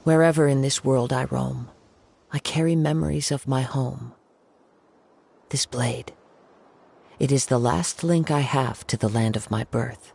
Wherever in this world I roam, I carry memories of my home. This blade, it is the last link I have to the land of my birth.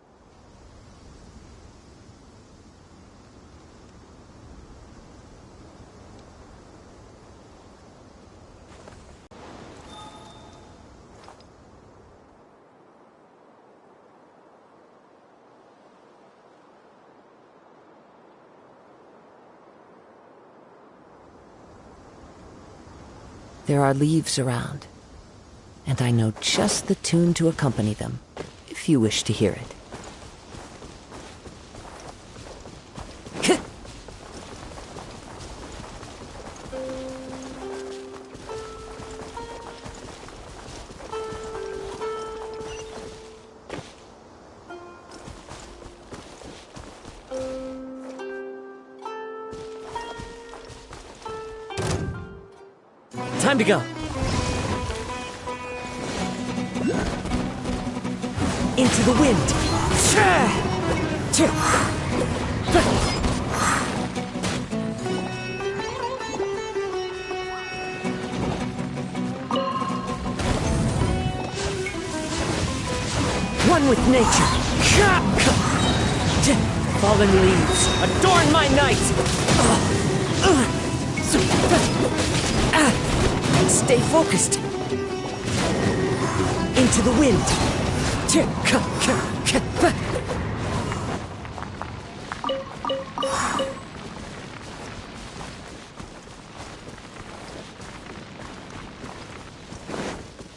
There are leaves around, and I know just the tune to accompany them, if you wish to hear it. Time to go. Into the wind. One with nature. Fallen leaves adorn my night. Stay focused. Into the wind.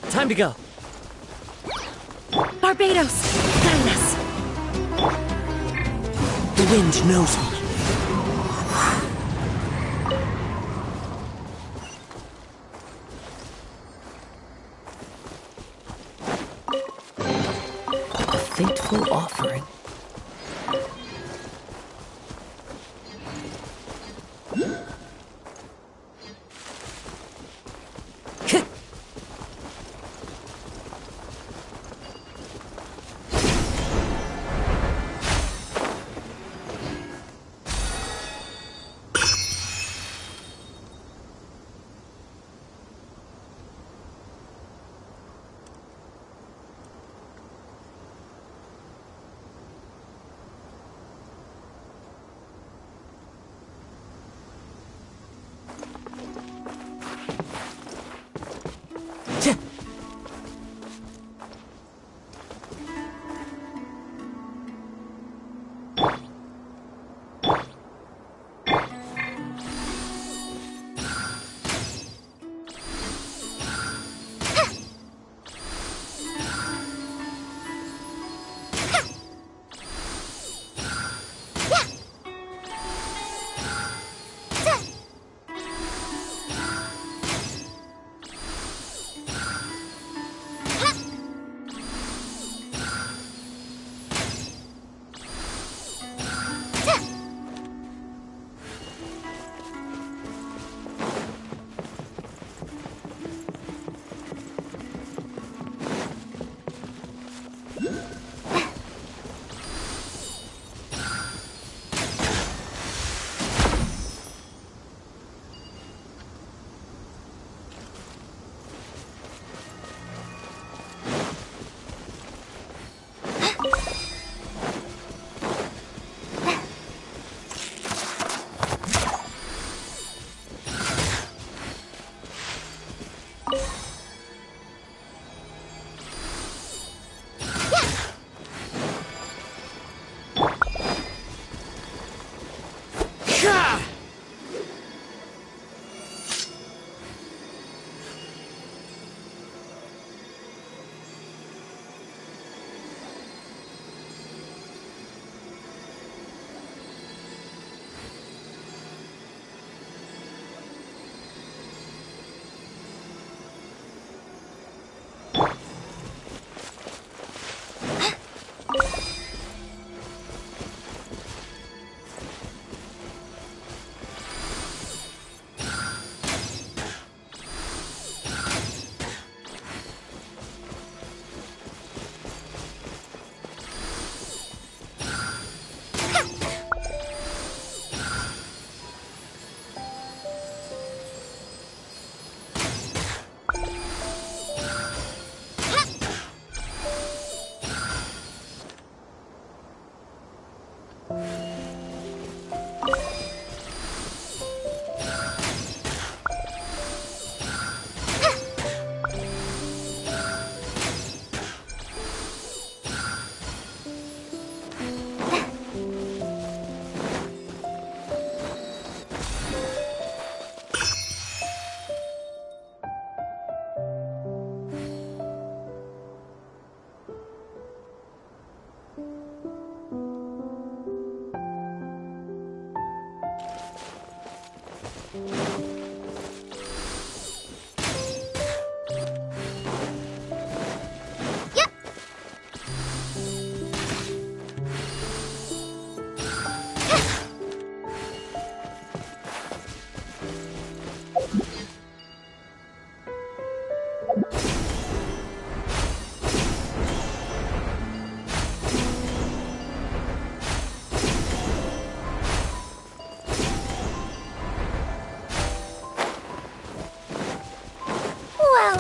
Time to go. Barbados, guide us. The wind knows me. Fateful offering.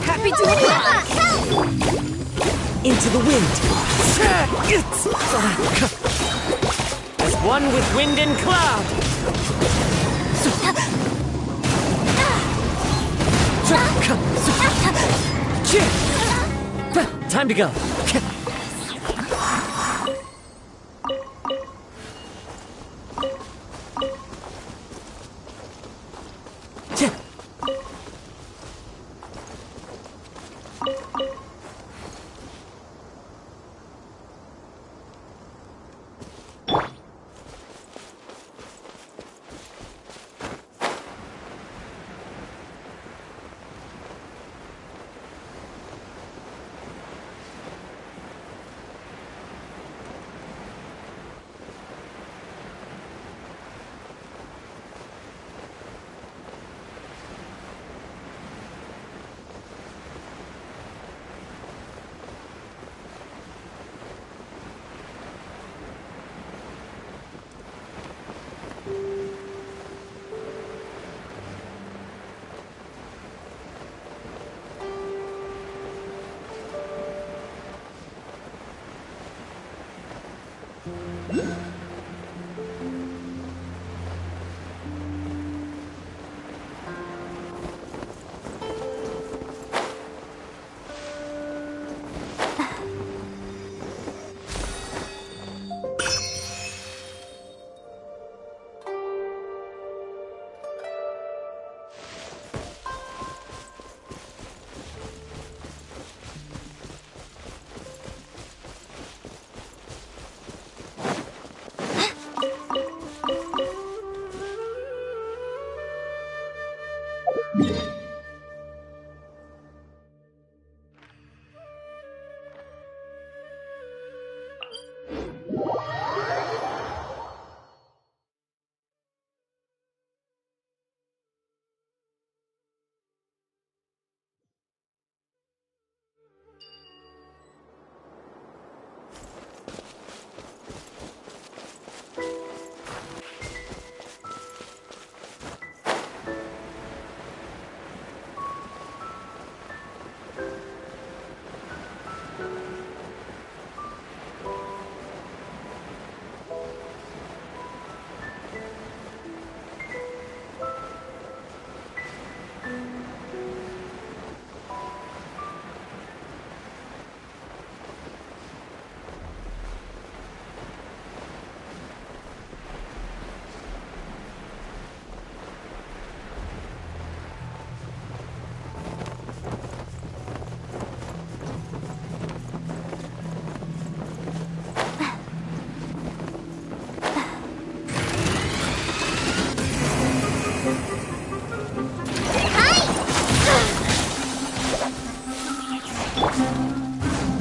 Happy to help! Into the wind. As one with wind and cloud. Time to go.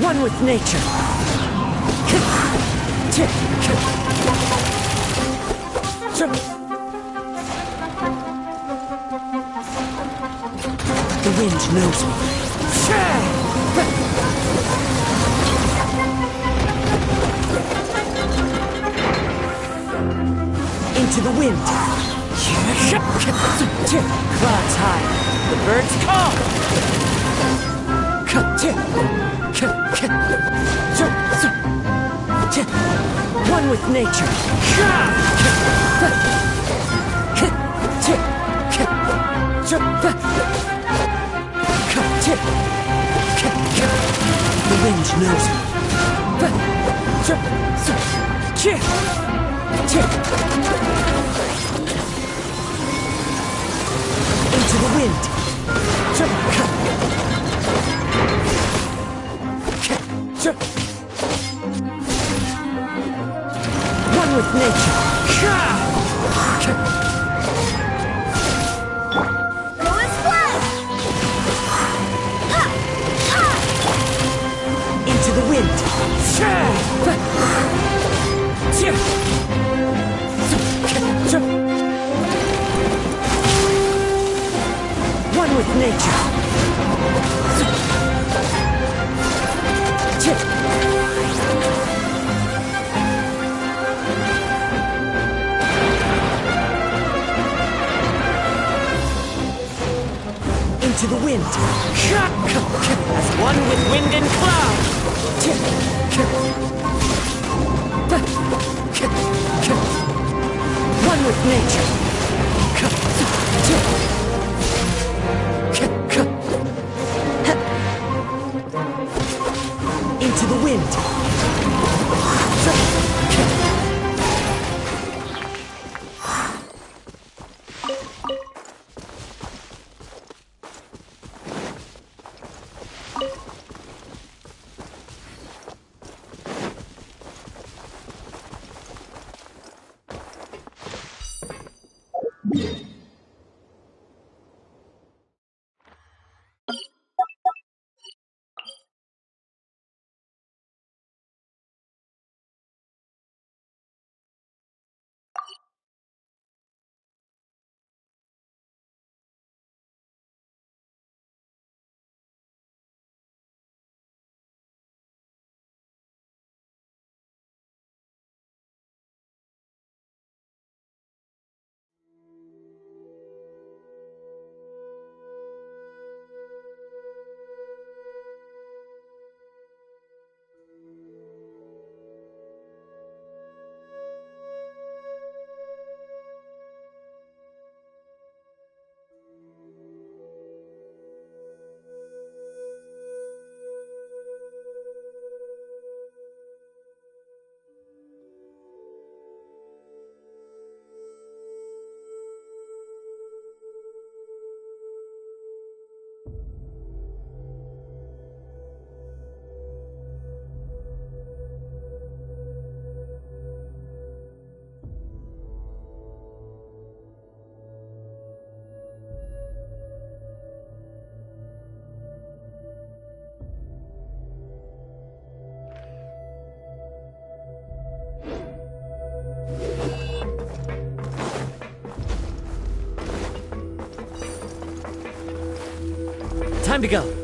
One with nature. The wind knows me. Into the wind. Clouds high. The birds call. One with nature. The wind knows me. Into the wind. One with nature. Go and splash! Into the wind. One with nature. Into the wind. As one with wind and cloud. One with nature. Into the wind. Time to go.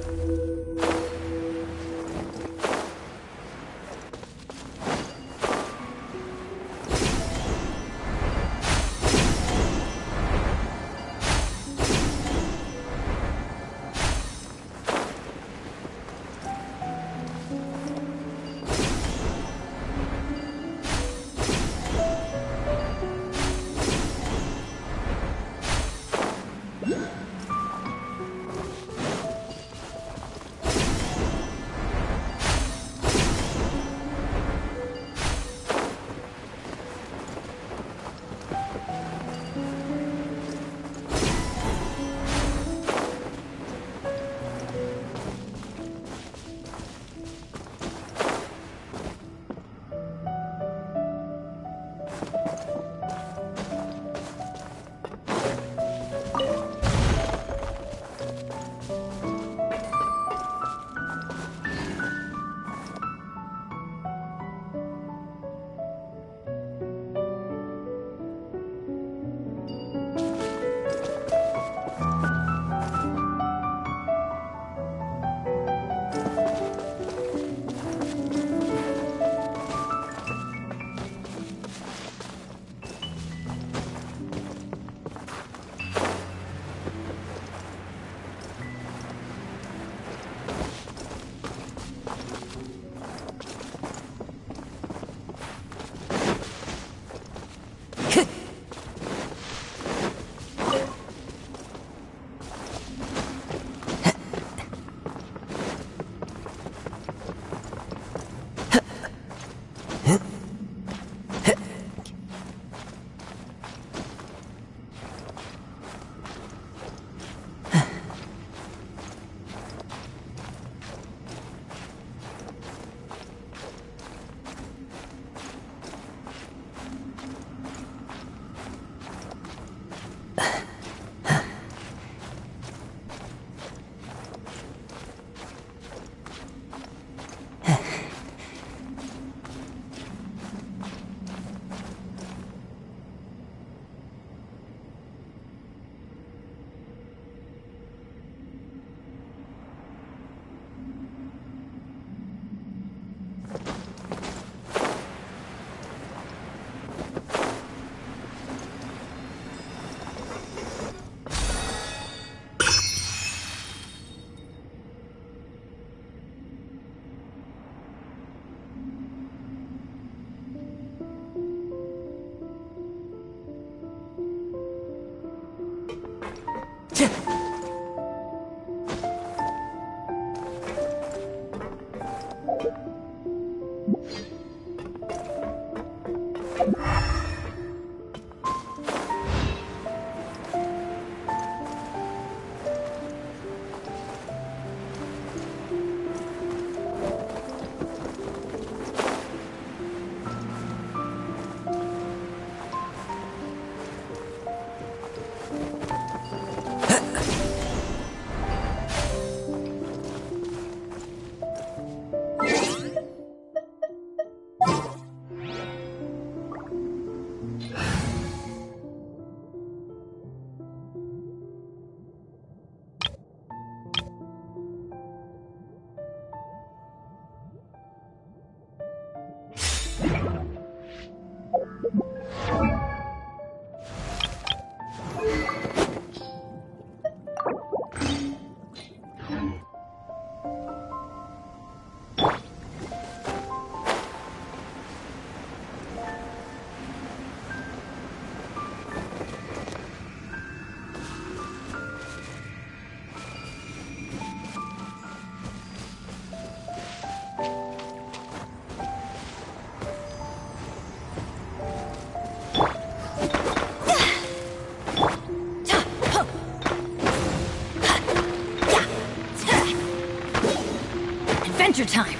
Adventure time!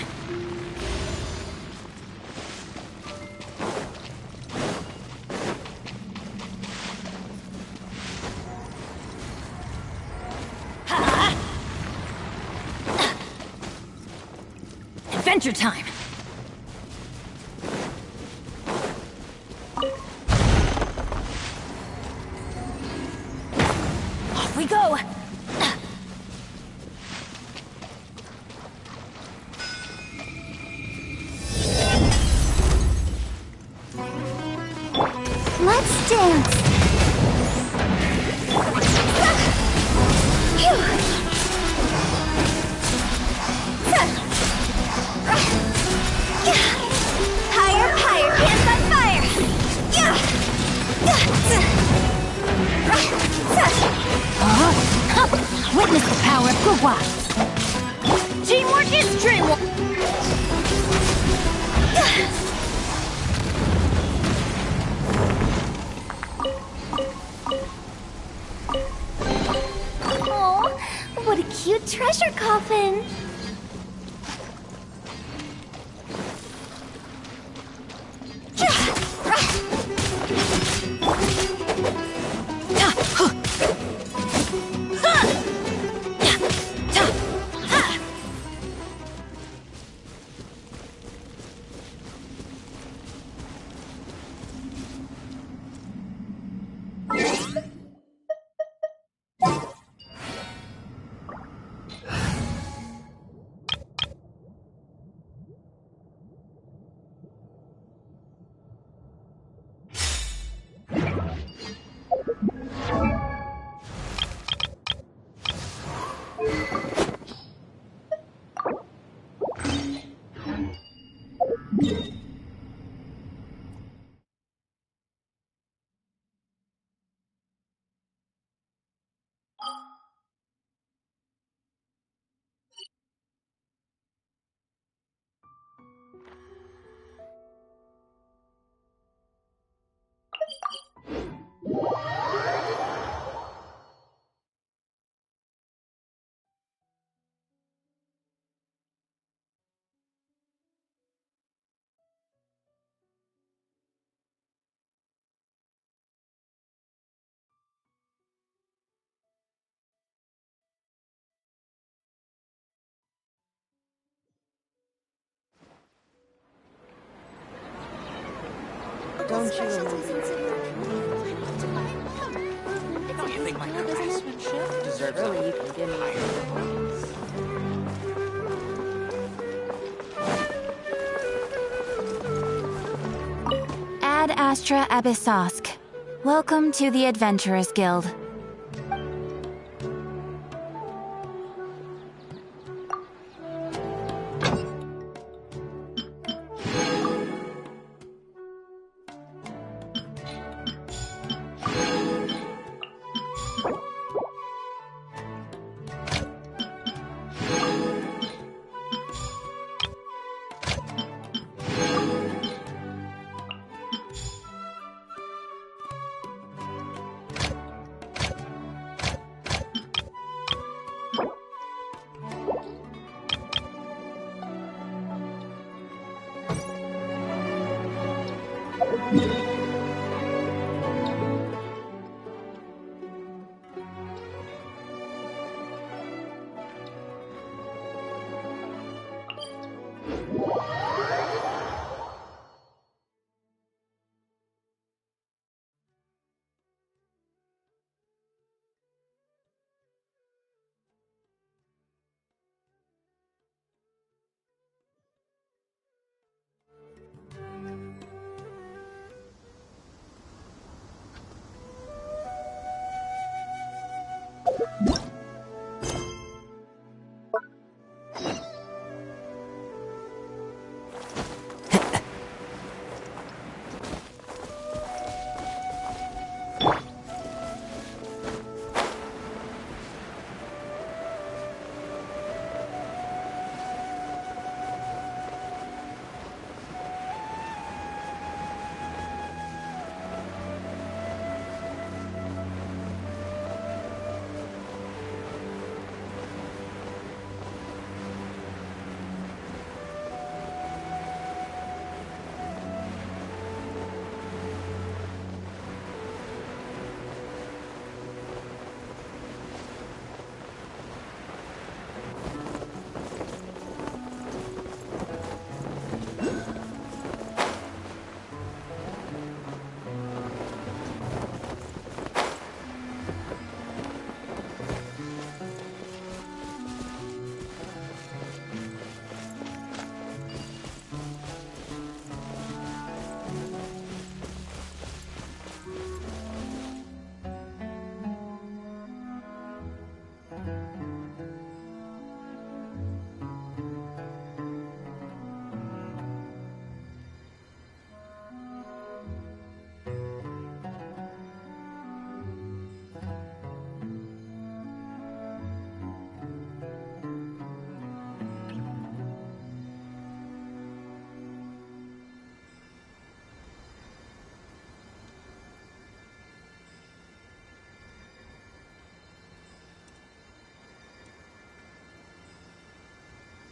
Adventure time! Off we go! Let's dance! Higher, higher, hands on fire! Witness the power of Gugwa! Teamwork is dreamwork! Oh, what a cute treasure coffin! Don't you remember? You think my craftsmanship deserves Surely a you can give me higher praise. Ad Astra Abyssosk. Welcome to the Adventurers Guild.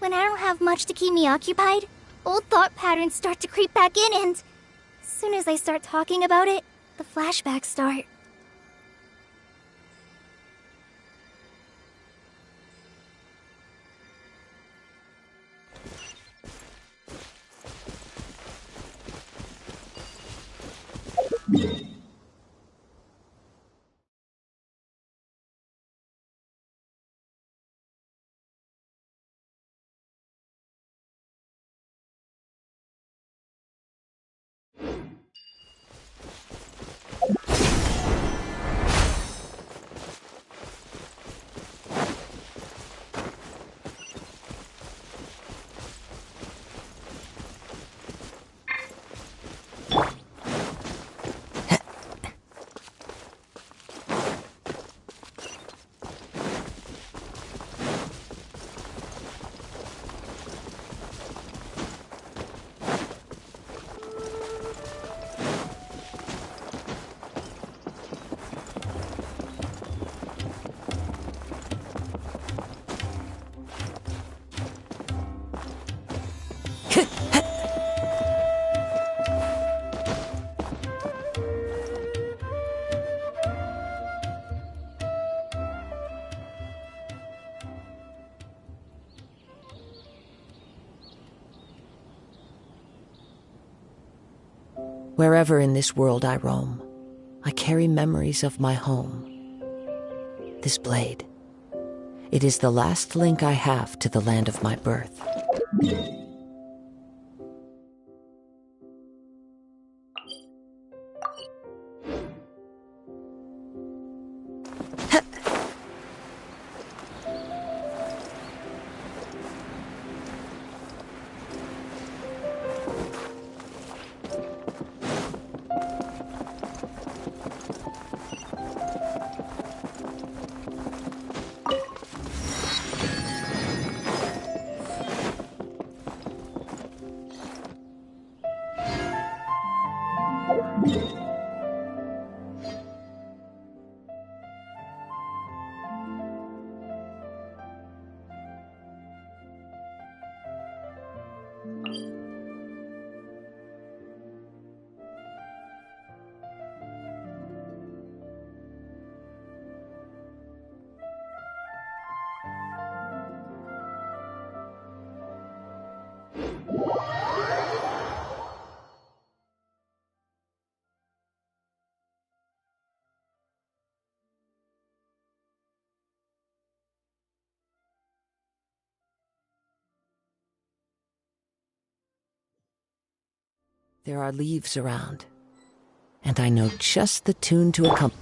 When I don't have much to keep me occupied, old thought patterns start to creep back in and... as soon as I start talking about it, the flashbacks start. Wherever in this world I roam, I carry memories of my home. This blade, it is the last link I have to the land of my birth. There are leaves around, and I know just the tune to accompany.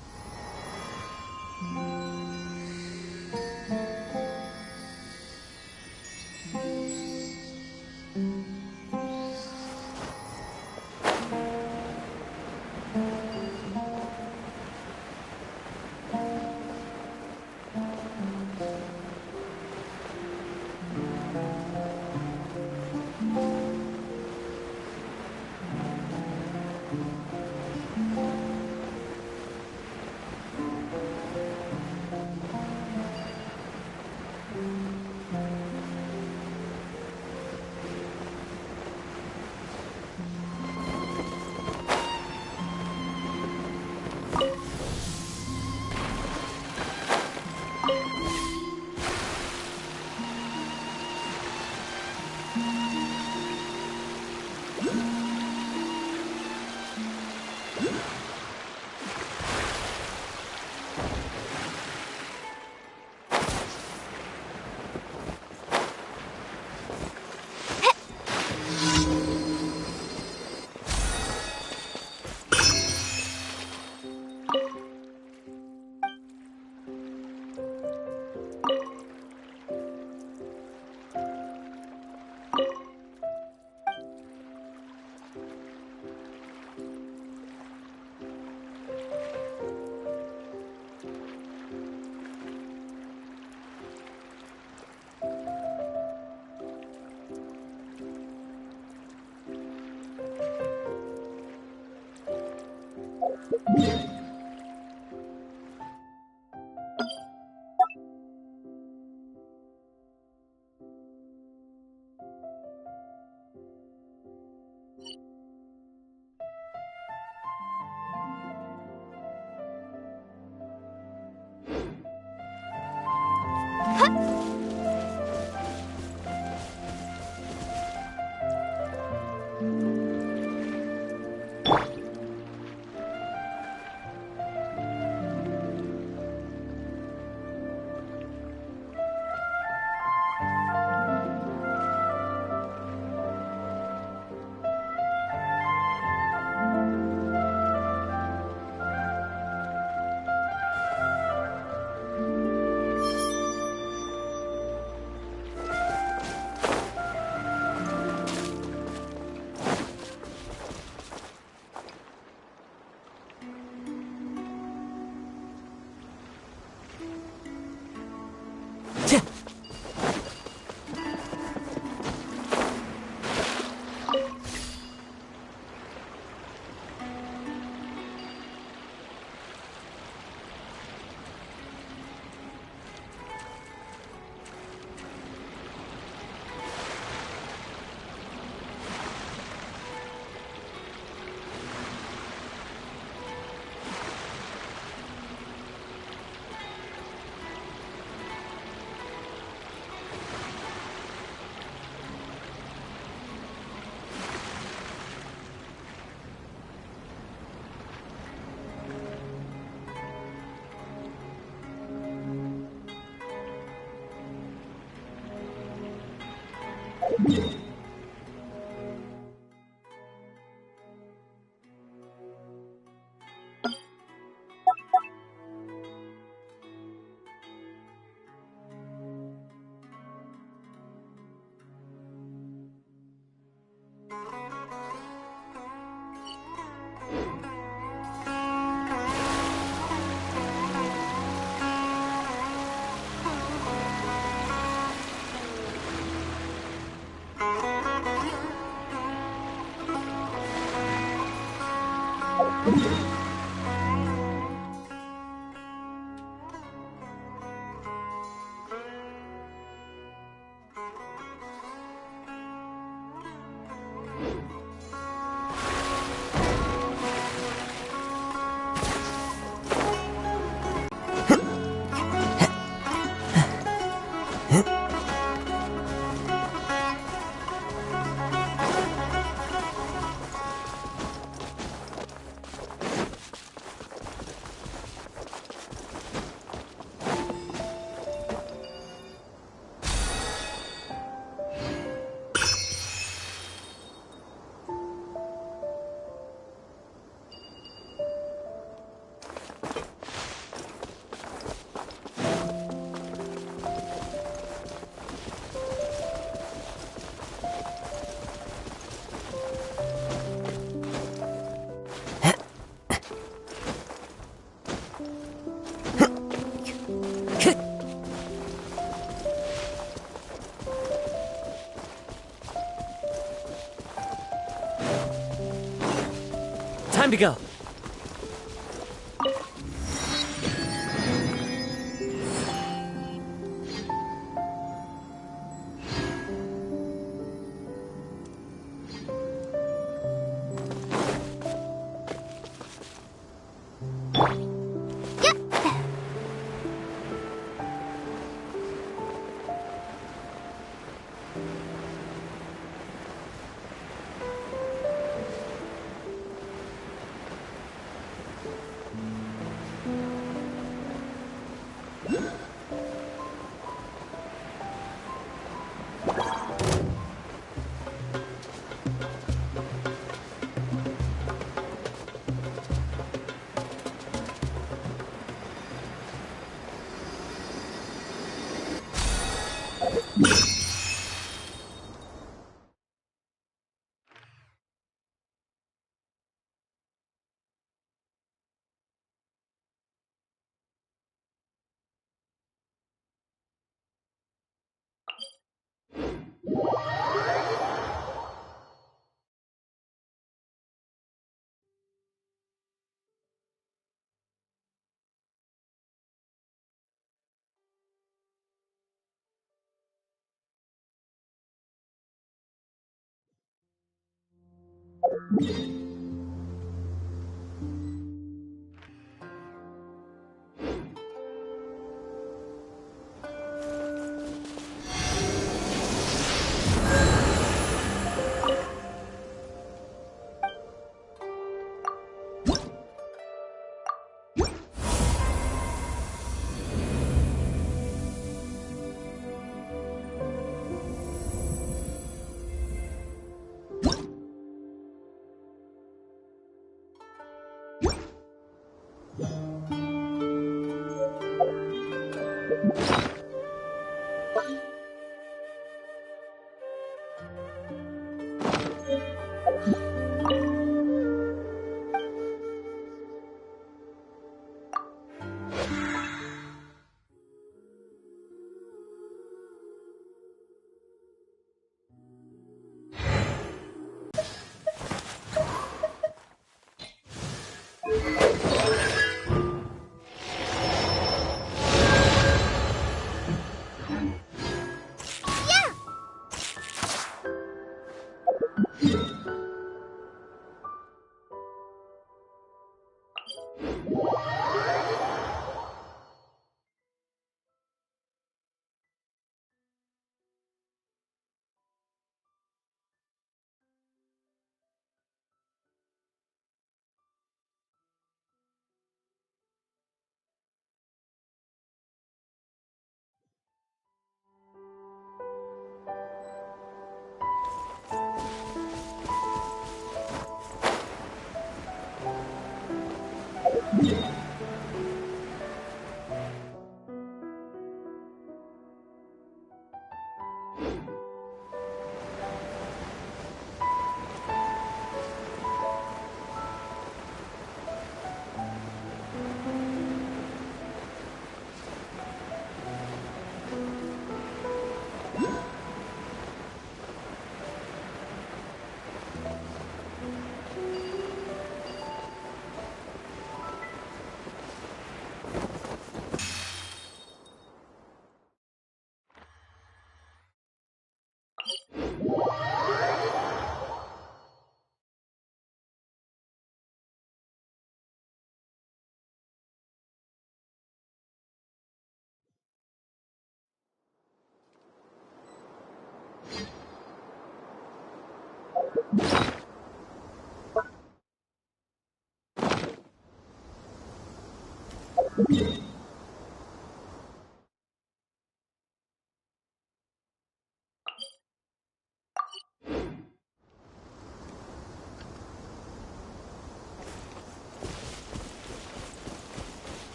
Time to go.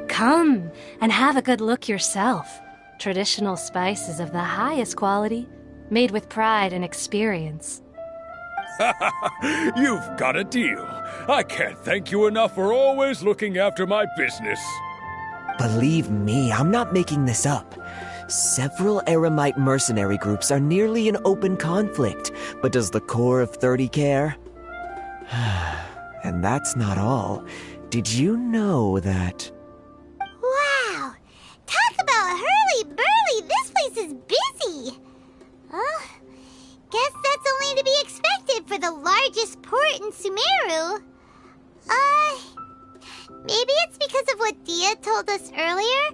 Come and have a good look yourself. Traditional spices of the highest quality, made with pride and experience. You've got a deal. I can't thank you enough for always looking after my business. Believe me, I'm not making this up. Several Eremite mercenary groups are nearly in open conflict, but does the core of 30 care? And that's not all. Did you know that... Wow! Talk about hurly-burly! This place is busy! Guess that's only to be expected for the largest port in Sumeru. Maybe it's because of what Dia told us earlier,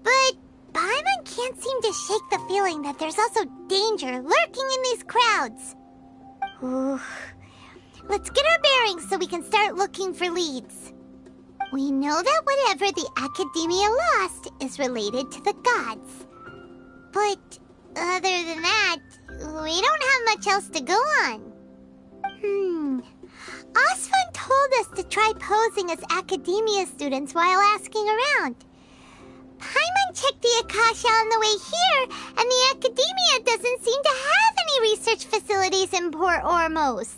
but Paimon can't seem to shake the feeling that there's also danger lurking in these crowds. Ooh. Let's get our bearings so we can start looking for leads. We know that whatever the Enkanomiya lost is related to the gods. But other than that, we don't have much else to go on. Osfun told us to try posing as Enkanomiya students while asking around. Paimon checked the Akasha on the way here, and the Enkanomiya doesn't seem to have any research facilities in Port Ormos.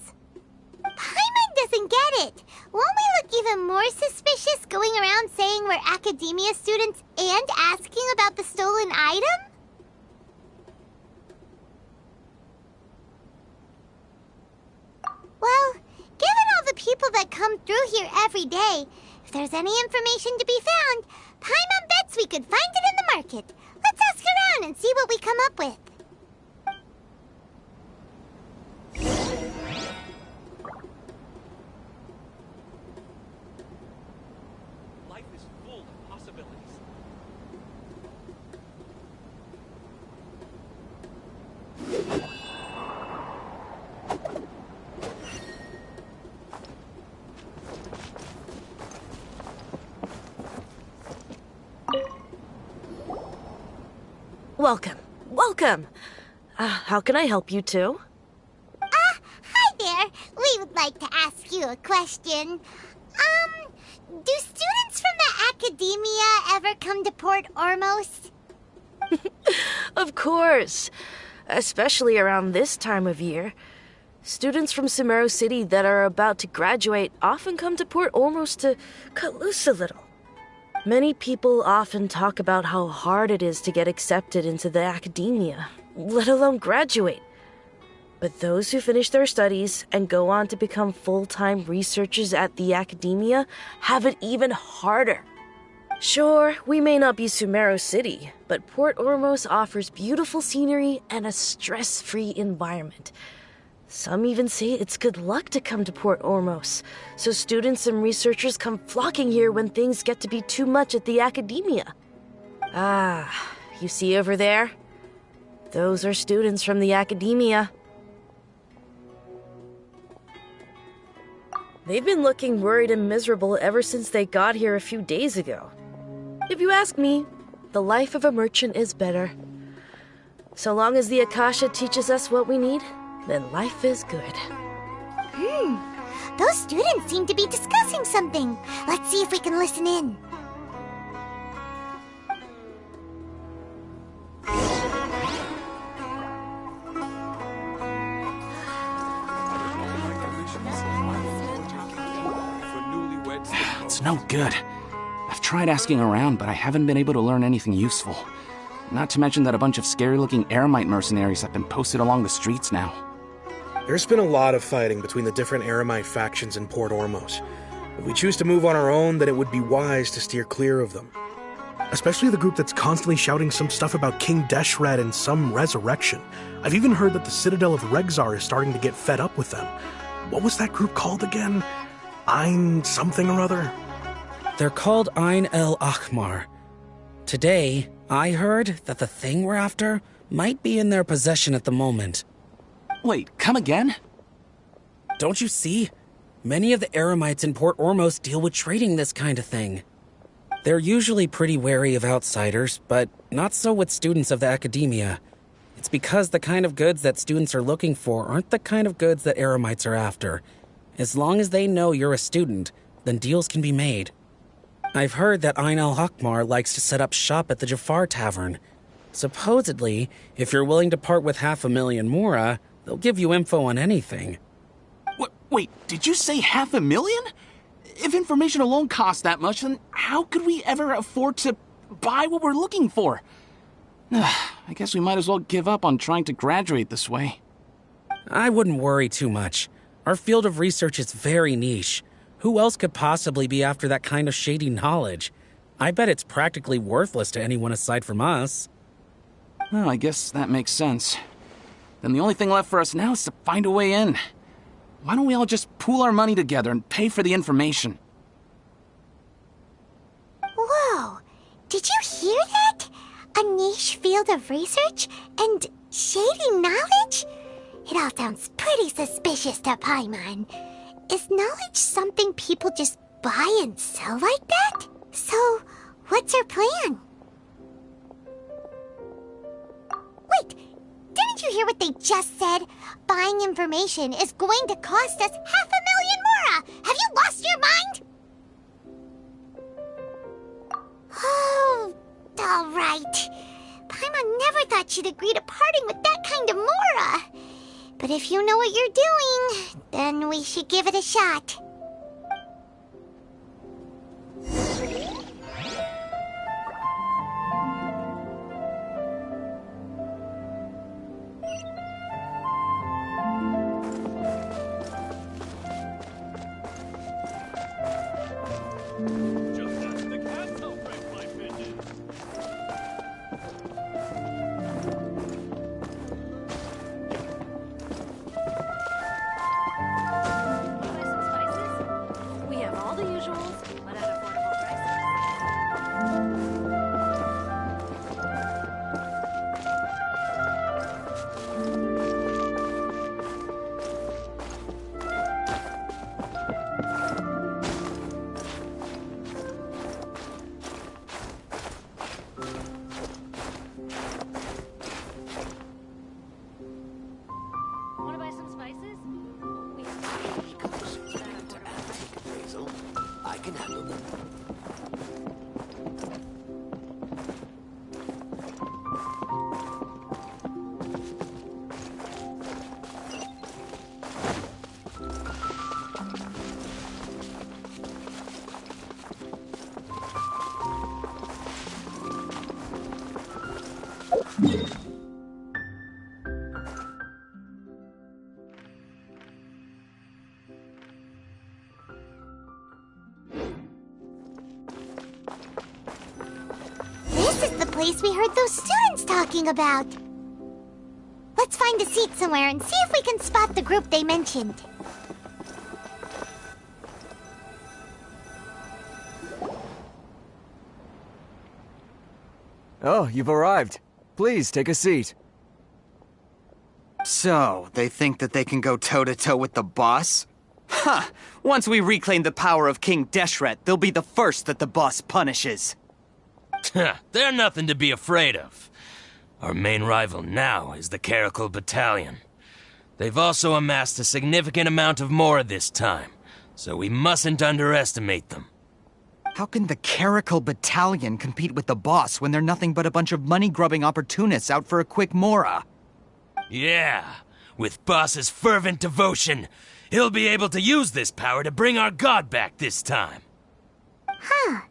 Paimon doesn't get it. Won't we look even more suspicious going around saying we're Enkanomiya students and asking about the stolen item? Well, given all the people that come through here every day, if there's any information to be found, Paimon bets we could find it in the market. Let's ask around and see what we come up with. Life is full of possibilities. Welcome. Welcome. How can I help you too? Hi there. We would like to ask you a question. Do students from the Academia ever come to Port Ormos? Of course. Especially around this time of year. Students from Sumeru City that are about to graduate often come to Port Ormos to cut loose a little. Many people often talk about how hard it is to get accepted into the academia, let alone graduate. But those who finish their studies and go on to become full-time researchers at the academia have it even harder. Sure, we may not be Sumeru City, but Port Ormos offers beautiful scenery and a stress-free environment. Some even say it's good luck to come to Port Ormos, so students and researchers come flocking here when things get to be too much at the academia. Ah, you see over there? Those are students from the academia. They've been looking worried and miserable ever since they got here a few days ago. If you ask me, the life of a merchant is better. So long as the Akasha teaches us what we need, then life is good. Those students seem to be discussing something. Let's see if we can listen in. It's no good. I've tried asking around, but I haven't been able to learn anything useful. Not to mention that a bunch of scary-looking Eremite mercenaries have been posted along the streets now. There's been a lot of fighting between the different Eremite factions in Port Ormos. If we choose to move on our own, then it would be wise to steer clear of them. Especially the group that's constantly shouting some stuff about King Deshret and some resurrection. I've even heard that the Citadel of Regzar is starting to get fed up with them. What was that group called again? Ein something or other? They're called Ein El Akhmar. Today, I heard that the thing we're after might be in their possession at the moment. Wait, come again? Don't you see? Many of the Eremites in Port Ormos deal with trading this kind of thing. They're usually pretty wary of outsiders, but not so with students of the academia. It's because the kind of goods that students are looking for aren't the kind of goods that Eremites are after. As long as they know you're a student, then deals can be made. I've heard that Ein El Akhmar likes to set up shop at the Jauhar Tavern. Supposedly, if you're willing to part with 500,000 mora, they'll give you info on anything. Wait, did you say 500,000? If information alone costs that much, then how could we ever afford to buy what we're looking for? I guess we might as well give up on trying to graduate this way. I wouldn't worry too much. Our field of research is very niche. Who else could possibly be after that kind of shady knowledge? I bet it's practically worthless to anyone aside from us. Well, I guess that makes sense. Then the only thing left for us now is to find a way in. Why don't we all just pool our money together and pay for the information? Whoa! Did you hear that? A niche field of research and shady knowledge? It all sounds pretty suspicious to Paimon. Is knowledge something people just buy and sell like that? So, what's our plan? Wait, didn't you hear what they just said? Buying information is going to cost us 500,000 mora! Have you lost your mind? Oh, alright. Paimon never thought she'd agree to parting with that kind of mora. But if you know what you're doing, then we should give it a shot. This is the place we heard those students talking about. Let's find a seat somewhere and see if we can spot the group they mentioned. Oh, you've arrived. Please, take a seat. So, they think that they can go toe-to-toe with the boss? Huh! Once we reclaim the power of King Deshret, they'll be the first that the boss punishes. They're nothing to be afraid of. Our main rival now is the Caracal Battalion. They've also amassed a significant amount of more this time, so we mustn't underestimate them. How can the Caracal Battalion compete with the boss when they're nothing but a bunch of money-grubbing opportunists out for a quick mora? Yeah, with Boss's fervent devotion, he'll be able to use this power to bring our god back this time. Huh.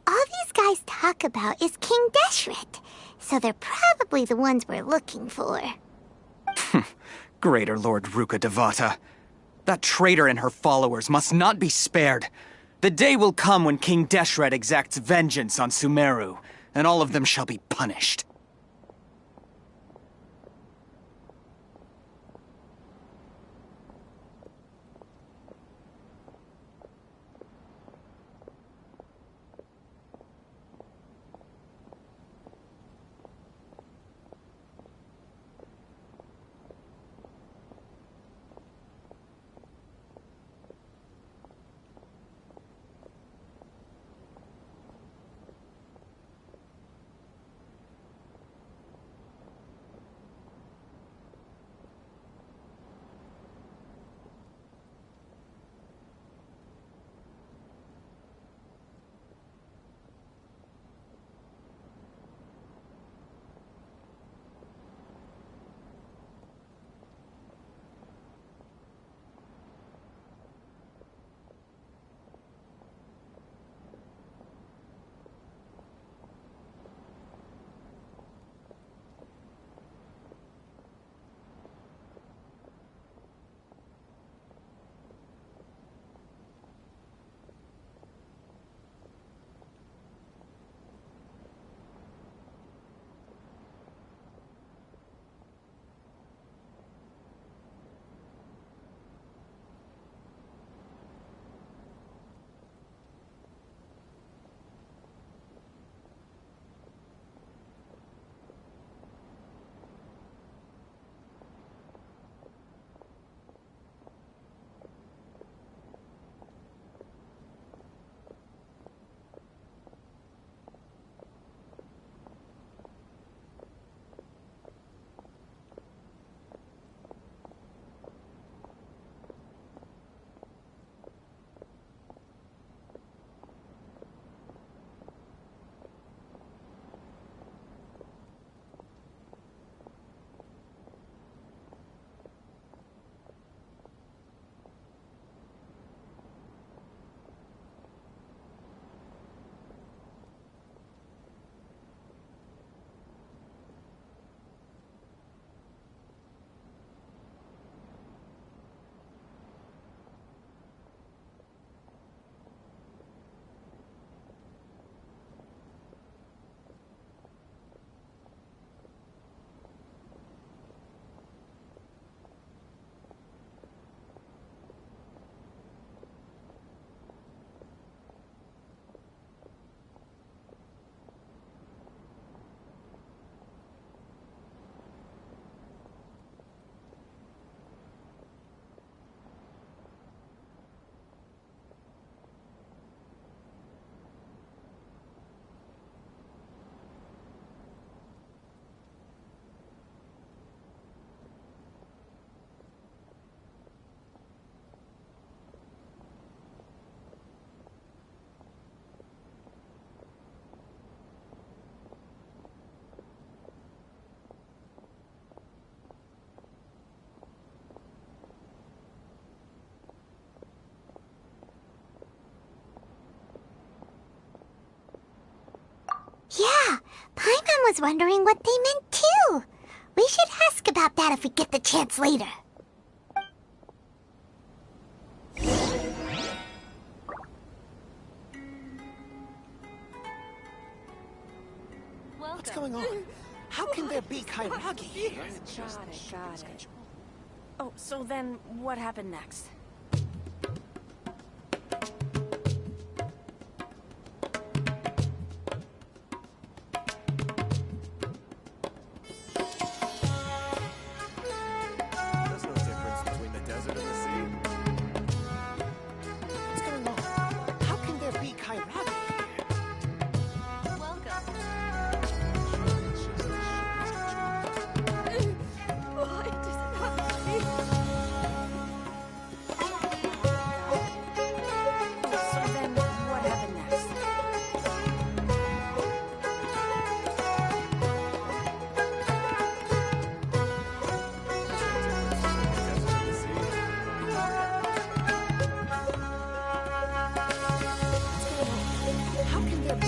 All these guys talk about is King Deshret, so they're probably the ones we're looking for. Greater Lord Ruka Devata. That traitor and her followers must not be spared. The day will come when King Deshret exacts vengeance on Sumeru, and all of them shall be punished. Paimon was wondering what they meant too. We should ask about that if we get the chance later. What's going on? How can there be Kairagi here? Got it. Oh, so then what happened next? There's no difference between the desert and the sea. What's going on? How can there be Kairagi here? Why does it have to be? So then what happened next? How can there be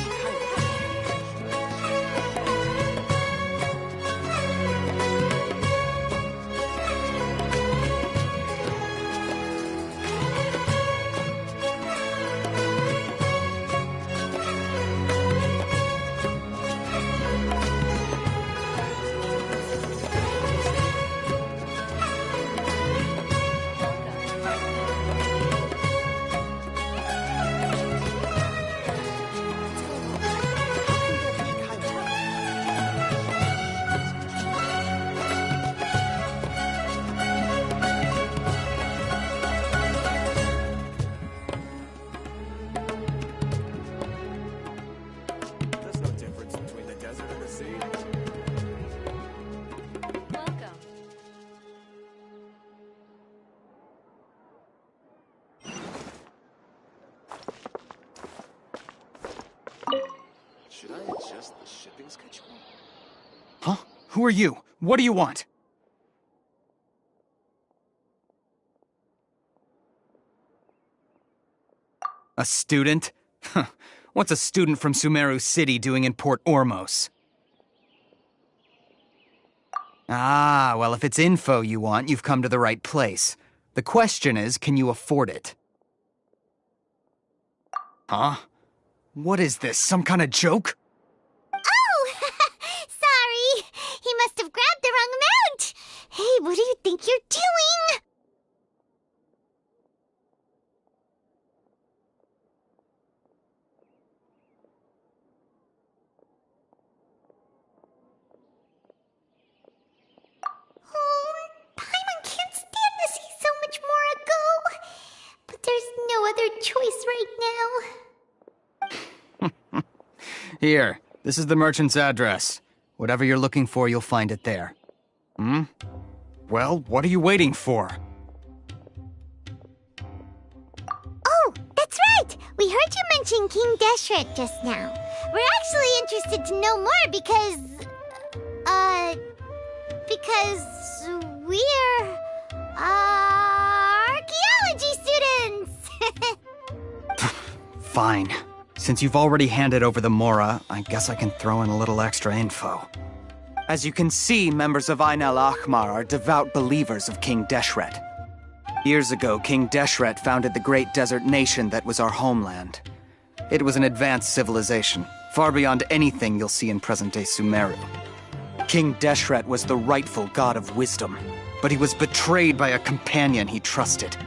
There's no difference between the desert and the sea. Welcome. Should I adjust the shipping schedule? Huh? Who are you? What do you want? A student? Huh. What's a student from Sumeru City doing in Port Ormos? Ah, well, if it's info you want, you've come to the right place. The question is, can you afford it? Huh? What is this, some kind of joke? Oh! Sorry! He must have grabbed the wrong amount! Hey, what do you think you're doing? Oh, Paimon can't stand to see so much more go. But there's no other choice right now. Here, this is the merchant's address. Whatever you're looking for, you'll find it there. Hmm? Well, what are you waiting for? Oh, that's right! We heard you mention King Deshret just now. We're actually interested to know more because we're archaeology students! Fine. Since you've already handed over the Mora, I guess I can throw in a little extra info. As you can see, members of Ain al-Ahmar are devout believers of King Deshret. Years ago, King Deshret founded the great desert nation that was our homeland. It was an advanced civilization, far beyond anything you'll see in present-day Sumeru. King Deshret was the rightful god of wisdom, but he was betrayed by a companion he trusted.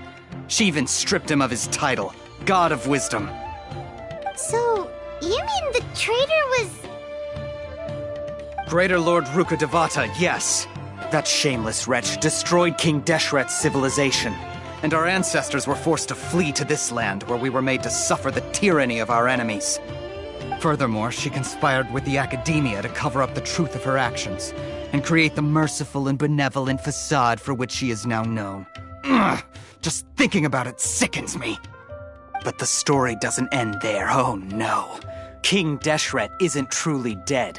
She even stripped him of his title, God of Wisdom. So, you mean the traitor was... Greater Lord Rukkhadevata, yes. That shameless wretch destroyed King Deshret's civilization, and our ancestors were forced to flee to this land where we were made to suffer the tyranny of our enemies. Furthermore, she conspired with the Academia to cover up the truth of her actions, and create the merciful and benevolent facade for which she is now known. Ugh, just thinking about it sickens me. But the story doesn't end there, oh no. King Deshret isn't truly dead.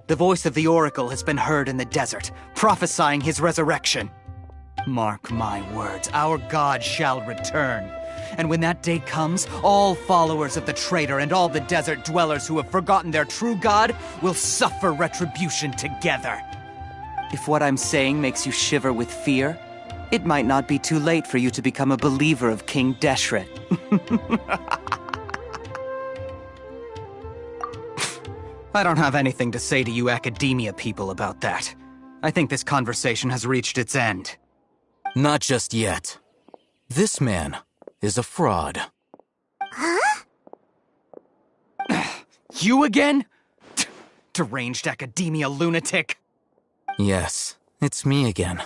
The voice of the Oracle has been heard in the desert, prophesying his resurrection. Mark my words, our god shall return. And when that day comes, all followers of the traitor and all the desert dwellers who have forgotten their true god will suffer retribution together. If what I'm saying makes you shiver with fear, it might not be too late for you to become a believer of King Deshret. I don't have anything to say to you Academia people about that. I think this conversation has reached its end. Not just yet. This man is a fraud. Huh? You again? Deranged Academia lunatic. Yes, it's me again.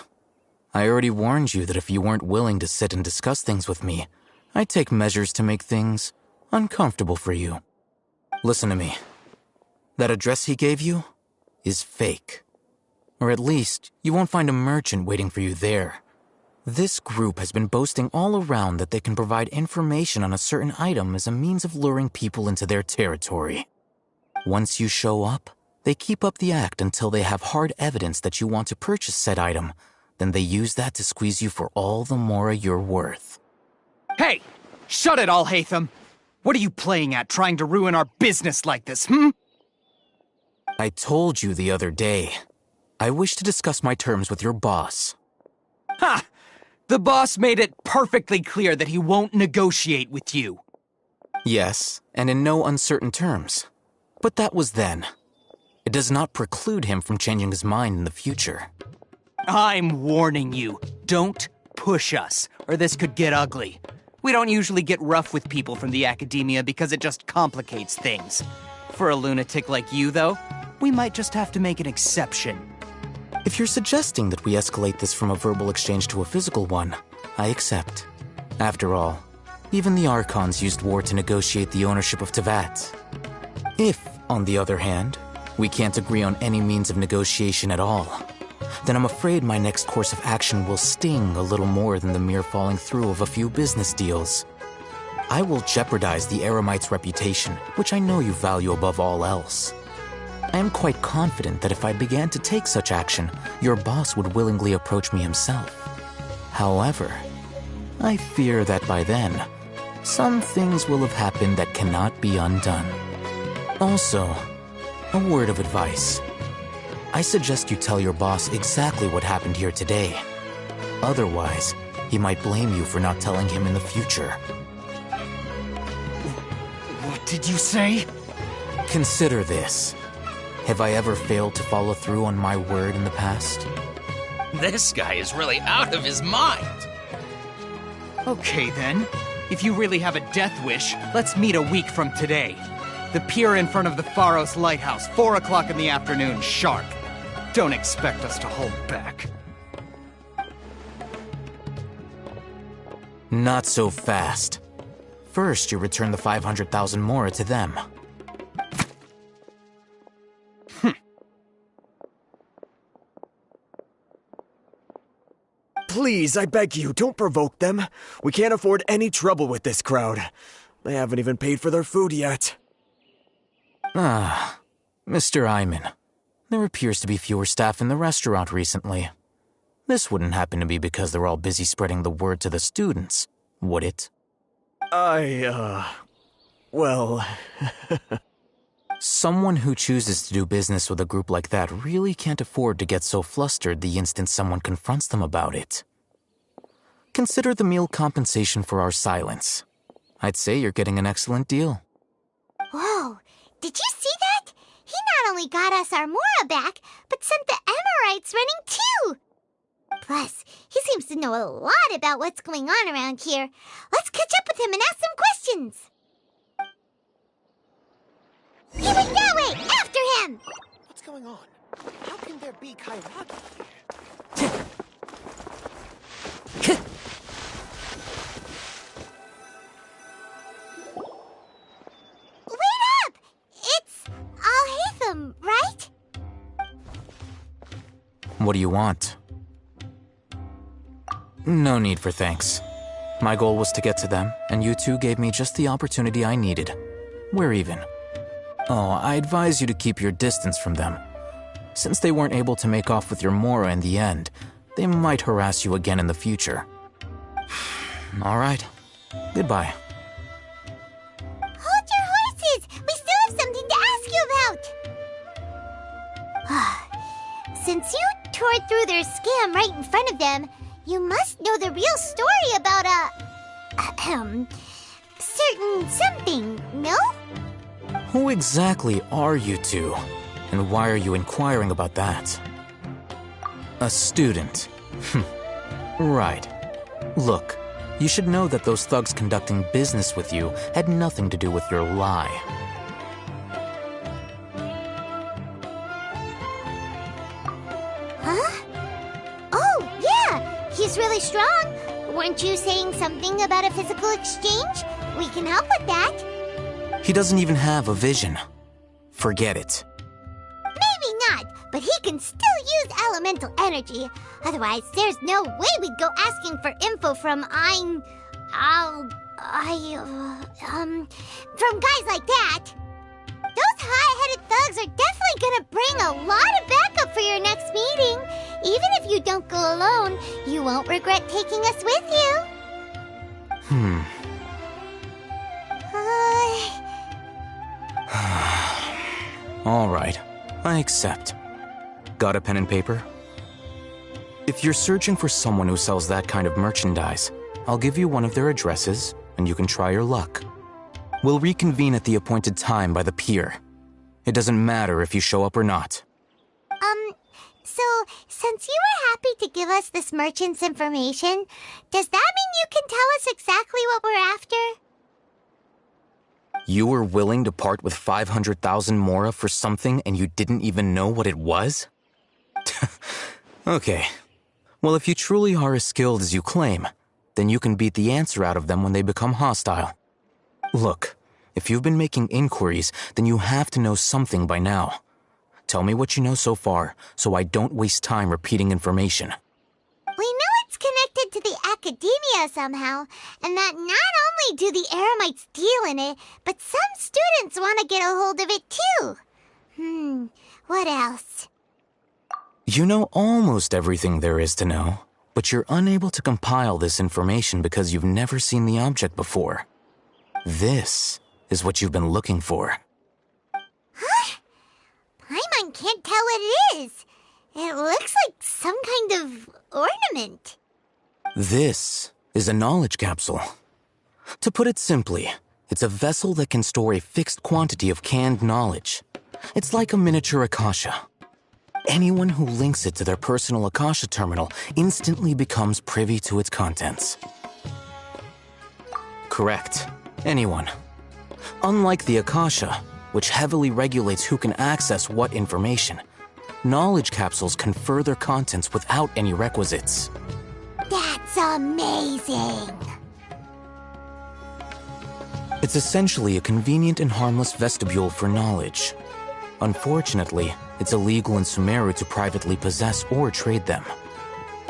I already warned you that if you weren't willing to sit and discuss things with me, I'd take measures to make things uncomfortable for you. Listen to me. That address he gave you is fake. Or at least, you won't find a merchant waiting for you there. This group has been boasting all around that they can provide information on a certain item as a means of luring people into their territory. Once you show up, they keep up the act until they have hard evidence that you want to purchase said item. Then they use that to squeeze you for all the more you're worth. Hey! Shut it, Alhaitham! What are you playing at, trying to ruin our business like this, I told you the other day. I wish to discuss my terms with your boss. Ha! The boss made it perfectly clear that he won't negotiate with you. Yes, and in no uncertain terms. But that was then. It does not preclude him from changing his mind in the future. I'm warning you. Don't push us, or this could get ugly. We don't usually get rough with people from the Academia because it just complicates things. For a lunatic like you, though, we might just have to make an exception. If you're suggesting that we escalate this from a verbal exchange to a physical one, I accept. After all, even the Archons used war to negotiate the ownership of Tevat. If, on the other hand, we can't agree on any means of negotiation at all, then I'm afraid my next course of action will sting a little more than the mere falling through of a few business deals. I will jeopardize the Eremite's reputation, which I know you value above all else. I am quite confident that if I began to take such action, your boss would willingly approach me himself. However, I fear that by then, some things will have happened that cannot be undone. Also, a word of advice. I suggest you tell your boss exactly what happened here today. Otherwise, he might blame you for not telling him in the future. What did you say? Consider this. Have I ever failed to follow through on my word in the past? This guy is really out of his mind. Okay then. If you really have a death wish, let's meet a week from today. The pier in front of the Pharos Lighthouse, 4 o'clock in the afternoon, sharp. Don't expect us to hold back. Not so fast. First, you return the 500,000 mora to them. Please, I beg you, don't provoke them. We can't afford any trouble with this crowd. They haven't even paid for their food yet. Ah, Mr. Iman. There appears to be fewer staff in the restaurant recently. This wouldn't happen to be because they're all busy spreading the word to the students, would it? Well... Someone who chooses to do business with a group like that really can't afford to get so flustered the instant someone confronts them about it. Consider the meal compensation for our silence. I'd say you're getting an excellent deal. Whoa, did you see that? He not only got us our Mora back, but sent the Emirites running too! Plus, he seems to know a lot about what's going on around here. Let's catch up with him and ask some questions! He went that way! After him! What's going on? How can there be Kairagi here? Wait up! It's Alhaitham, right? What do you want? No need for thanks. My goal was to get to them, and you two gave me just the opportunity I needed. We're even. Oh, I advise you to keep your distance from them. Since they weren't able to make off with your Mora in the end, they might harass you again in the future. All right, Goodbye. Hold your horses! We still have something to ask you about! Since you tore through their scam right in front of them, you must know the real story about certain something, no? Who exactly are you two? And why are you inquiring about that? A student. Right. Look, you should know that those thugs conducting business with you had nothing to do with your lie. Huh? Oh, yeah! He's really strong! Weren't you saying something about a physical exchange? We can help with that. He doesn't even have a vision. Forget it. Maybe not, but he can still use elemental energy. Otherwise, there's no way we'd go asking for info from from guys like that. Those high-headed thugs are definitely gonna bring a lot of backup for your next meeting. Even if you don't go alone, you won't regret taking us with you. All right, I accept. Got a pen and paper? If you're searching for someone who sells that kind of merchandise, I'll give you one of their addresses, and you can try your luck. We'll reconvene at the appointed time by the pier. It doesn't matter if you show up or not. So, since you were happy to give us this merchant's information, does that mean you can tell us exactly what we're after? You were willing to part with 500,000 mora for something and you didn't even know what it was? Okay. Well, if you truly are as skilled as you claim, then you can beat the answer out of them when they become hostile. Look, if you've been making inquiries, then you have to know something by now. Tell me what you know so far, so I don't waste time repeating information. We know it's connected to the Academia somehow, and that not only do the Eremites deal in it, but some students want to get a hold of it too. What else? You know almost everything there is to know, but you're unable to compile this information because you've never seen the object before. This is what you've been looking for. Huh? Paimon can't tell what it is. It looks like some kind of ornament. This is a knowledge capsule. To put it simply, it's a vessel that can store a fixed quantity of canned knowledge. It's like a miniature Akasha. Anyone who links it to their personal Akasha terminal instantly becomes privy to its contents. Correct. Anyone. Unlike the Akasha, which heavily regulates who can access what information, knowledge capsules confer their contents without any requisites. That's amazing! It's essentially a convenient and harmless vestibule for knowledge. Unfortunately, it's illegal in Sumeru to privately possess or trade them.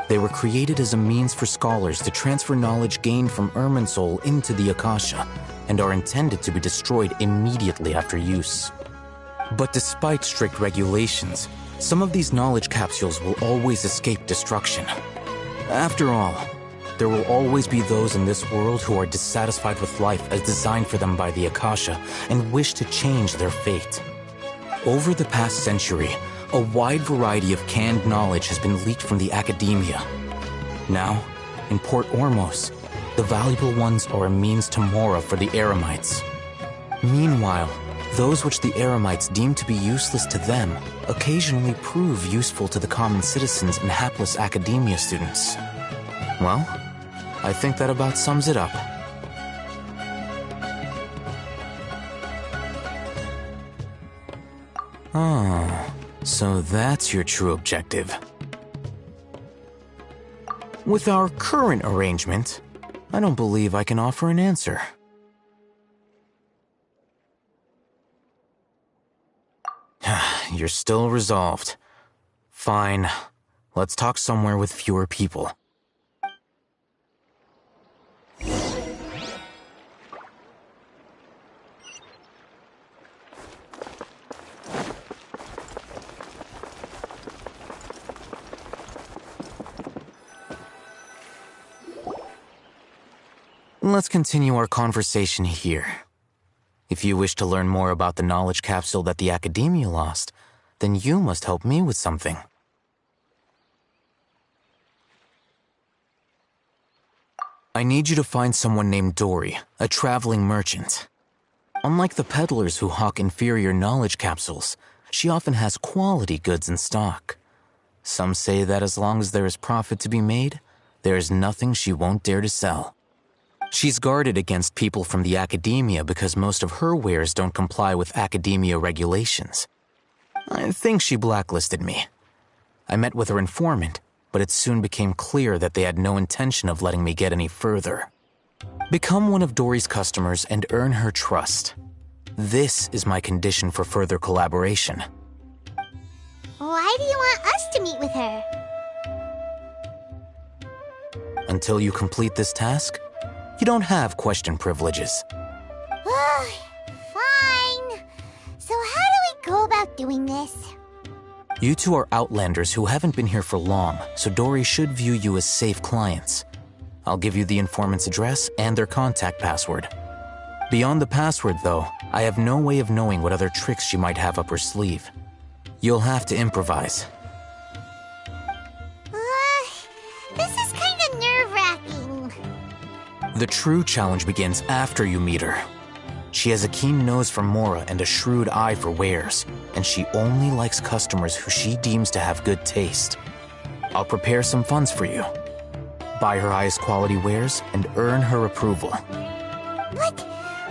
They were created as a means for scholars to transfer knowledge gained from Irminsul into the Akasha, and are intended to be destroyed immediately after use. But despite strict regulations, some of these knowledge capsules will always escape destruction. After all, there will always be those in this world who are dissatisfied with life as designed for them by the Akasha and wish to change their fate. Over the past century, a wide variety of canned knowledge has been leaked from the Academia. Now, in Port Ormos, the valuable ones are a means to mora for the Eremites. Meanwhile, those which the Eremites deem to be useless to them occasionally prove useful to the common citizens and hapless Academia students. Well, I think that about sums it up. Oh, so that's your true objective. With our current arrangement, I don't believe I can offer an answer. You're still resolved. Fine. Let's talk somewhere with fewer people. let's continue our conversation here. If you wish to learn more about the knowledge capsule that the Academia lost, then you must help me with something. I need you to find someone named Dory, a traveling merchant. Unlike the peddlers who hawk inferior knowledge capsules, she often has quality goods in stock. Some say that as long as there is profit to be made, there is nothing she won't dare to sell. She's guarded against people from the Academia because most of her wares don't comply with Academia regulations. I think she blacklisted me. I met with her informant, but it soon became clear that they had no intention of letting me get any further. Become one of Dory's customers and earn her trust. This is my condition for further collaboration. Why do you want us to meet with her? Until you complete this task, you don't have question privileges. Fine. So how do we go about doing this? You two are outlanders who haven't been here for long, so Dory should view you as safe clients. I'll give you the informant's address and their contact password. Beyond the password, though, I have no way of knowing what other tricks she might have up her sleeve. You'll have to improvise. This is kind of nerve-wracking. The true challenge begins after you meet her. She has a keen nose for Mora and a shrewd eye for wares, and she only likes customers who she deems to have good taste. I'll prepare some funds for you. Buy her highest quality wares and earn her approval. But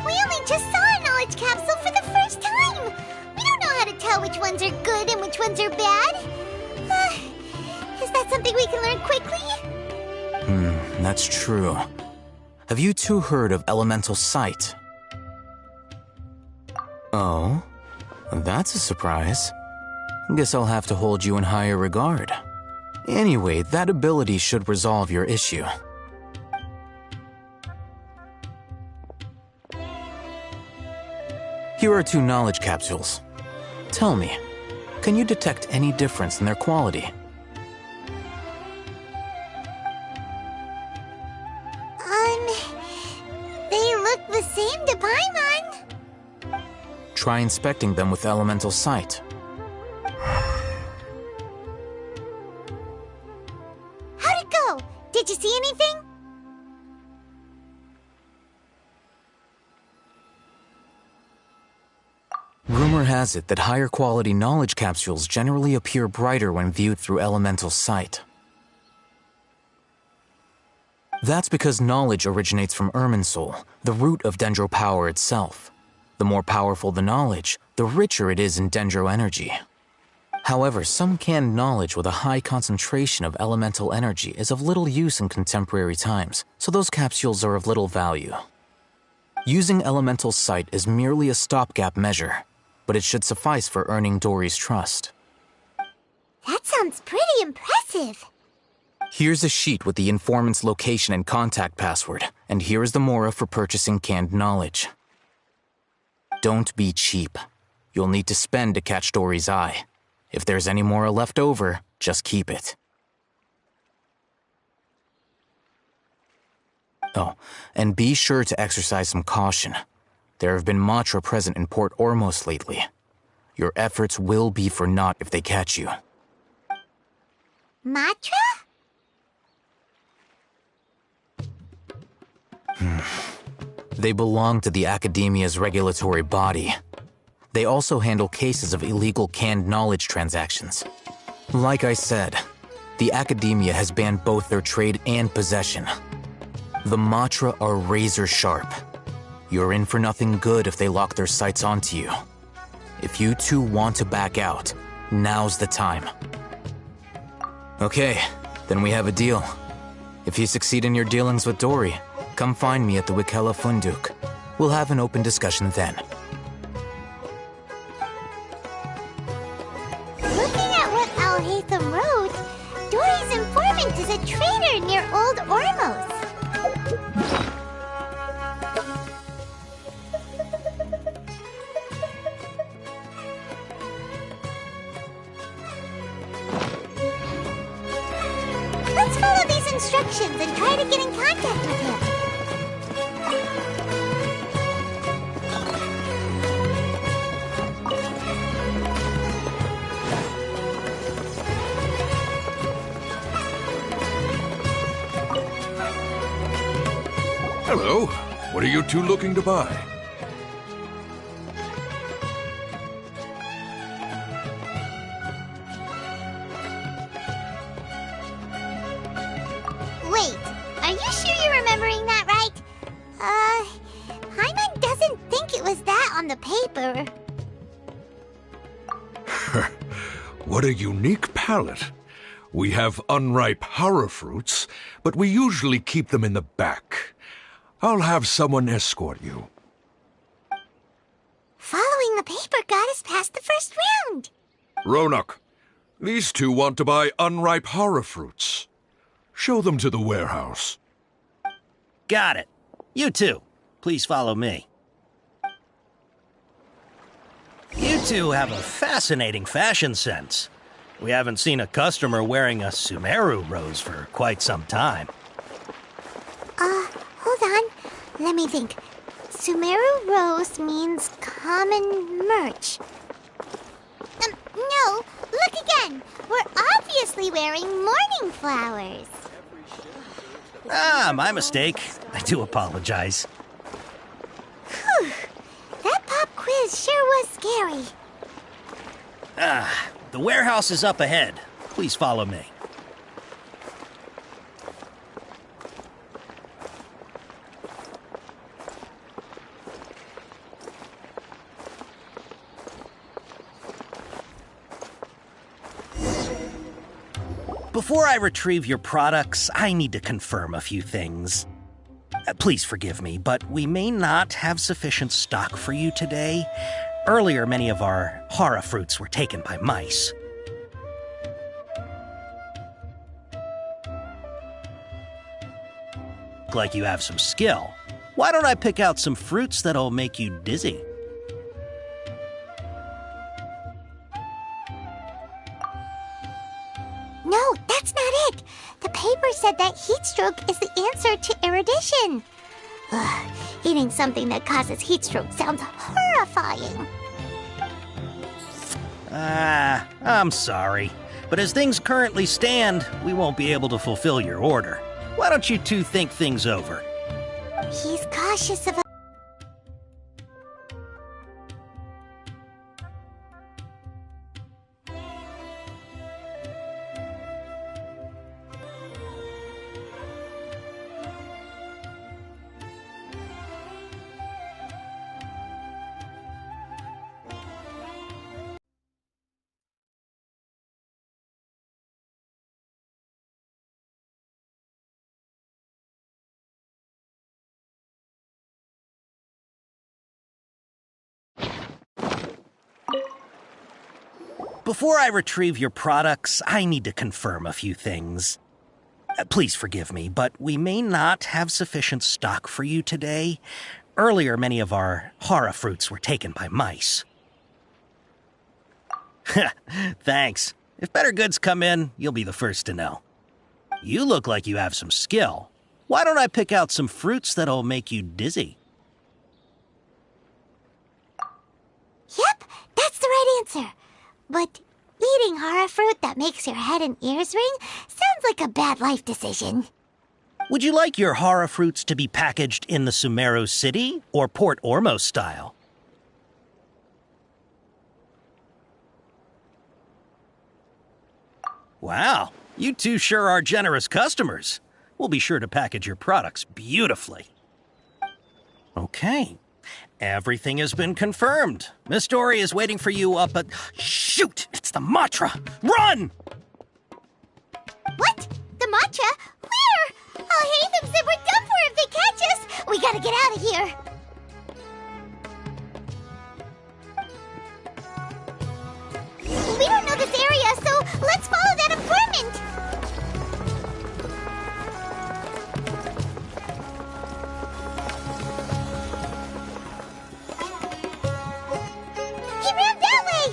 we only just saw a knowledge capsule for the first time. We don't know how to tell which ones are good and which ones are bad. Is that something we can learn quickly? That's true. Have you two heard of elemental sight? Oh, that's a surprise. Guess I'll have to hold you in higher regard. Anyway, that ability should resolve your issue. Here are 2 knowledge capsules. Tell me, can you detect any difference in their quality? They look the same to Paimon. Try inspecting them with elemental sight. How'd it go? Did you see anything? Rumor has it that higher quality knowledge capsules generally appear brighter when viewed through elemental sight. That's because knowledge originates from Irminsul, the root of Dendro power itself. The more powerful the knowledge, the richer it is in Dendro energy. However, some canned knowledge with a high concentration of elemental energy is of little use in contemporary times, so those capsules are of little value. Using elemental sight is merely a stopgap measure, but it should suffice for earning Dory's trust. That sounds pretty impressive. Here's a sheet with the informant's location and contact password, and here is the Mora for purchasing canned knowledge. Don't be cheap. You'll need to spend to catch Dory's eye. If there's any Mora left over, just keep it. Oh, and be sure to exercise some caution. There have been Matra present in Port Ormos lately. Your efforts will be for naught if they catch you. Matra? They belong to the Academia's regulatory body. They also handle cases of illegal canned knowledge transactions. Like I said, the Academia has banned both their trade and possession. The Matra are razor sharp. You're in for nothing good if they lock their sights onto you. If you two want to back out, now's the time. Okay, then we have a deal. If you succeed in your dealings with Dory, come find me at the Wikela Funduk. We'll have an open discussion then. Looking at what Al-Haytham wrote, Dory's informant is a trader near Old Ormos. Let's follow these instructions and try to get in contact with him. Hello. What are you two looking to buy? Wait, are you sure you're remembering that right? Hyman doesn't think it was that on the paper. What a unique palate. We have unripe hara fruits, but we usually keep them in the back. I'll have someone escort you. Following the paper got us past the first round. Ronak, these two want to buy unripe hara fruits. Show them to the warehouse. Got it. You two, please follow me. You two have a fascinating fashion sense. We haven't seen a customer wearing a Sumeru rose for quite some time. Hold on. Let me think. Sumeru rose means common merch. No, look again. We're obviously wearing morning flowers. Ah, my mistake. I do apologize. Whew. That pop quiz sure was scary. The warehouse is up ahead. Please follow me. Before I retrieve your products, I need to confirm a few things. Please forgive me, but we may not have sufficient stock for you today. Earlier, many of our hara fruits were taken by mice. Look like you have some skill. Why don't I pick out some fruits that'll make you dizzy? No, that's not it. The paper said that heat stroke is the answer to erudition. Ugh, eating something that causes heat stroke sounds horrifying. I'm sorry. But as things currently stand, we won't be able to fulfill your order. Why don't you two think things over? He's cautious of Before I retrieve your products, I need to confirm a few things. Please forgive me, but we may not have sufficient stock for you today. Earlier, many of our hara fruits were taken by mice. Thanks. If better goods come in, you'll be the first to know. You look like you have some skill. Why don't I pick out some fruits that'll make you dizzy? Yep, that's the right answer. But eating hara fruit that makes your head and ears ring sounds like a bad life decision. Would you like your hara fruits to be packaged in the Sumeru City or Port Ormos style? Wow, you two sure are generous customers. We'll be sure to package your products beautifully. Okay. Everything has been confirmed. Miss Dory is waiting for you up at... Shoot! It's the Matra! Run! What? The Matra? Where? Oh, Hatham said we're done for if they catch us. We gotta get out of here. We don't know this area, so let's follow that informant. He ran that way!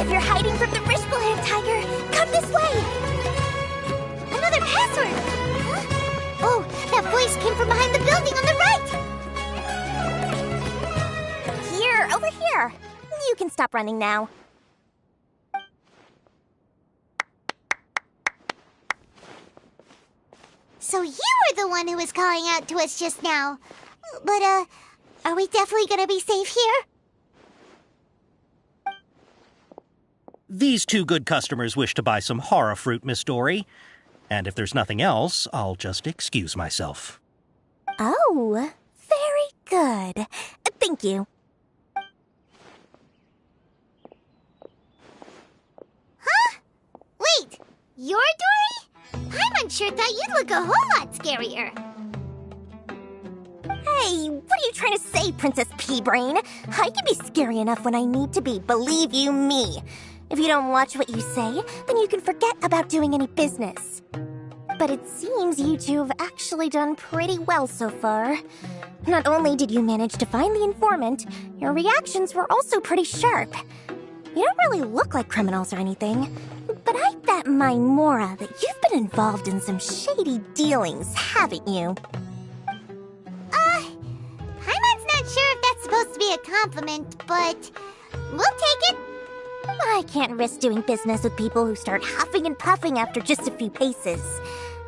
If you're hiding from the Rishbland tiger, come this way! Another password! Huh? Oh, that voice came from behind the building on the right! Here, over here. You can stop running now. So you were the one who was calling out to us just now. But, are we definitely gonna be safe here? These two good customers wish to buy some horror fruit, Miss Dory. And if there's nothing else, I'll just excuse myself. Oh, very good. Thank you. Huh? Wait, you're Dory? Paimon sure thought you'd look a whole lot scarier. Hey, what are you trying to say, Princess Pea-Brain? I can be scary enough when I need to be, believe you me. If you don't watch what you say, then you can forget about doing any business. But it seems you two have actually done pretty well so far. Not only did you manage to find the informant, your reactions were also pretty sharp. You don't really look like criminals or anything, but I bet my Mora that you've been involved in some shady dealings, haven't you? Paimon's not sure if that's supposed to be a compliment, but we'll take it. I can't risk doing business with people who start huffing and puffing after just a few paces,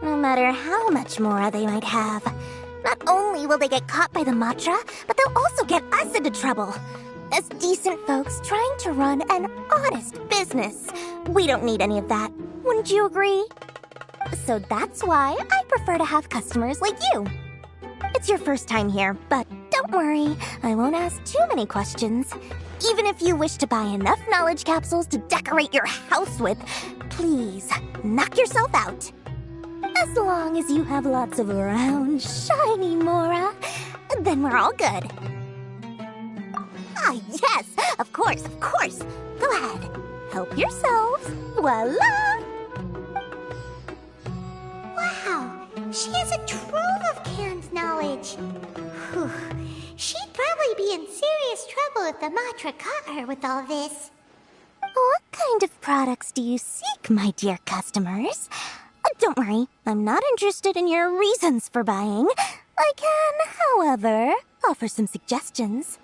no matter how much Mora they might have. Not only will they get caught by the Matra, but they'll also get us into trouble. As decent folks trying to run an honest business, we don't need any of that. Wouldn't you agree? So that's why I prefer to have customers like you. It's your first time here, but don't worry, I won't ask too many questions. Even if you wish to buy enough knowledge capsules to decorate your house with, please knock yourself out. As long as you have lots of round, shiny Mora, then we're all good. Ah, yes, of course, of course. Go ahead, help yourselves. Voila! Wow, she has a trove of canned knowledge. Whew. She'd probably be in serious trouble if the Matra caught her with all this. What kind of products do you seek, my dear customers? Don't worry, I'm not interested in your reasons for buying. I can, however, offer some suggestions.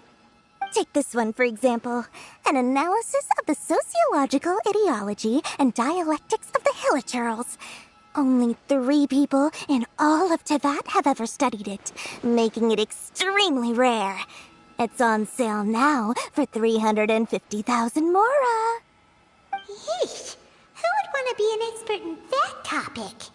Take this one, for example. An analysis of the sociological ideology and dialectics of the Hilichurls. Only 3 people in all of Teyvat have ever studied it, making it extremely rare. It's on sale now for 350,000 Mora. Yeesh, who would want to be an expert in that topic?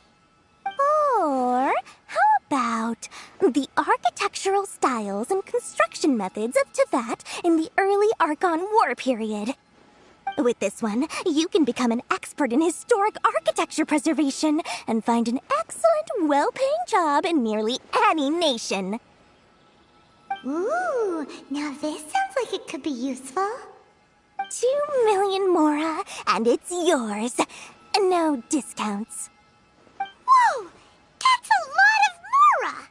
Or how about the architectural styles and construction methods of Teyvat in the early Archon War period? With this one, you can become an expert in historic architecture preservation and find an excellent, well-paying job in nearly any nation. Ooh, now this sounds like it could be useful. 2 million Mora, and it's yours. No discounts. Whoa! That's a lot of Mora!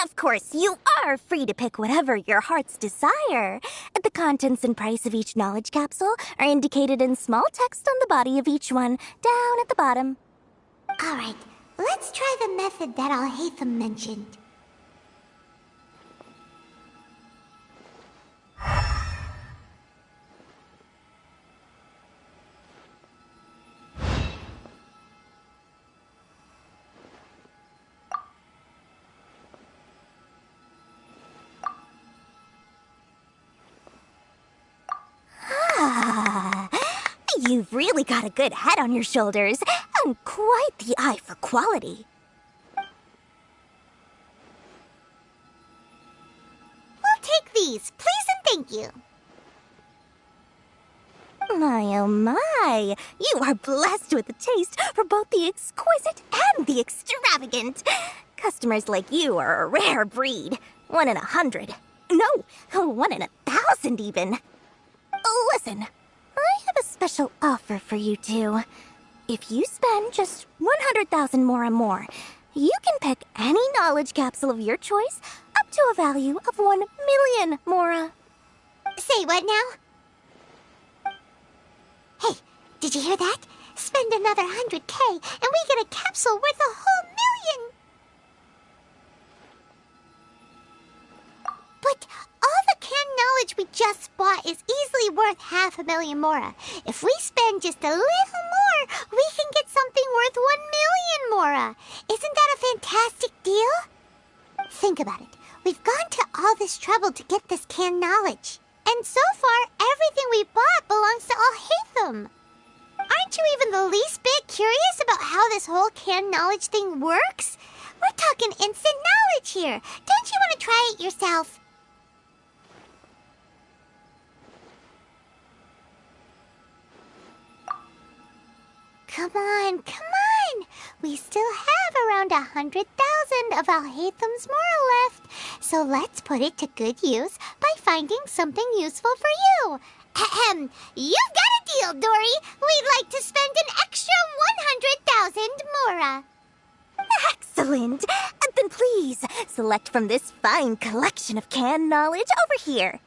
Of course, you are free to pick whatever your heart's desire. The contents and price of each knowledge capsule are indicated in small text on the body of each one, down at the bottom. Alright, let's try the method that Al-Haytham mentioned. You've really got a good head on your shoulders, and quite the eye for quality. We'll take these, please and thank you. My oh my, you are blessed with a taste for both the exquisite and the extravagant. Customers like you are a rare breed. 1 in 100. No, 1 in 1,000 even. Listen. I have a special offer for you two. If you spend just 100,000 Mora more, you can pick any knowledge capsule of your choice up to a value of 1 million Mora. Say what now? Did you hear that? Spend another 100K and we get a capsule worth a whole million! But all the canned knowledge we just bought is easily worth 500,000 mora. If we spend just a little more, we can get something worth 1,000,000 mora. Isn't that a fantastic deal? Think about it. We've gone to all this trouble to get this canned knowledge. And so far, everything we bought belongs to Alhaitham. Aren't you even the least bit curious about how this whole canned knowledge thing works? We're talking instant knowledge here. Don't you want to try it yourself? Come on, come on! We still have around 100,000 of Alhaitham's mora left, so let's put it to good use by finding something useful for you. Ahem! You've got a deal, Dory! We'd like to spend an extra 100,000 mora. Excellent! Then please, select from this fine collection of canned knowledge over here.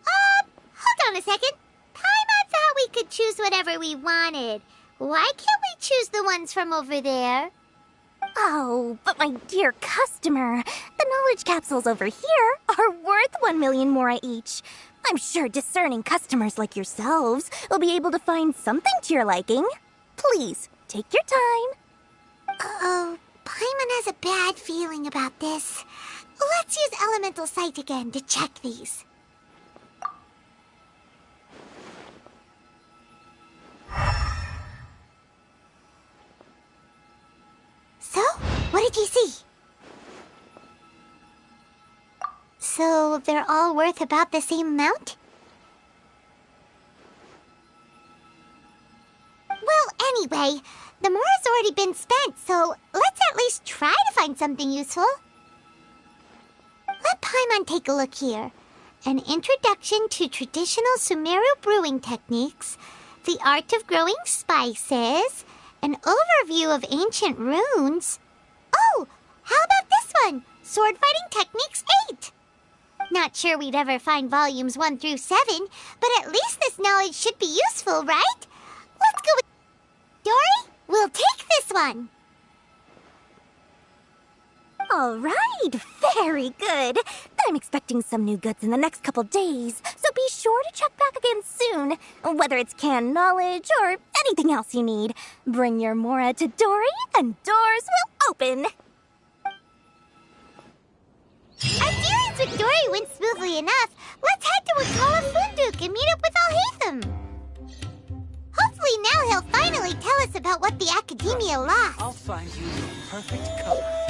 Hold on a second. Paimon thought we could choose whatever we wanted. Why can't we choose the ones from over there? Oh, but my dear customer, the knowledge capsules over here are worth 1,000,000 mora each. I'm sure discerning customers like yourselves will be able to find something to your liking. Please, take your time. Uh-oh, Paimon has a bad feeling about this. Let's use Elemental Sight again to check these. So, what did you see? So, they're all worth about the same amount? Well, anyway, the mora's already been spent, so let's at least try to find something useful. Let Paimon take a look here. An introduction to traditional Sumeru brewing techniques, the art of growing spices, an overview of ancient runes. Oh, how about this one? Sword Fighting Techniques 8. Not sure we'd ever find volumes 1 through 7, but at least this knowledge should be useful, right? Let's go with... Dory, we'll take this one. All right, very good. I'm expecting some new goods in the next couple days, so be sure to check back again soon. Whether it's canned knowledge or anything else you need, bring your mora to Dory and doors will open. Our dealings with Dory went smoothly enough. Let's head to Wakala Funduk and meet up with Alhaitham. Hopefully now he'll finally tell us about what the Academia lost. I'll find you the perfect color.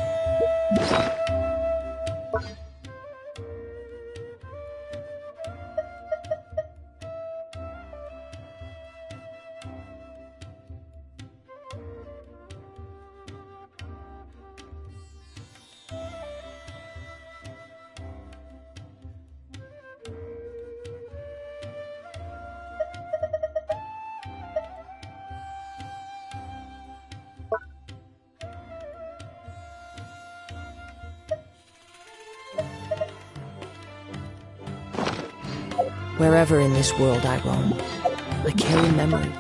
Wherever in this world I roam, I carry memory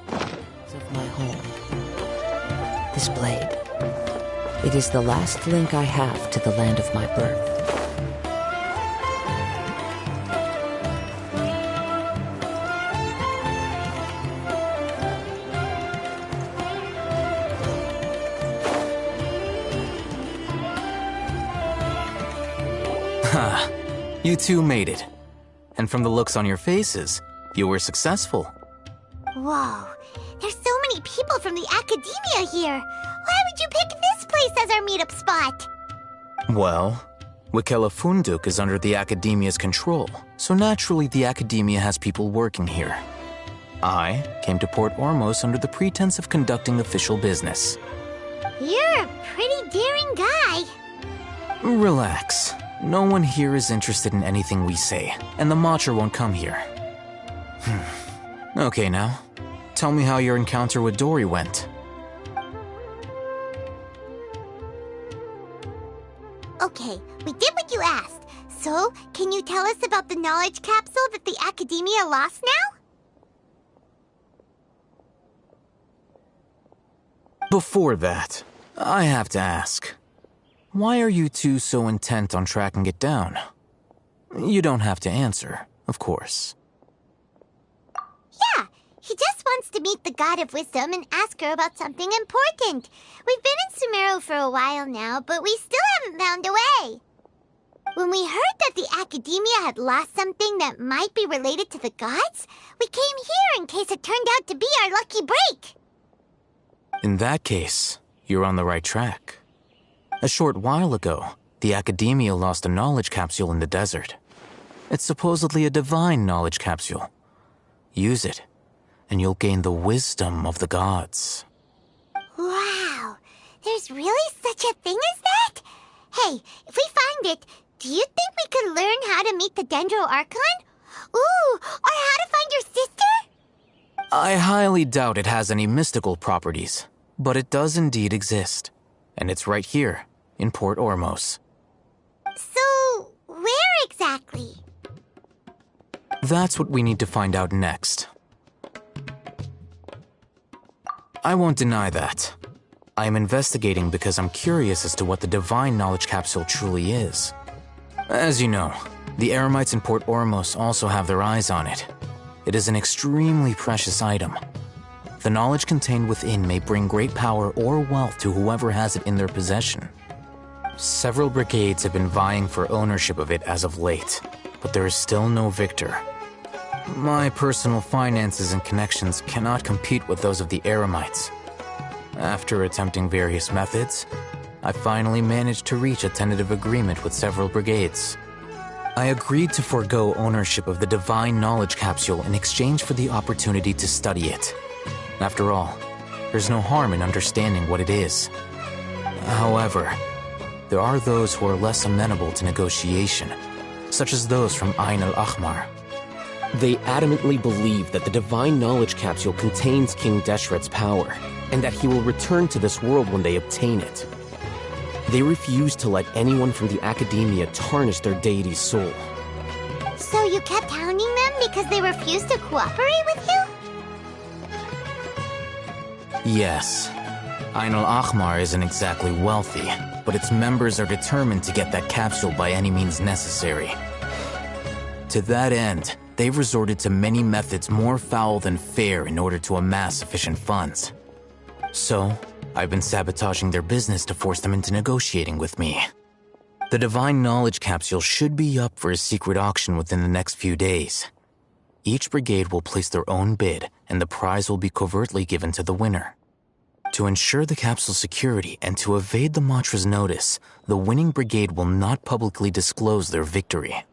of my home. This blade, it is the last link I have to the land of my birth. Ha! You two made it. And from the looks on your faces, you were successful. Whoa, there's so many people from the Academia here. Why would you pick this place as our meetup spot? Well, Wakala Funduk is under the Academia's control, so naturally the Academia has people working here. I came to Port Ormos under the pretense of conducting official business. You're a pretty daring guy. Relax. No one here is interested in anything we say, and the Matcha won't come here. Okay now, tell me how your encounter with Dory went. Okay, we did what you asked. So, can you tell us about the knowledge capsule that the Academia lost now? Before that, I have to ask, why are you two so intent on tracking it down? You don't have to answer, of course. Yeah, he just wants to meet the God of Wisdom and ask her about something important. We've been in Sumeru for a while now, but we still haven't found a way. When we heard that the Academia had lost something that might be related to the gods, we came here in case it turned out to be our lucky break. In that case, you're on the right track. A short while ago, the Academia lost a knowledge capsule in the desert. It's supposedly a divine knowledge capsule. Use it, and you'll gain the wisdom of the gods. Wow, there's really such a thing as that? Hey, if we find it, do you think we could learn how to meet the Dendro Archon? Ooh, or how to find your sister? I highly doubt it has any mystical properties, but it does indeed exist. And it's right here, in Port Ormos. So, where exactly? That's what we need to find out next. I won't deny that. I am investigating because I'm curious as to what the divine knowledge capsule truly is. As you know, the Eremites in Port Ormos also have their eyes on it. It is an extremely precious item. The knowledge contained within may bring great power or wealth to whoever has it in their possession. Several brigades have been vying for ownership of it as of late, but there is still no victor. My personal finances and connections cannot compete with those of the Eremites. After attempting various methods, I finally managed to reach a tentative agreement with several brigades. I agreed to forego ownership of the divine knowledge capsule in exchange for the opportunity to study it. After all, there's no harm in understanding what it is. However, there are those who are less amenable to negotiation, such as those from Ain al-Ahmar. They adamantly believe that the divine knowledge capsule contains King Deshret's power, and that he will return to this world when they obtain it. They refuse to let anyone from the Academia tarnish their deity's soul. So you kept hounding them because they refused to cooperate with you? Yes. Ain al-Ahmar isn't exactly wealthy, but its members are determined to get that capsule by any means necessary. To that end, they've resorted to many methods more foul than fair in order to amass sufficient funds. So, I've been sabotaging their business to force them into negotiating with me. The divine knowledge capsule should be up for a secret auction within the next few days. Each brigade will place their own bid, and the prize will be covertly given to the winner. To ensure the capsule's security and to evade the Matra's notice, the winning brigade will not publicly disclose their victory.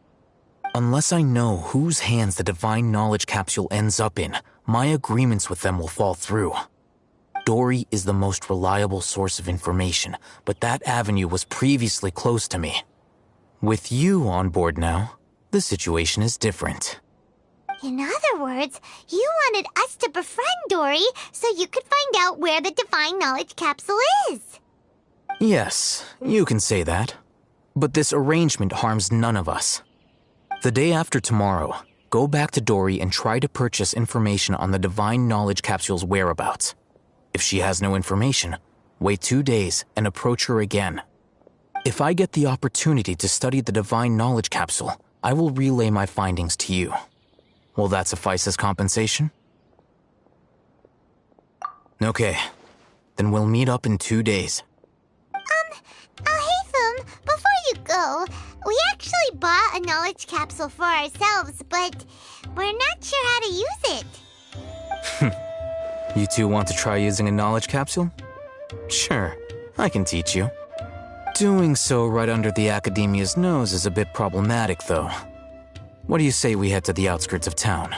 Unless I know whose hands the divine knowledge capsule ends up in, my agreements with them will fall through. Dory is the most reliable source of information, but that avenue was previously closed to me. With you on board now, the situation is different. In other words, you wanted us to befriend Dory so you could find out where the divine knowledge capsule is. Yes, you can say that. But this arrangement harms none of us. The day after tomorrow, go back to Dory and try to purchase information on the divine knowledge capsule's whereabouts. If she has no information, wait 2 days and approach her again. If I get the opportunity to study the divine knowledge capsule, I will relay my findings to you. Will that suffice as compensation? Okay, then we'll meet up in 2 days. Alhaitham, before you go, we actually bought a knowledge capsule for ourselves, but we're not sure how to use it. You two want to try using a knowledge capsule? Sure, I can teach you. Doing so right under the Academia's nose is a bit problematic, though. What do you say we head to the outskirts of town?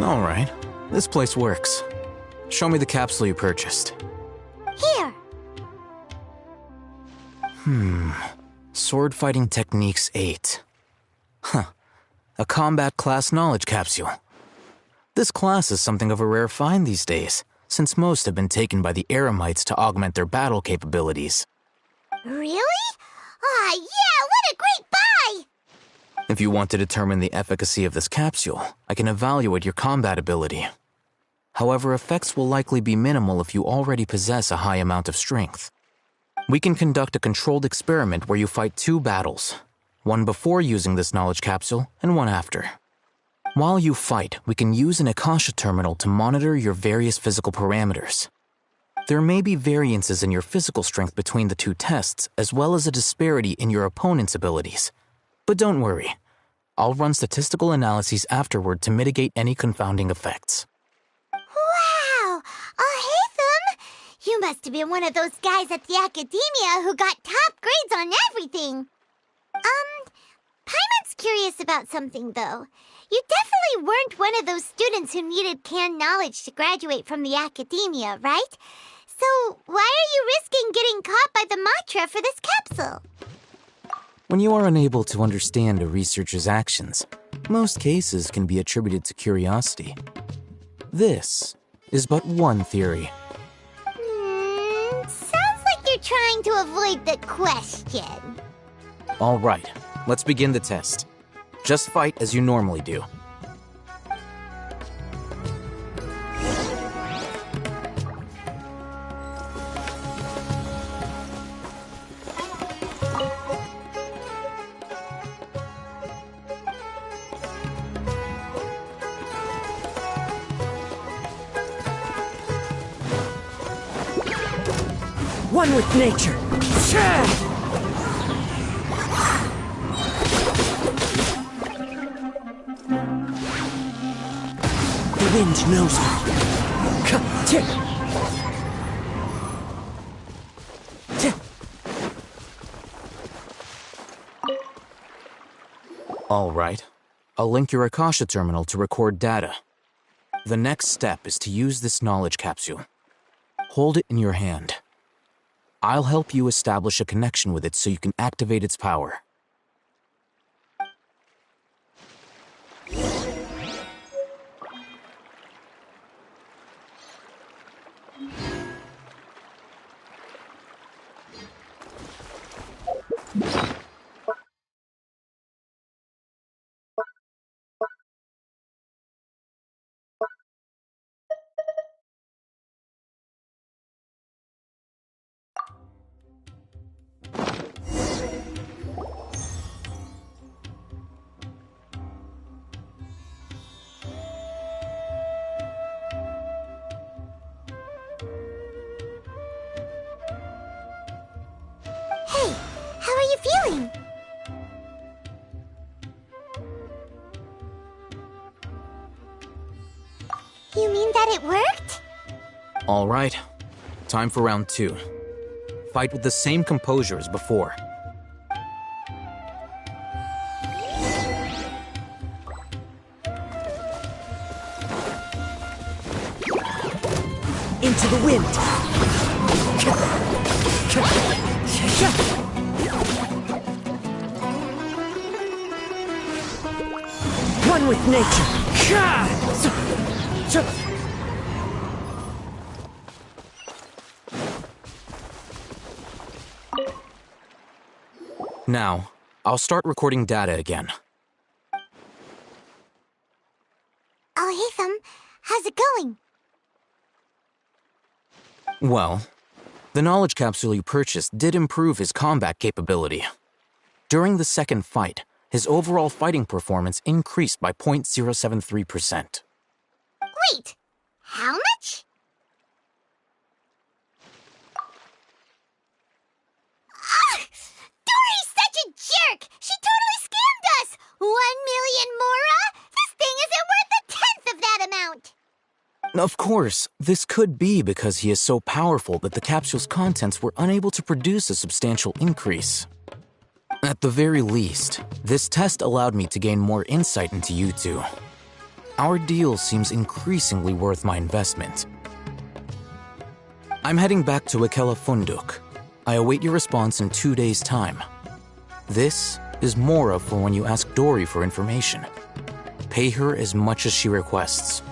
Alright, this place works. Show me the capsule you purchased. Here. Sword Fighting Techniques 8. Huh. A combat class knowledge capsule. This class is something of a rare find these days, since most have been taken by the Eremites to augment their battle capabilities. Really? Ah, yeah, what a great buy! If you want to determine the efficacy of this capsule, I can evaluate your combat ability. However, effects will likely be minimal if you already possess a high amount of strength. We can conduct a controlled experiment where you fight 2 battles, one before using this knowledge capsule and one after. While you fight, we can use an Akasha terminal to monitor your various physical parameters. There may be variances in your physical strength between the 2 tests, as well as a disparity in your opponent's abilities. But don't worry, I'll run statistical analyses afterward to mitigate any confounding effects. Wow! Haytham! You must have been one of those guys at the Academia who got top grades on everything. Paimon's curious about something, though. You definitely weren't one of those students who needed canned knowledge to graduate from the Academia, right? So why are you risking getting caught by the Matra for this capsule? When you are unable to understand a researcher's actions, most cases can be attributed to curiosity. This is but one theory. Sounds like you're trying to avoid the question. All right, let's begin the test. Just fight as you normally do. One with nature. The wind knows me. All right. I'll link your Akasha terminal to record data. The next step is to use this knowledge capsule. Hold it in your hand. I'll help you establish a connection with it so you can activate its power. Hey, how are you feeling? You mean that it worked? All right. Time for round 2. Fight with the same composure as before. Into the wind. One with nature. Now, I'll start recording data again. Haytham, how's it going? Well, the knowledge capsule you purchased did improve his combat capability. During the second fight, his overall fighting performance increased by 0.073%. Wait, how much? Dory's such a jerk! She totally scammed us! 1 million mora? This thing isn't worth a tenth of that amount! Of course, this could be because he is so powerful that the capsule's contents were unable to produce a substantial increase. At the very least, this test allowed me to gain more insight into you two. Our deal seems increasingly worth my investment. I'm heading back to Ikela Funduk. I await your response in 2 days' time. This is Mora for when you ask Dory for information. Pay her as much as she requests.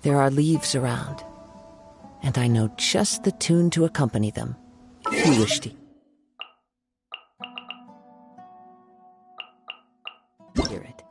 There are leaves around, and I know just the tune to accompany them, if you wish to. Hear it.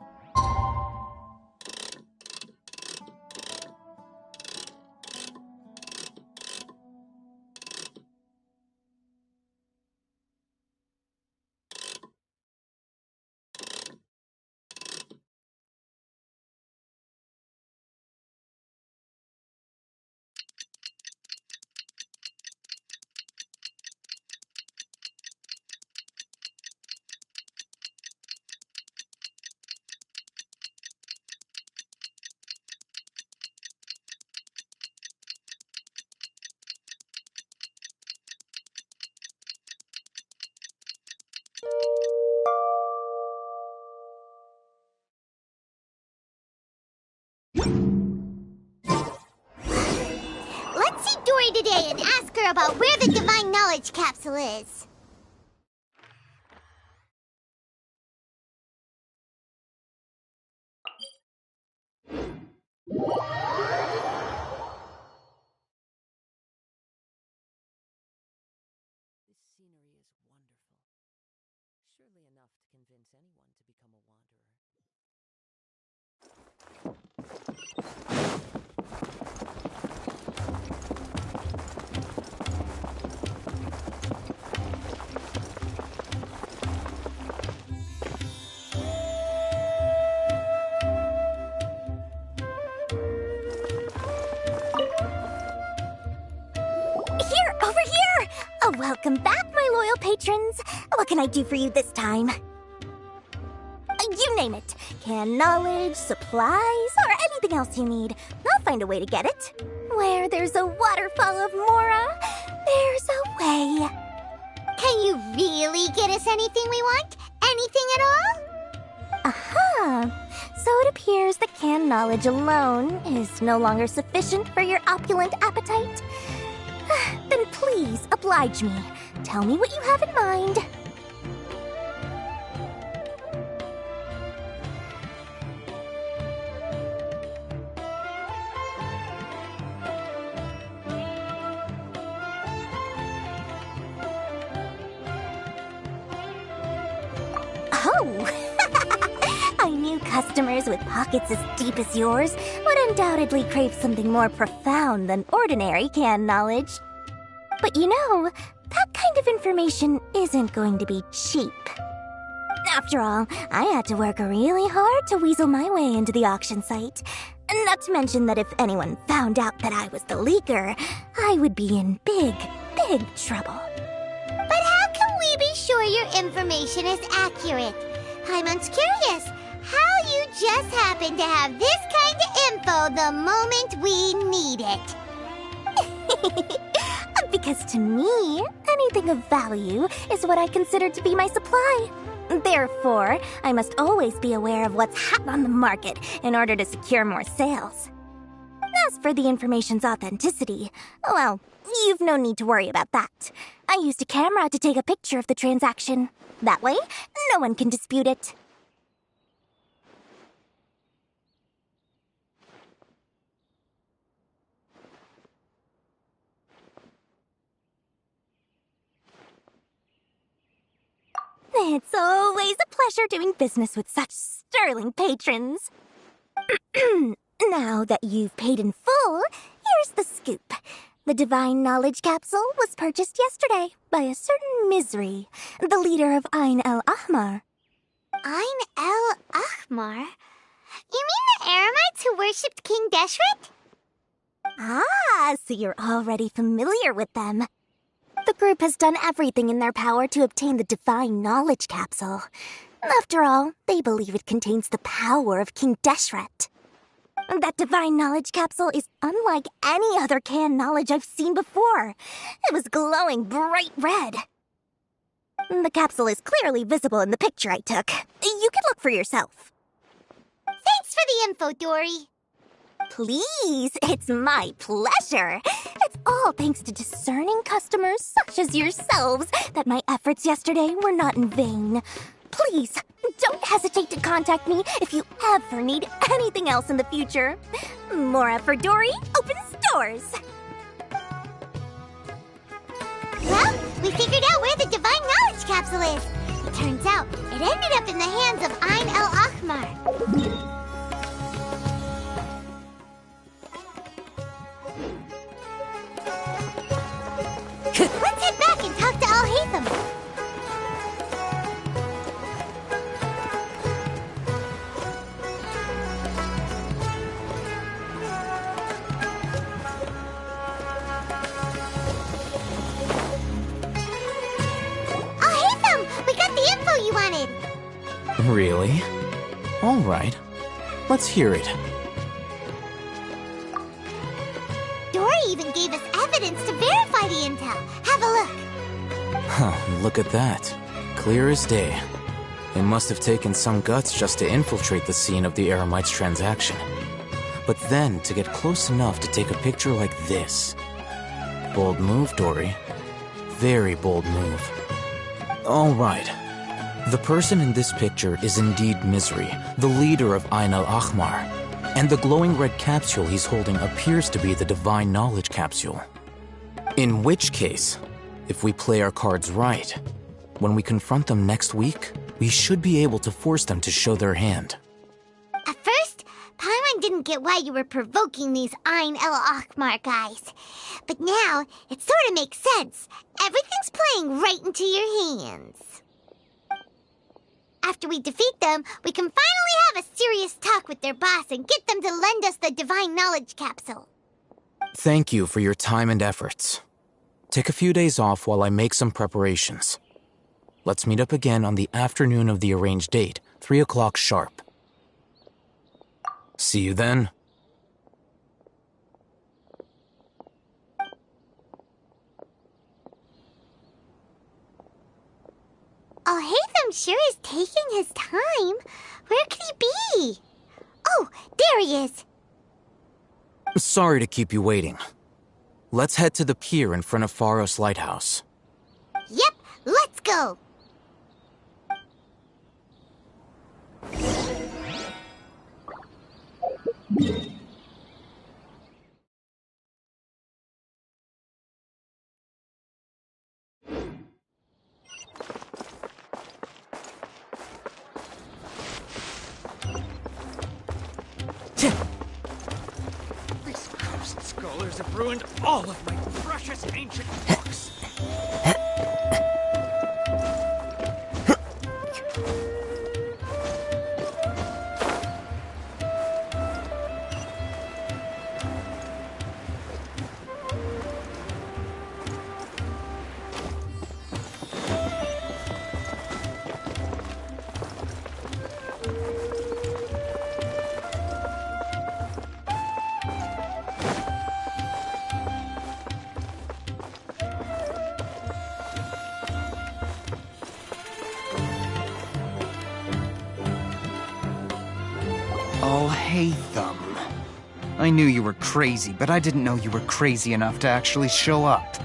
Let's see Dory today and ask her about where the Divine Knowledge Capsule is. This scenery is wonderful. Surely enough to convince anyone to become a wanderer. Over here! Oh, welcome back, my loyal patrons. What can I do for you this time? You name it. Can knowledge, supplies, or anything else you need. I'll find a way to get it. Where there's a waterfall of Mora, there's a way. Can you really get us anything we want? Anything at all? Aha! So it appears that canned knowledge alone is no longer sufficient for your opulent appetite. Then please, oblige me. Tell me what you have in mind. Oh! I knew customers with pockets as deep as yours would undoubtedly crave something more profound than ordinary canned knowledge. But you know, that kind of information isn't going to be cheap. After all, I had to work really hard to weasel my way into the auction site. Not to mention that if anyone found out that I was the leaker, I would be in big, big trouble. But how can we be sure your information is accurate? Paimon's curious. How you just happen to have this kind of info the moment we need it. Because to me, anything of value is what I consider to be my supply. Therefore, I must always be aware of what's hot on the market in order to secure more sales. As for the information's authenticity, well, you've no need to worry about that. I used a camera to take a picture of the transaction. That way, no one can dispute it. It's always a pleasure doing business with such sterling patrons. Now that you've paid in full, here's the scoop. The Divine Knowledge Capsule was purchased yesterday by a certain Misery, the leader of Ain el Ahmar. Ain el Ahmar? You mean the Eremites who worshipped King Deshret? Ah, so you're already familiar with them. The group has done everything in their power to obtain the Divine Knowledge Capsule. After all, they believe it contains the power of King Deshret. That Divine Knowledge Capsule is unlike any other canned knowledge I've seen before. It was glowing bright red. The capsule is clearly visible in the picture I took. You can look for yourself. Thanks for the info, Dory. Please, it's my pleasure. It's all thanks to discerning customers such as yourselves that my efforts yesterday were not in vain. Please, don't hesitate to contact me if you ever need anything else in the future. More effort, Dory, opens doors. Well, we figured out where the Divine Knowledge Capsule is. It turns out it ended up in the hands of Ain el Ahmar. Let's head back and talk to Al-Haytham. Al-Haytham, we got the info you wanted. Really? All right. Let's hear it. Dory even gave us evidence to verify the intel. Have a look. Huh, look at that. Clear as day. It must have taken some guts just to infiltrate the scene of the Eremites' transaction. But then to get close enough to take a picture like this. Bold move, Dory. Very bold move. All right. The person in this picture is indeed Misery, the leader of Ain el Ahmar. And the glowing red capsule he's holding appears to be the Divine Knowledge Capsule. In which case, if we play our cards right, when we confront them next week, we should be able to force them to show their hand. At first, Paimon didn't get why you were provoking these Ain el Ahmar guys. But now, it sort of makes sense. Everything's playing right into your hands. After we defeat them, we can finally have a serious talk with their boss and get them to lend us the Divine Knowledge Capsule. Thank you for your time and efforts. Take a few days off while I make some preparations. Let's meet up again on the afternoon of the arranged date, 3 o'clock sharp. See you then. Al-Haytham sure is taking his time. Where could he be? Oh, there he is. Sorry to keep you waiting. Let's head to the pier in front of Pharos Lighthouse. Yep, let's go. These cursed scholars have ruined all of my precious ancient books. Haytham. I knew you were crazy, but I didn't know you were crazy enough to actually show up.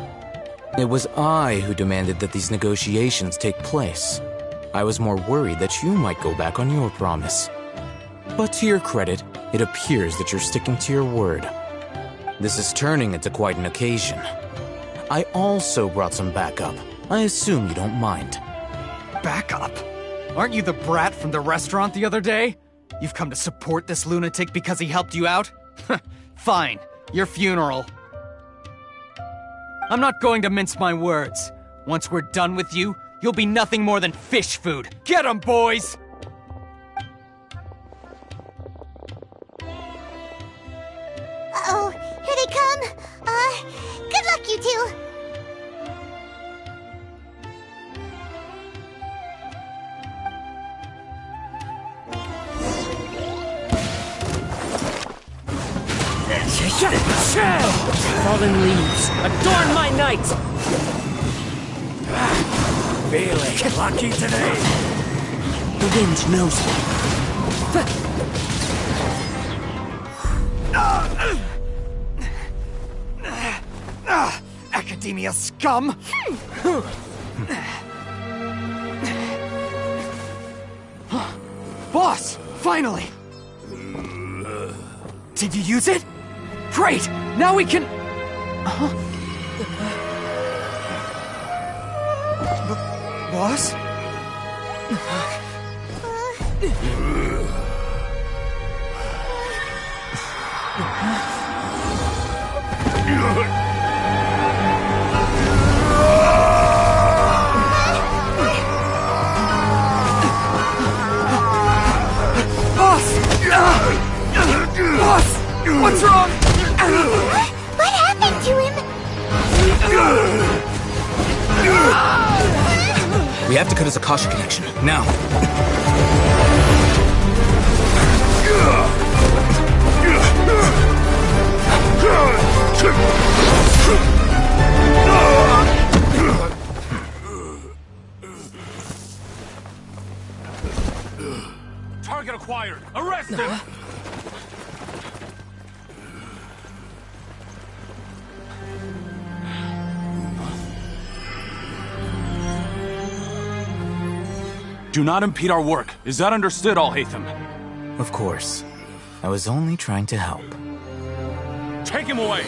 It was I who demanded that these negotiations take place. I was more worried that you might go back on your promise. But to your credit, it appears that you're sticking to your word. This is turning into quite an occasion. I also brought some backup. I assume you don't mind. Backup? Aren't you the brat from the restaurant the other day? You've come to support this lunatic because he helped you out? Fine, your funeral. I'm not going to mince my words. Once we're done with you, you'll be nothing more than fish food. Get 'em, boys! Uh-oh, here they come. Good luck, you two. Fallen leaves, adorn my night! Feeling lucky today? The wind knows me. Academia scum! Boss! Finally! Did you use it? Great! Now we can... Boss? Boss! What's wrong? What happened to him? We have to cut his Akasha connection, now. Target acquired! Arrest him! Do not impede our work. Is that understood, Al-Haytham? Of course. I was only trying to help. Take him away!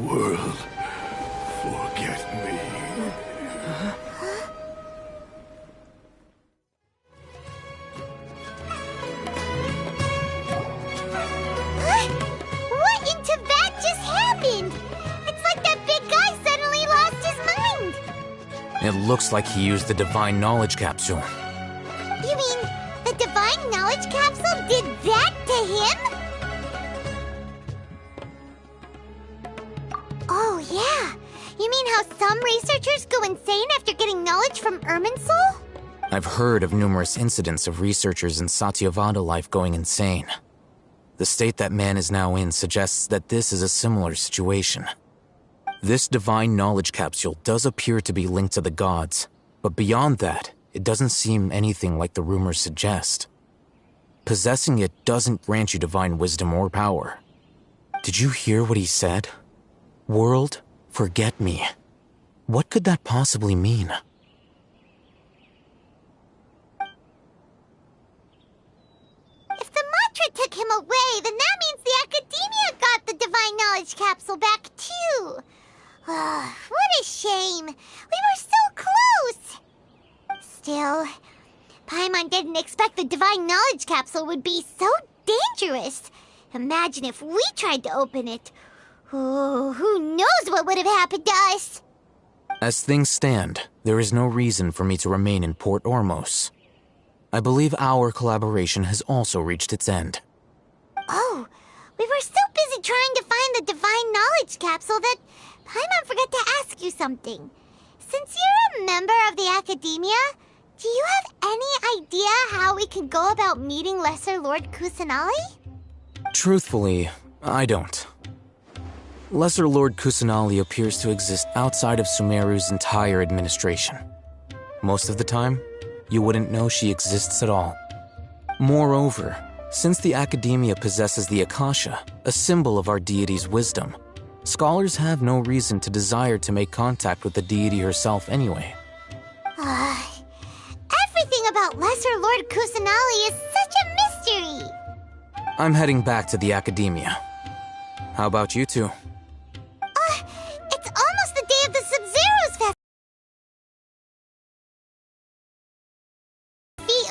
World, forget me. What in Tibet just happened? It's like that big guy suddenly lost his mind. It looks like he used the Divine Knowledge Capsule. You mean the Divine Knowledge Capsule did that to him? Oh, yeah. You mean how some researchers go insane after getting knowledge from Irminsul? I've heard of numerous incidents of researchers in Satyavada life going insane. The state that man is now in suggests that this is a similar situation. This Divine Knowledge Capsule does appear to be linked to the gods, but beyond that, it doesn't seem anything like the rumors suggest. Possessing it doesn't grant you divine wisdom or power. Did you hear what he said? World, forget me. What could that possibly mean? If the mantra took him away, then that means the Academia got the Divine Knowledge Capsule back too. What a shame. We were so close. Still, Paimon didn't expect the Divine Knowledge Capsule would be so dangerous. Imagine if we tried to open it. Oh, who knows what would have happened to us? As things stand, there is no reason for me to remain in Port Ormos. I believe our collaboration has also reached its end. Oh, we were so busy trying to find the Divine Knowledge Capsule that Paimon forgot to ask you something. Since you're a member of the Academia, Do you have any idea how we can go about meeting Lesser Lord Kusanali? Truthfully, I don't. Lesser Lord Kusanali appears to exist outside of Sumeru's entire administration. Most of the time, you wouldn't know she exists at all. Moreover, since the Academia possesses the Akasha, a symbol of our deity's wisdom, scholars have no reason to desire to make contact with the deity herself anyway. Everything about Lesser Lord Kusanali is such a mystery! I'm heading back to the Academia. How about you two? It's almost the day of the Sub-Zero's Festival!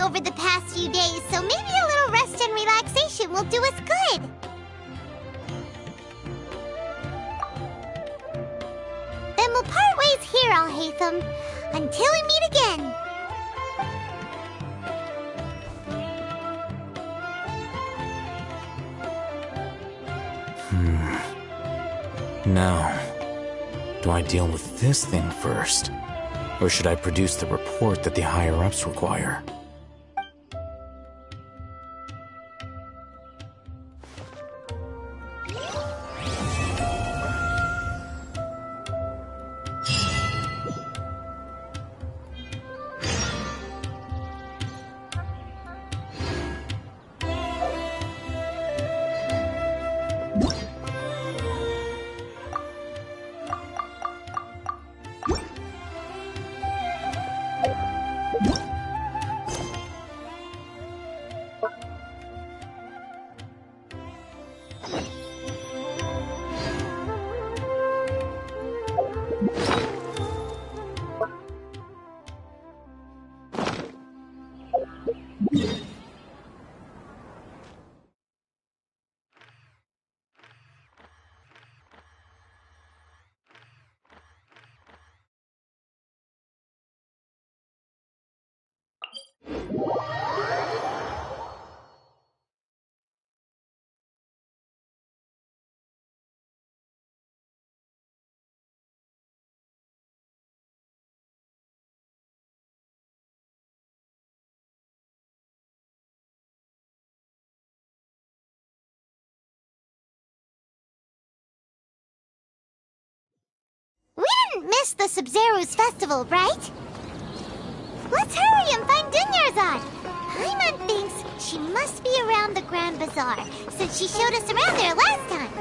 Over the past few days, so maybe a little rest and relaxation will do us good. Then we'll part ways here, Alhaitham, until we meet again. Now, do I deal with this thing first? Or should I produce the report that the higher-ups require? We didn't miss the Sub-Zero's festival, right? Let's hurry and find Dunyarzad. Paimon thinks she must be around the Grand Bazaar, since she showed us around there last time.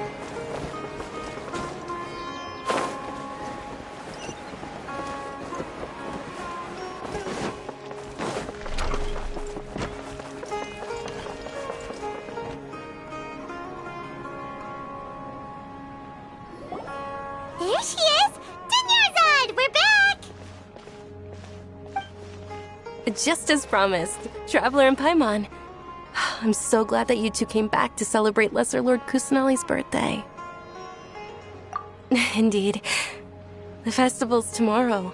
There she is! Dunyarzad, we're back! Just as promised, Traveler and Paimon. I'm so glad that you two came back to celebrate Lesser Lord Kusanali's birthday. Indeed. The festival's tomorrow.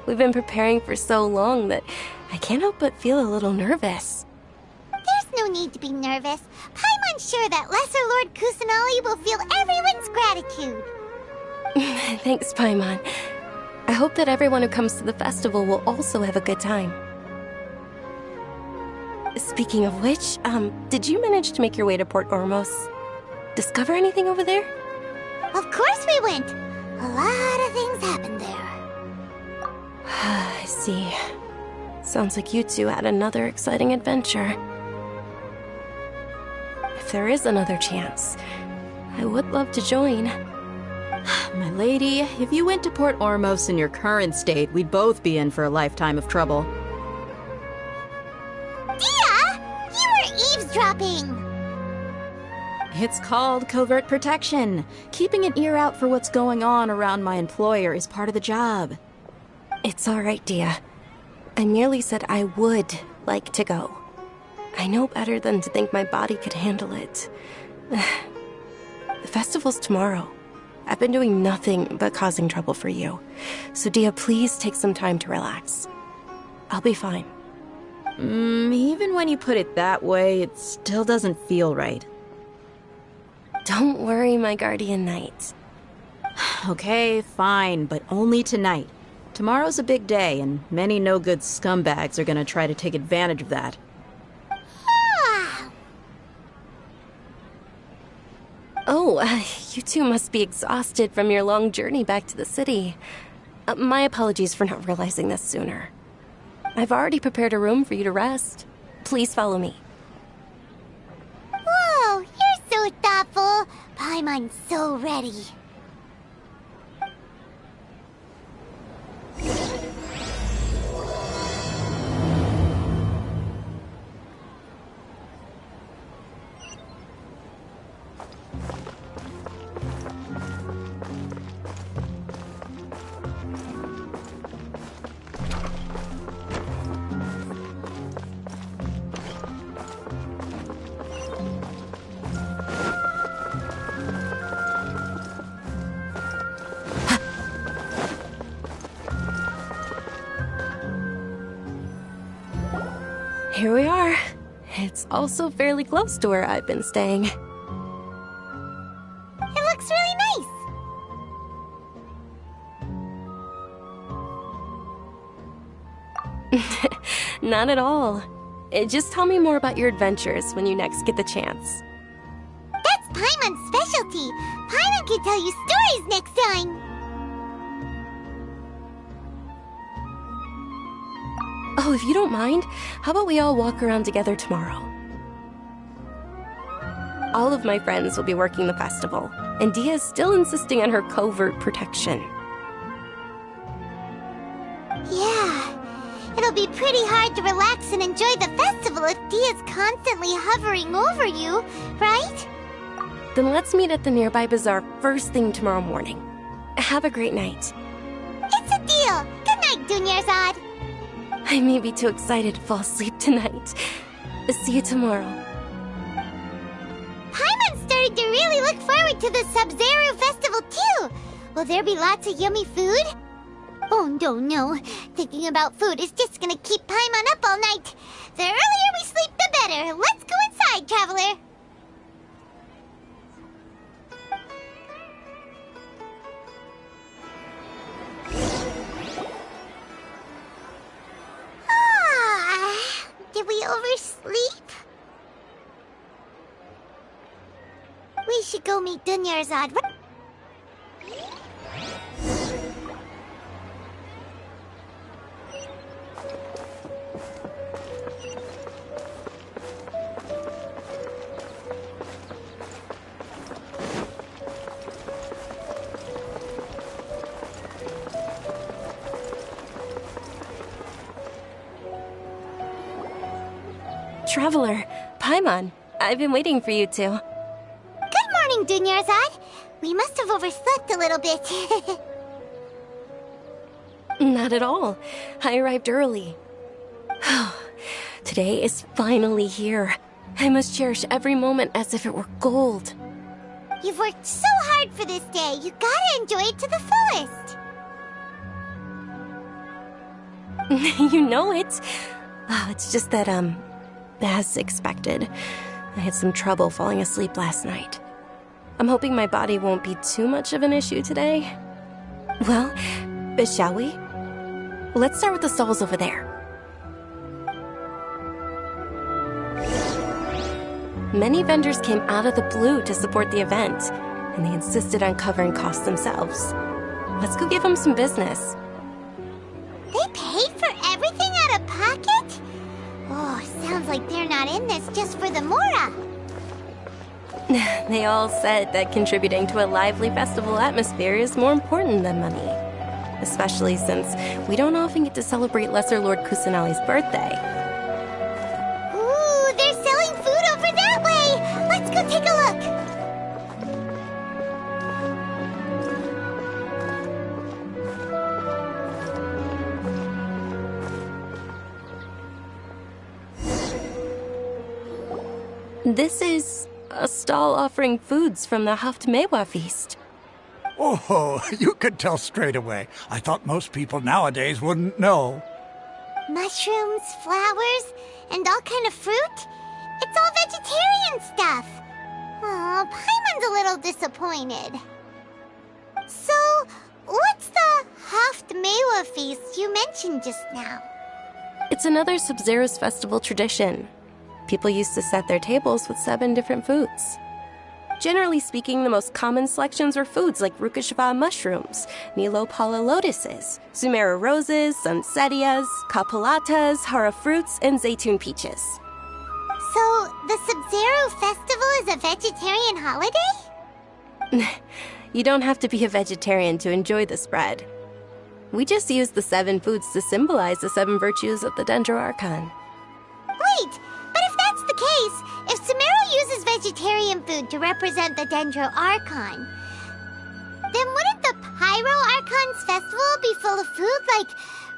We've been preparing for so long that I can't help but feel a little nervous. There's no need to be nervous. Paimon's sure that Lesser Lord Kusanali will feel everyone's gratitude. Thanks, Paimon. I hope that everyone who comes to the festival will also have a good time. Speaking of which, did you manage to make your way to Port Ormos? Discover anything over there? Of course we went. A lot of things happened there. I see. Sounds like you two had another exciting adventure. If there is another chance, I would love to join. My lady, if you went to Port Ormos in your current state, we'd both be in for a lifetime of trouble. Dia! You were eavesdropping! It's called covert protection. Keeping an ear out for what's going on around my employer is part of the job. It's all right, Dia. I merely said I would like to go. I know better than to think my body could handle it. The festival's tomorrow. I've been doing nothing but causing trouble for you. So, Dia, please take some time to relax. I'll be fine. Even when you put it that way, it still doesn't feel right. Don't worry, my guardian knight. Okay, fine, but only tonight. Tomorrow's a big day, and many no-good scumbags are gonna try to take advantage of that. Oh, you two must be exhausted from your long journey back to the city. My apologies for not realizing this sooner. I've already prepared a room for you to rest. Please follow me. Whoa, you're so thoughtful. Paimon's so ready. Here we are. It's also fairly close to where I've been staying. It looks really nice. Not at all. Just tell me more about your adventures when you next get the chance. That's Paimon's specialty. Paimon can tell you stories next time. Oh, if you don't mind, how about we all walk around together tomorrow? All of my friends will be working the festival, and Dia's still insisting on her covert protection. Yeah, it'll be pretty hard to relax and enjoy the festival if Dia's constantly hovering over you, right? Then let's meet at the nearby bazaar first thing tomorrow morning. Have a great night. It's a deal. Good night, Dunyarzad. I may be too excited to fall asleep tonight. See you tomorrow. Paimon's starting to really look forward to the Sub-Zero festival too. Will there be lots of yummy food? Oh no. Thinking about food is just gonna keep Paimon up all night. The earlier we sleep, the better. Let's go inside, traveler. Did we oversleep? We should go meet Dunyarzad. Traveler, Paimon, I've been waiting for you two. Good morning, Dunyarzad. We must have overslept a little bit. Not at all. I arrived early. Today is finally here. I must cherish every moment as if it were gold. You've worked so hard for this day. You gotta enjoy it to the fullest. You know it. It's just that, as expected, I had some trouble falling asleep last night. I'm hoping my body won't be too much of an issue today. Well, shall we? Let's start with the stalls over there. Many vendors came out of the blue to support the event, and they insisted on covering costs themselves. Let's go give them some business. They paid for everything out of pocket? Oh, sounds like they're not in this just for the Mora. They all said that contributing to a lively festival atmosphere is more important than money. Especially since we don't often get to celebrate Lesser Lord Kusanali's birthday. Ooh, they're selling food over that way! Let's go take a look! This is a stall offering foods from the Haftmewa feast. Oh, you could tell straight away. I thought most people nowadays wouldn't know. Mushrooms, flowers, and all kind of fruit? It's all vegetarian stuff. Oh, Paimon's a little disappointed. So, what's the Hoft Mewa feast you mentioned just now? It's another Sub-Zero's festival tradition. People used to set their tables with 7 different foods. Generally speaking, the most common selections were foods like Rukashava mushrooms, Nilopala lotuses, Sumeru roses, Sunsettias, Kapalatas, Hara fruits, and Zaytun peaches. So, the Sub-Zero festival is a vegetarian holiday? You don't have to be a vegetarian to enjoy the spread. We just use the 7 foods to symbolize the 7 virtues of the Dendro Archon. Wait, but if that's the case, if Sumeru uses vegetarian food to represent the Dendro Archon, then wouldn't the Pyro Archon's festival be full of food like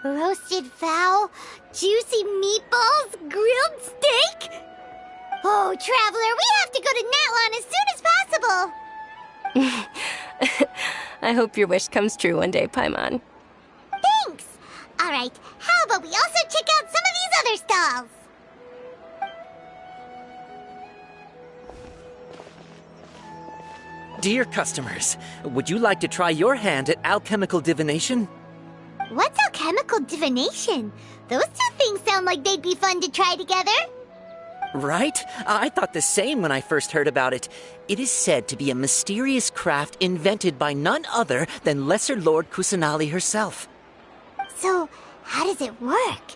roasted fowl, juicy meatballs, grilled steak? Oh, Traveler, we have to go to Natlan as soon as possible! I hope your wish comes true one day, Paimon. Thanks! Alright, how about we also check out some of these other stalls? Dear customers, would you like to try your hand at alchemical divination? What's alchemical divination? Those two things sound like they'd be fun to try together. Right? I thought the same when I first heard about it. It is said to be a mysterious craft invented by none other than Lesser Lord Kusanali herself. So, how does it work?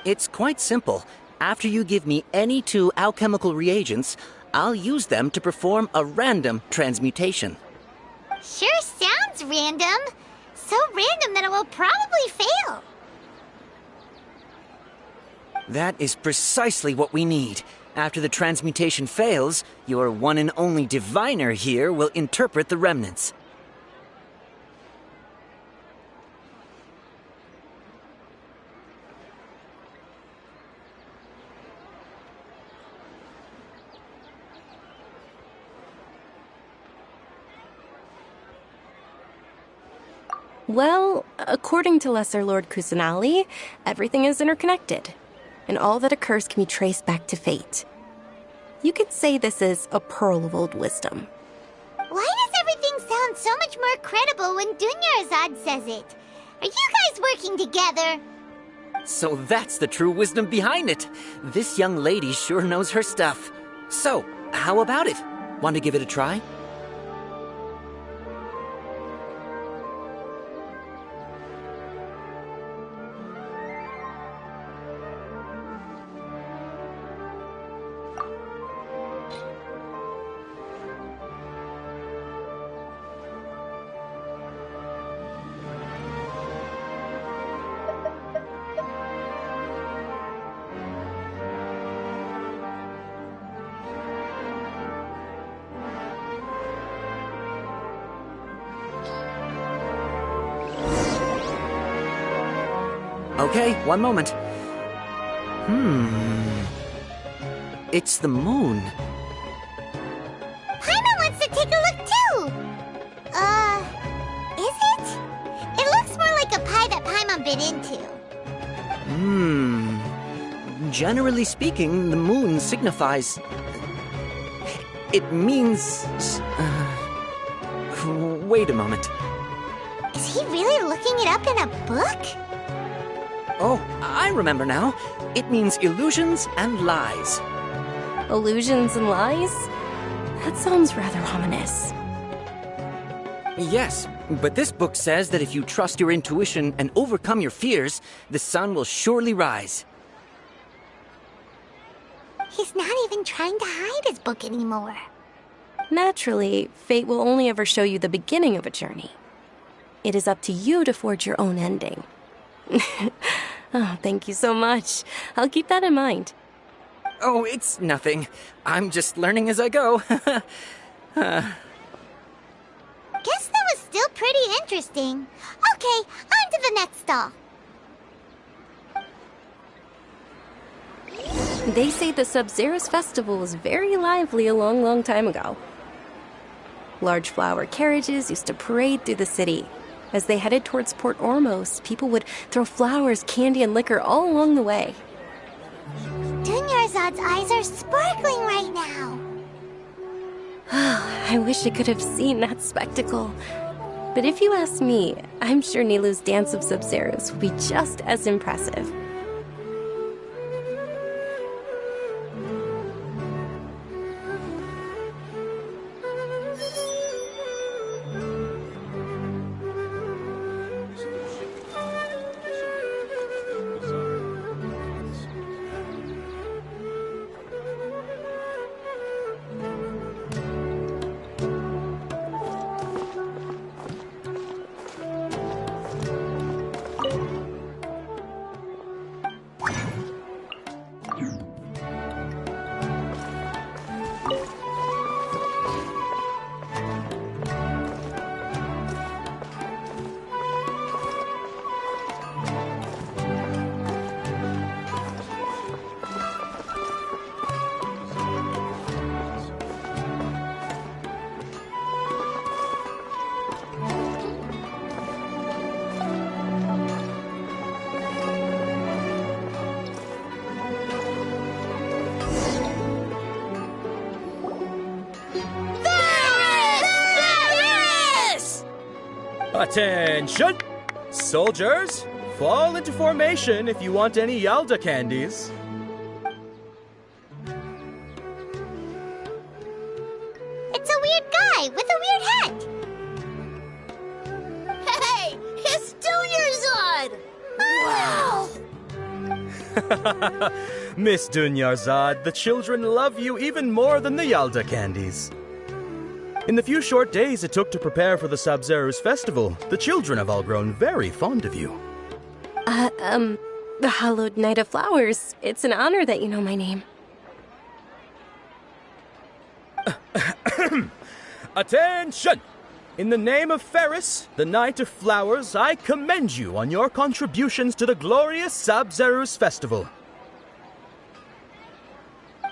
It's quite simple. After you give me any 2 alchemical reagents, I'll use them to perform a random transmutation. Sure sounds random. So random that it will probably fail. That is precisely what we need. After the transmutation fails, your one and only diviner here will interpret the remnants. Well, according to Lesser Lord Kusanali, everything is interconnected, and all that occurs can be traced back to fate. You could say this is a pearl of old wisdom. Why does everything sound so much more credible when Dunyarzad says it? Are you guys working together? So that's the true wisdom behind it. This young lady sure knows her stuff. So, how about it? Want to give it a try? Okay, one moment. It's the moon. Paimon wants to take a look too! Is it? It looks more like a pie that Paimon bit into. Generally speaking, the moon signifies... It means... Wait a moment. Is he really looking it up in a book? Oh, I remember now. It means illusions and lies. Illusions and lies? That sounds rather ominous. Yes, but this book says that if you trust your intuition and overcome your fears, the sun will surely rise. He's not even trying to hide his book anymore. Naturally, fate will only ever show you the beginning of a journey. It is up to you to forge your own ending. Oh, thank you so much. I'll keep that in mind. Oh, it's nothing. I'm just learning as I go. Guess that was still pretty interesting. Okay, on to the next stall. They say the Sub-Zero's festival was very lively a long, long time ago. Large flower carriages used to parade through the city. As they headed towards Port Ormos, people would throw flowers, candy, and liquor all along the way. Dunyarzad's eyes are sparkling right now. I wish I could have seen that spectacle. But if you ask me, I'm sure Nilu's dance of Sub-Zeros will be just as impressive. Attention! Soldiers, fall into formation if you want any Yalda candies. It's a weird guy with a weird hat. Hey, it's Dunyarzad! Wow! Miss Dunyarzad, the children love you even more than the Yalda candies. In the few short days it took to prepare for the Sub-Zero's festival, the children have all grown very fond of you. The Hallowed Knight of Flowers. It's an honor that you know my name. Attention! In the name of Ferris, the Knight of Flowers, I commend you on your contributions to the glorious Sub-Zero's festival.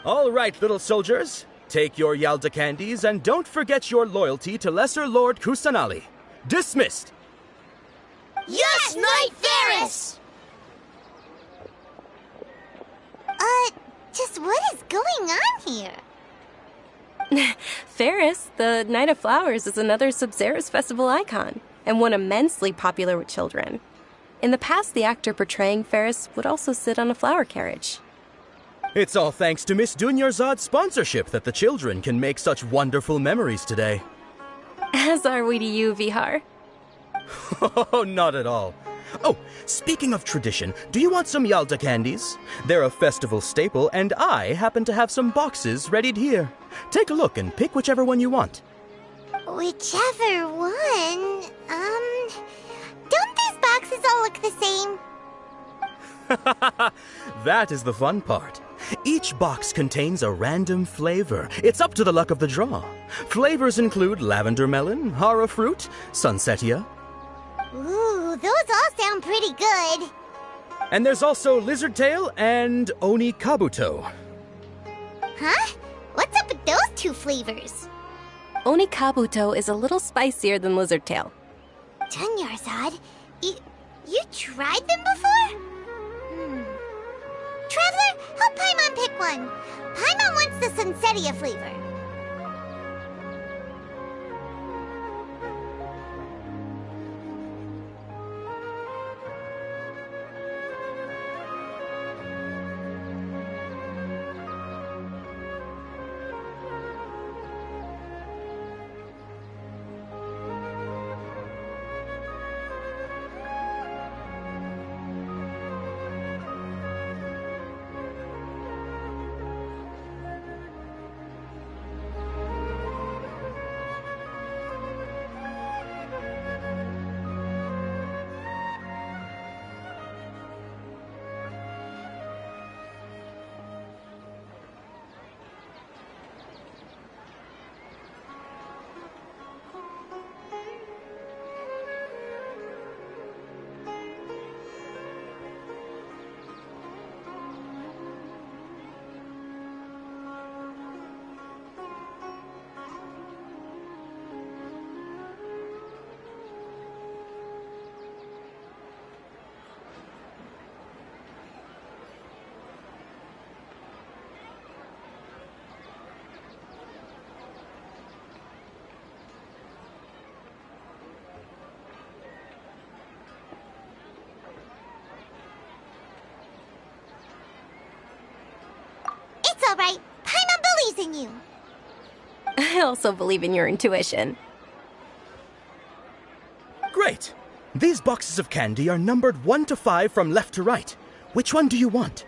All right, little soldiers. Take your Yalda candies and don't forget your loyalty to Lesser Lord Kusanali. Dismissed! Yes, Knight Ferris! Just what is going on here? Ferris, the Knight of Flowers, is another Sub-Zero's festival icon, and one immensely popular with children. In the past, the actor portraying Ferris would also sit on a flower carriage. It's all thanks to Miss Dunyarzad's sponsorship that the children can make such wonderful memories today. As are we to you, Vihar. Oh, not at all. Oh, speaking of tradition, do you want some Yalda candies? They're a festival staple, and I happen to have some boxes readied here. Take a look and pick whichever one you want. Whichever one? Don't these boxes all look the same? That is the fun part. Each box contains a random flavor. It's up to the luck of the draw. Flavors include lavender melon, hara fruit, sunsetia. Ooh, those all sound pretty good. And there's also lizard tail and oni kabuto. Huh? What's up with those two flavors? Oni kabuto is a little spicier than lizard tail. Dunyarzad, you tried them before? Traveler, help Paimon pick one. Paimon wants the sunsetia flavor. all right. Paimon believes in you. I also believe in your intuition. Great! These boxes of candy are numbered 1 to 5 from left to right. Which one do you want?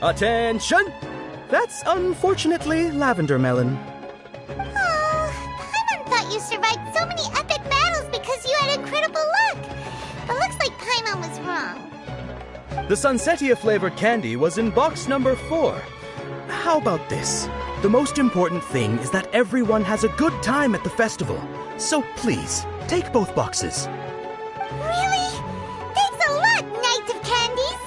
Attention! That's unfortunately lavender melon. Paimon thought you survived so many epic battles because you had incredible luck. But looks like Paimon was wrong. The Sunsetia flavored candy was in box number 4. How about this? The most important thing is that everyone has a good time at the festival. So please, take both boxes. Really? Thanks a lot, Knight of Candies!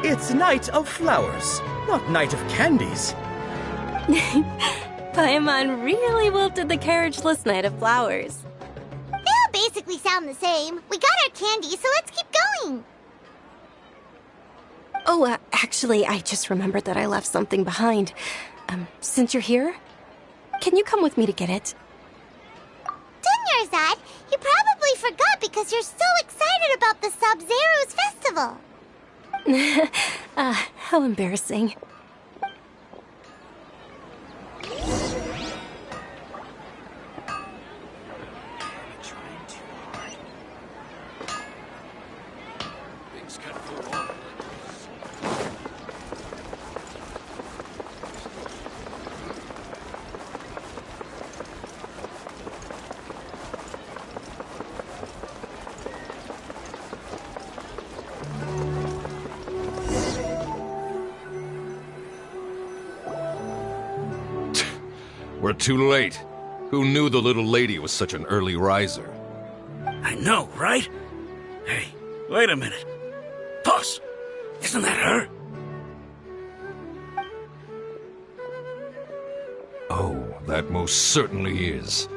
It's Night of Flowers, not Night of Candies. Paimon really wilted the carriageless Knight of Flowers. They all basically sound the same. We got our candy, so let's keep going. Oh, actually, I just remembered that I left something behind. Since you're here, can you come with me to get it? Dunya's because you're so excited about the Sub-Zero's festival. How embarrassing. We're too late. Who knew the little lady was such an early riser? I know, right? Hey, wait a minute. Boss, isn't that her? Oh, that most certainly is.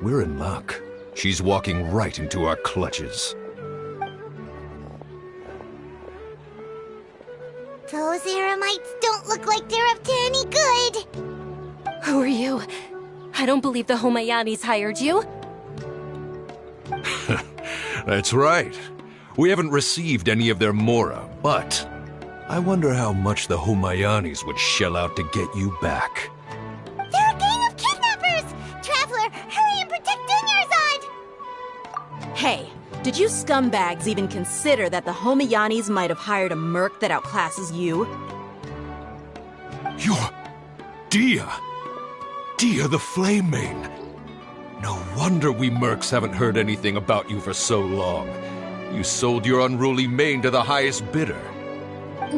We're in luck. She's walking right into our clutches. Those Eremites don't look like they're up to any good. Who are you? I don't believe the Homayanis hired you. That's right. We haven't received any of their mora, but I wonder how much the Homayanis would shell out to get you back. They're a gang of kidnappers! Traveler, hurry and protect Dunyarzad! Hey, did you scumbags even consider that the Homayanis might have hired a merc that outclasses you? You're... Dia! Dia the Flame Mane! No wonder we mercs haven't heard anything about you for so long. You sold your unruly mane to the highest bidder.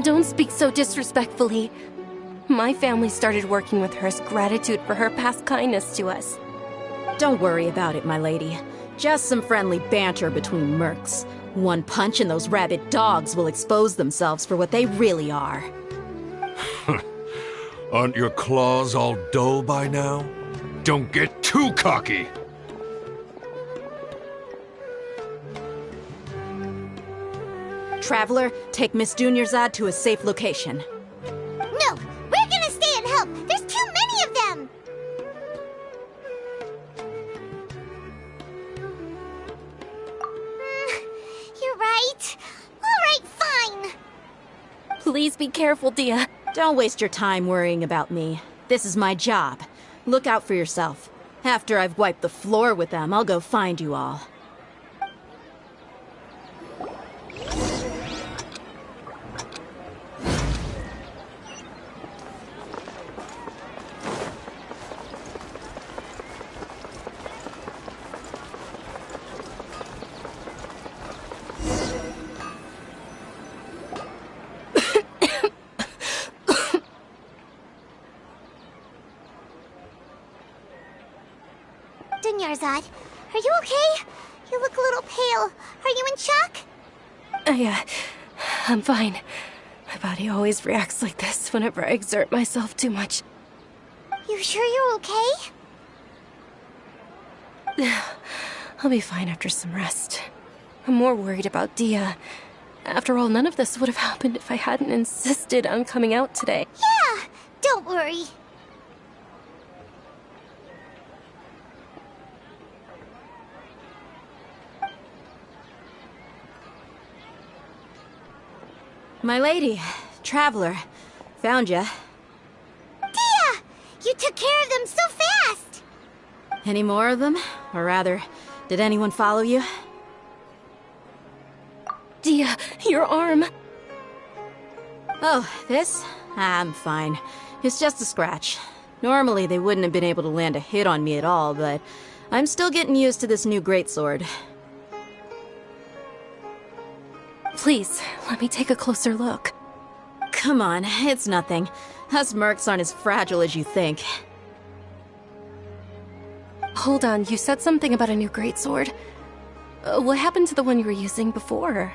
Don't speak so disrespectfully. My family started working with her as gratitude for her past kindness to us. Don't worry about it, my lady. Just some friendly banter between mercs. One punch and those rabid dogs will expose themselves for what they really are. Aren't your claws all dull by now? Don't get too cocky! Traveler, take Miss Dunyarzad to a safe location. No! We're gonna stay and help! There's too many of them! You're right. Alright, fine. Please be careful, Dia. Don't waste your time worrying about me. This is my job. Look out for yourself. After I've wiped the floor with them, I'll go find you all. Dunyarzad, are you okay? You look a little pale. Are you in shock? I'm fine. My body always reacts like this whenever I exert myself too much. You sure you're okay? I'll be fine after some rest. I'm more worried about Dia. After all, none of this would have happened if I hadn't insisted on coming out today. Yeah, don't worry. My lady, Traveler, found ya. Dia! You took care of them so fast! Any more of them? Or rather, did anyone follow you? Dia, your arm! Oh, this? I'm fine. It's just a scratch. Normally they wouldn't have been able to land a hit on me at all, but I'm still getting used to this new greatsword. Please, let me take a closer look. Come on, it's nothing. Us mercs aren't as fragile as you think. Hold on, you said something about a new greatsword. What happened to the one you were using before?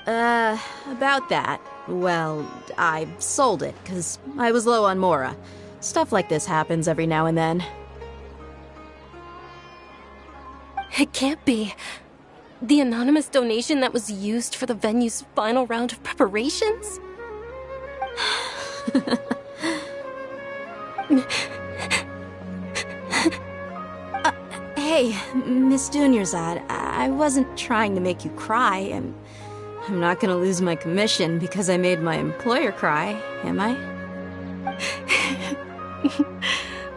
About that. Well, I sold it, because I was low on mora. Stuff like this happens every now and then. It can't be. The anonymous donation that was used for the venue's final round of preparations? Hey, Miss Dunyarzad, I wasn't trying to make you cry. I'm not gonna lose my commission because I made my employer cry, am I?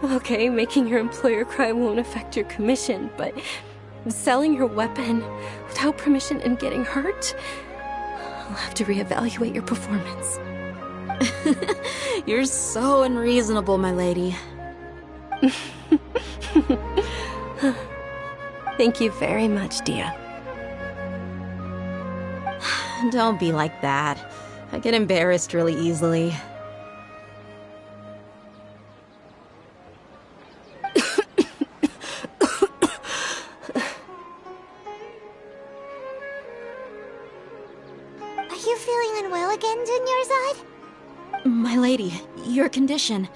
Okay, making your employer cry won't affect your commission, but selling your weapon without permission and getting hurt? I'll have to reevaluate your performance. You're so unreasonable, my lady. Thank you very much, Dia. Don't be like that. I get embarrassed really easily. Are you feeling unwell again, Dunyarzad? My lady, your condition.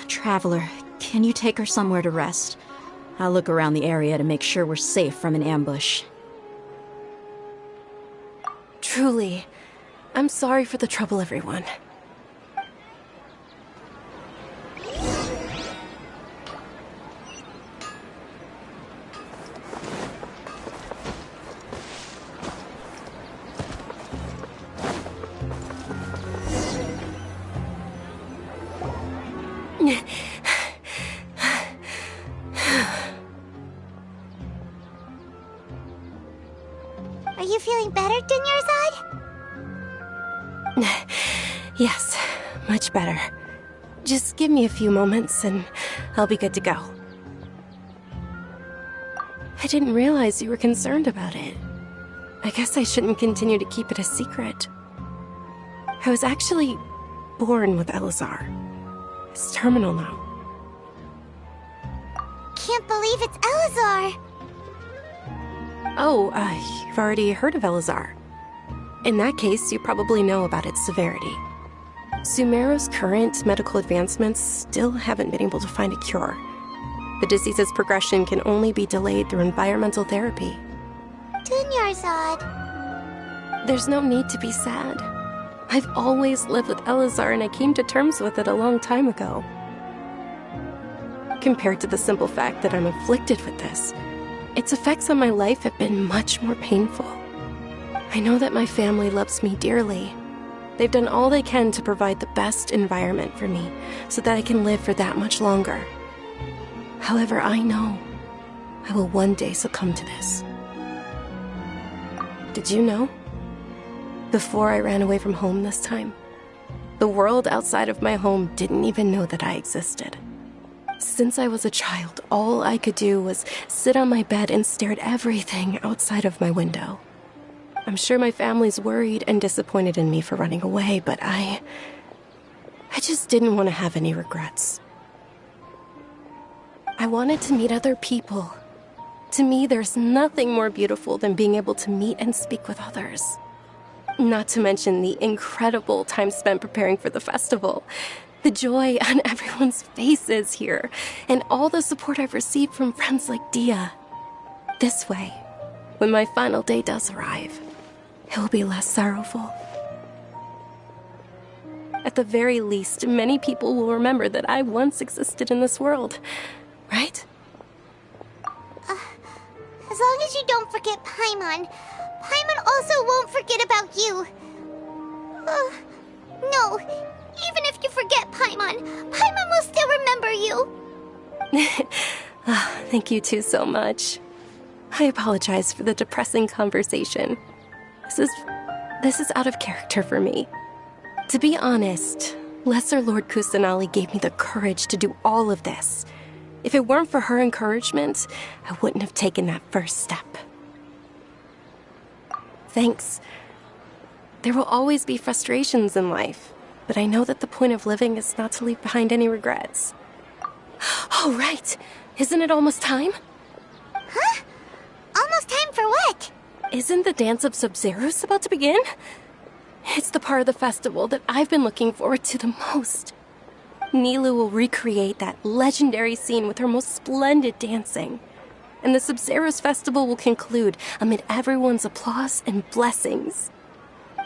Traveler, can you take her somewhere to rest? I'll look around the area to make sure we're safe from an ambush. Truly, I'm sorry for the trouble, everyone. Are you feeling better, Dunyarzad? Yes, much better. Just give me a few moments and I'll be good to go. I didn't realize you were concerned about it. I guess I shouldn't continue to keep it a secret. I was actually born with Elazar. It's terminal now. Can't believe it's Elazar! Oh, you've already heard of Elazar. In that case, you probably know about its severity. Sumeru's current medical advancements still haven't been able to find a cure. The disease's progression can only be delayed through environmental therapy. Dunyarzad. There's no need to be sad. I've always lived with Elazar and I came to terms with it a long time ago. Compared to the simple fact that I'm afflicted with this, its effects on my life have been much more painful. I know that my family loves me dearly. They've done all they can to provide the best environment for me so that I can live for that much longer. However, I know I will one day succumb to this. Did you know? Before I ran away from home this time, the world outside of my home didn't even know that I existed. Since I was a child, all I could do was sit on my bed and stare at everything outside of my window. I'm sure my family's worried and disappointed in me for running away, but I just didn't want to have any regrets. I wanted to meet other people. To me, there's nothing more beautiful than being able to meet and speak with others. Not to mention the incredible time spent preparing for the festival. The joy on everyone's faces here, and all the support I've received from friends like Dia. This way, when my final day does arrive, it will be less sorrowful. At the very least, many people will remember that I once existed in this world, right? As long as you don't forget Paimon. Paimon also won't forget about you. No. Even if you forget Paimon, Paimon will still remember you. Thank you two so much. I apologize for the depressing conversation. This is out of character for me. To be honest, Lesser Lord Kusanali gave me the courage to do all of this. If it weren't for her encouragement, I wouldn't have taken that first step. Thanks. There will always be frustrations in life, but I know that the point of living is not to leave behind any regrets. Oh, right. Isn't it almost time? Huh? Almost time for what? Isn't the Dance of Sub-Zeros about to begin? It's the part of the festival that I've been looking forward to the most. Nilu will recreate that legendary scene with her most splendid dancing. And the Sub-Zeros festival will conclude amid everyone's applause and blessings.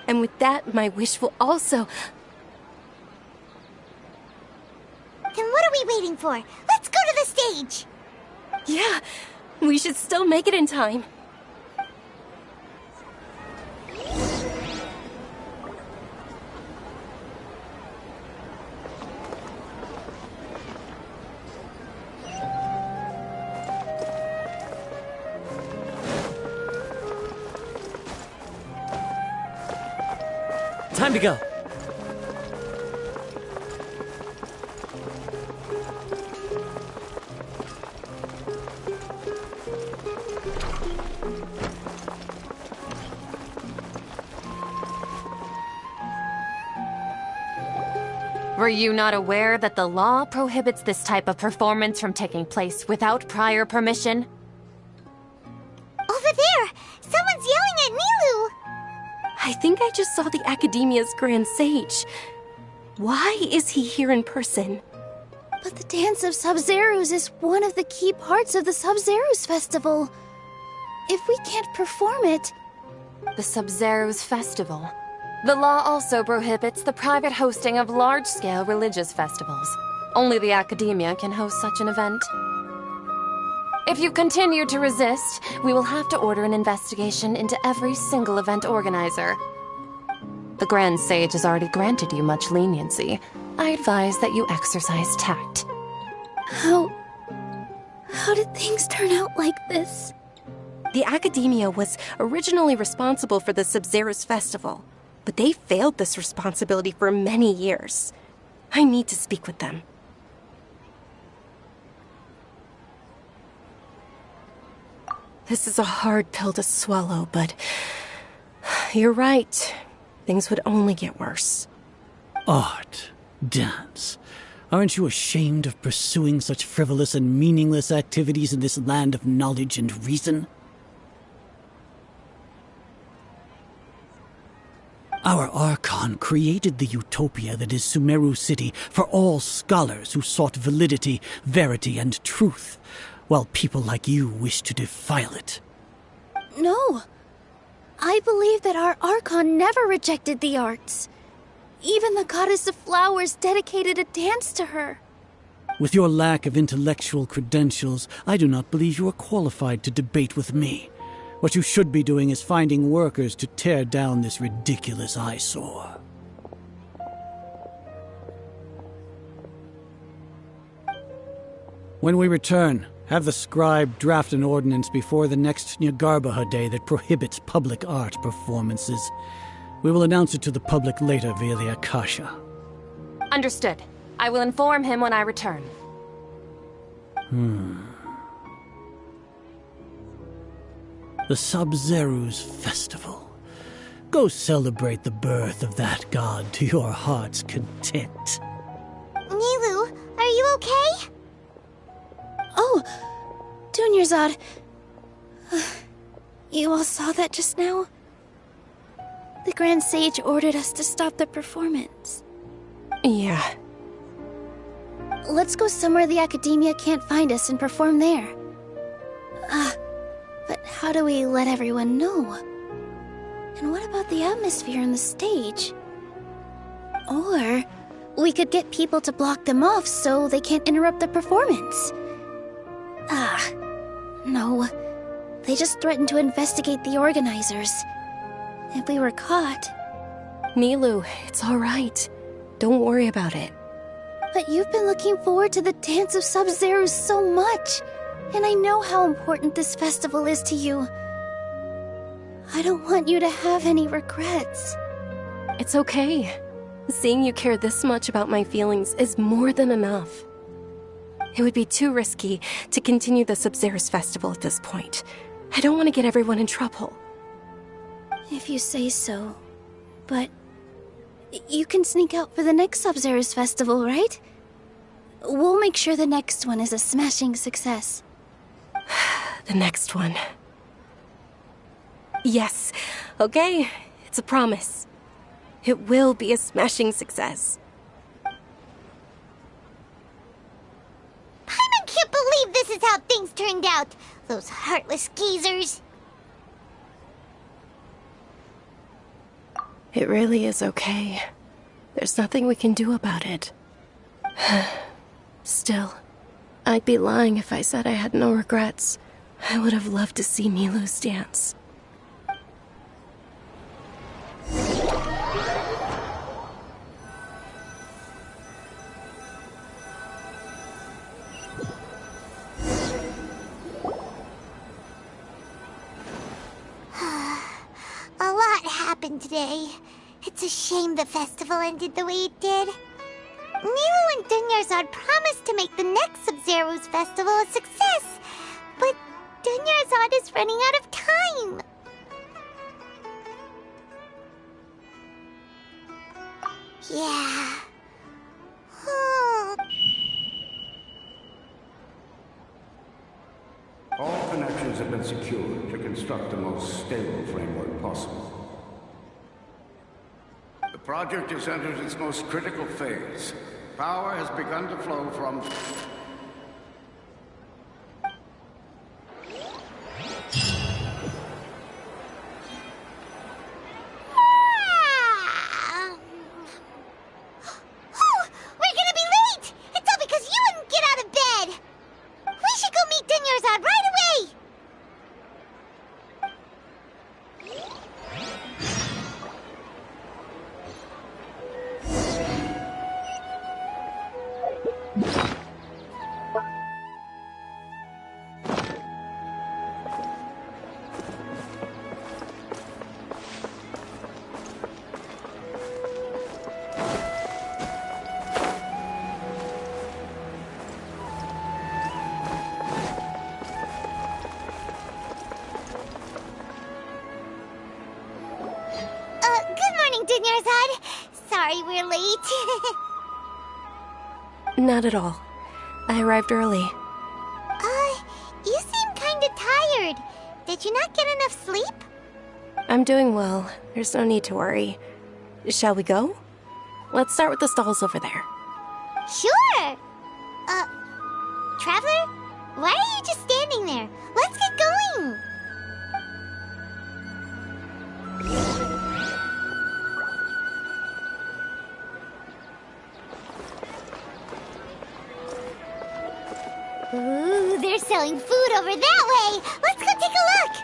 And with that, my wish will also... Then what are we waiting for? Let's go to the stage! Yeah, we should still make it in time. Time to go. Were you not aware that the law prohibits this type of performance from taking place without prior permission? Over there! Someone's yelling at Nilu! I think I just saw the Academia's Grand Sage. Why is he here in person? But the Dance of Sub-Zerus is one of the key parts of the Sub-Zerus Festival. If we can't perform it... The Sub-Zerus Festival. The law also prohibits the private hosting of large-scale religious festivals. Only the Academia can host such an event. If you continue to resist, we will have to order an investigation into every single event organizer. The Grand Sage has already granted you much leniency. I advise that you exercise tact. How did things turn out like this? The Academia was originally responsible for the Sub-Zerus Festival, but they failed this responsibility for many years. I need to speak with them. This is a hard pill to swallow, but you're right. Things would only get worse. Art, dance. Aren't you ashamed of pursuing such frivolous and meaningless activities in this land of knowledge and reason? Our Archon created the utopia that is Sumeru City for all scholars who sought validity, verity, and truth, while people like you wish to defile it. No. I believe that our Archon never rejected the arts. Even the goddess of flowers dedicated a dance to her. With your lack of intellectual credentials, I do not believe you are qualified to debate with me. What you should be doing is finding workers to tear down this ridiculous eyesore. When we return, have the scribe draft an ordinance before the next Nyagarbha Day that prohibits public art performances. We will announce it to the public later via the Akasha. Understood. I will inform him when I return. The Sub-Zerus Festival. Go celebrate the birth of that god to your heart's content. Nilu, are you okay? Oh, Dunyarzad. You all saw that just now? The Grand Sage ordered us to stop the performance. Yeah. Let's go somewhere the Academia can't find us and perform there. But how do we let everyone know? And what about the atmosphere on the stage? Or we could get people to block them off so they can't interrupt the performance. No. They just threatened to investigate the organizers. If we were caught... Nilu, it's all right. Don't worry about it. But you've been looking forward to the Dance of Sub-Zerus so much, and I know how important this festival is to you. I don't want you to have any regrets. It's okay. Seeing you care this much about my feelings is more than enough. It would be too risky to continue the Sub-Zerus Festival at this point. I don't want to get everyone in trouble. If you say so. But you can sneak out for the next Sub-Zerus Festival, right? We'll make sure the next one is a smashing success. The next one. Yes. Okay. It's a promise. It will be a smashing success. Paimon can't believe this is how things turned out. Those heartless geezers. It really is okay. There's nothing we can do about it. Still, I'd be lying if I said I had no regrets. I would have loved to see Milu's dance. A lot happened today. It's a shame the festival ended the way it did. Milu and Dunyarzad promised to make the next Sub-Zero's festival a success, but Dunyarzad is running out of time. Yeah. All connections have been secured to construct the most stable framework possible. The project has entered its most critical phase. Power has begun to flow from... We're gonna be late! It's all because you wouldn't get out of bed! We should go meet Dunyarzad right away! Good morning, Dunyarzad. Sorry we're late. Not at all. I arrived early. You seem kinda tired. Did you not get enough sleep? I'm doing well. There's no need to worry. Shall we go? Let's start with the stalls over there. Sure! Traveler? Why are you just standing there? Let's get going! Ooh, they're selling food over that way! Let's go take a look!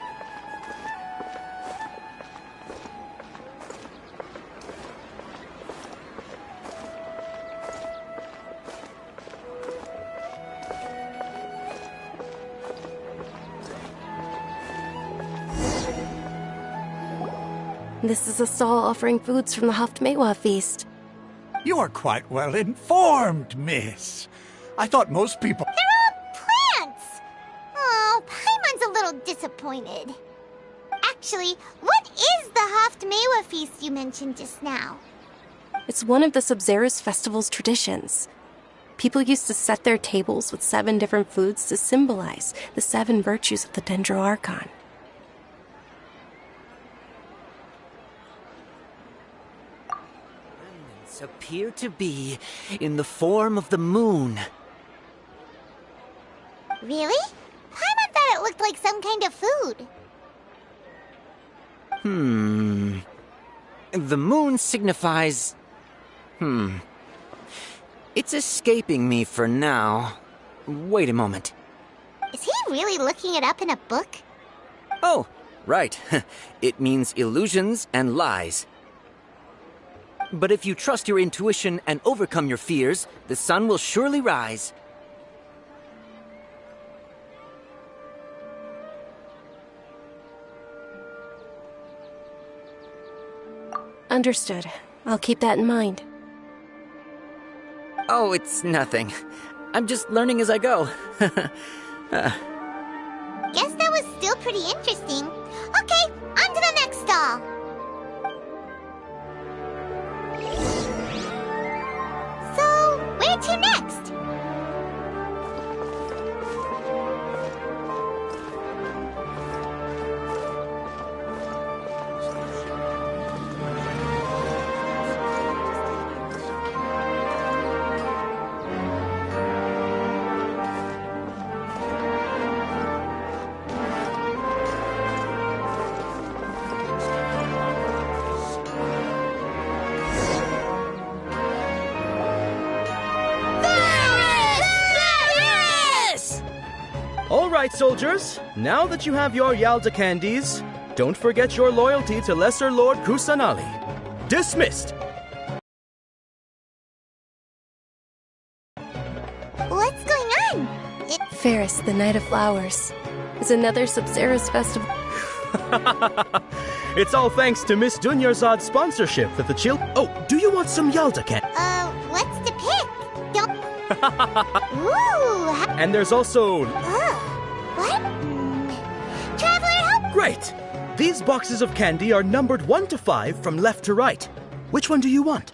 This is a stall offering foods from the Haftmewa feast. You are quite well informed, miss. I thought most people... They're all plants! Oh, Paimon's a little disappointed. Actually, what is the Haftmewa feast you mentioned just now? It's one of the Sub-Zero's festival's traditions. People used to set their tables with 7 different foods to symbolize the 7 virtues of the Dendro Archon. Appear to be in the form of the moon. Really? Paimon thought it looked like some kind of food. The moon signifies... It's escaping me for now. Wait a moment. Is he really looking it up in a book? Oh, right. It means illusions and lies. But if you trust your intuition and overcome your fears, the sun will surely rise. Understood. I'll keep that in mind. Oh, it's nothing. I'm just learning as I go. Guess that was still pretty interesting. Okay, on to the next stall. So, where to next? right, soldiers. Now that you have your Yalda candies, don't forget your loyalty to Lesser Lord Kusanali. Dismissed! What's going on? Ferris, the Night of Flowers, is another Sub-Zero's festival. It's all thanks to Miss Dunyarzad's sponsorship that the Oh, do you want some Yalda candy? What's to pick? Don't... Ooh! And there's also... What? Traveler, help! Great! These boxes of candy are numbered 1 to 5 from left to right. Which one do you want?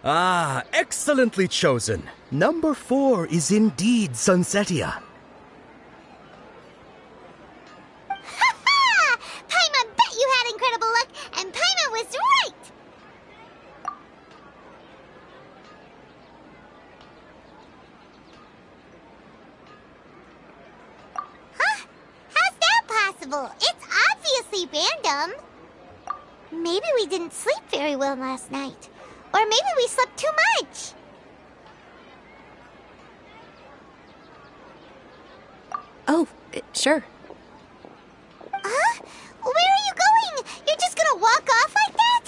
Ah, excellently chosen. Number 4 is indeed Sunsetia. Ha-ha! Paimon bet you had incredible luck, and Paimon was right! Huh? How's that possible? It's obviously random. Maybe we didn't sleep very well last night. Or maybe we slept too much. Oh, sure. Huh? Where are you going? You're just gonna walk off like that?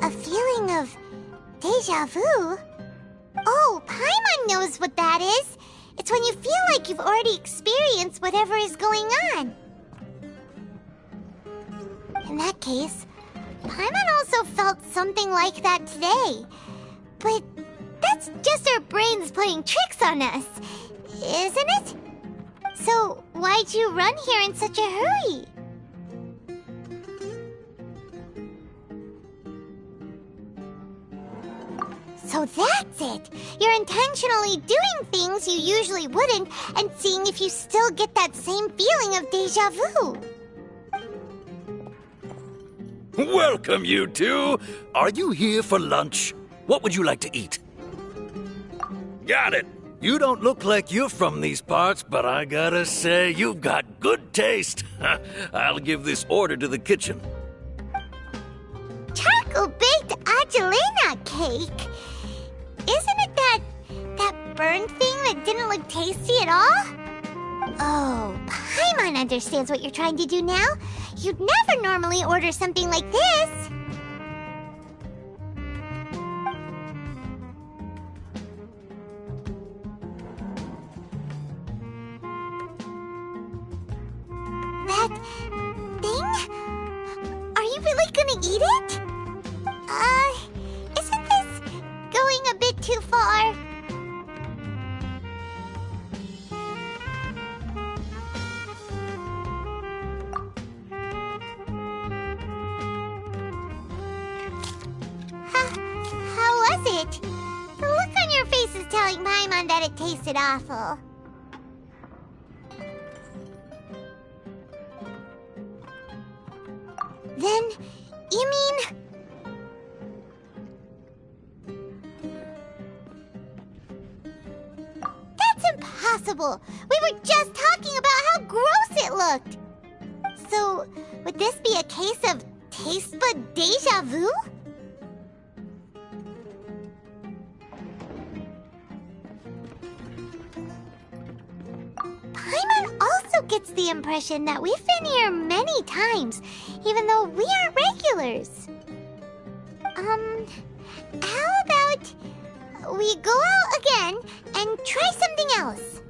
A feeling of deja vu? Oh, Paimon knows what that is. It's when you feel like you've already experienced whatever is going on. In that case, Paimon also felt something like that today. But that's just our brains playing tricks on us, isn't it? So why'd you run here in such a hurry? So that's it! You're intentionally doing things you usually wouldn't and seeing if you still get that same feeling of deja vu. Welcome, you two! Are you here for lunch? What would you like to eat? Got it! You don't look like you're from these parts, but I gotta say, you've got good taste. I'll give this order to the kitchen. Charcoal-baked Angelina cake? Isn't it that burned thing that didn't look tasty at all? Oh, Paimon understands what you're trying to do now. You'd never normally order something like this. That thing? Are you really gonna eat it? Isn't this going a bit too far? How was it? The look on your face is telling Paimon that it tasted awful. Then, you mean... That's impossible! We were just talking about how gross it looked! So, would this be a case of taste bud deja vu? Paimon also gets the impression that we've been here many times, even though we aren't regulars. How about we go out again and try something else?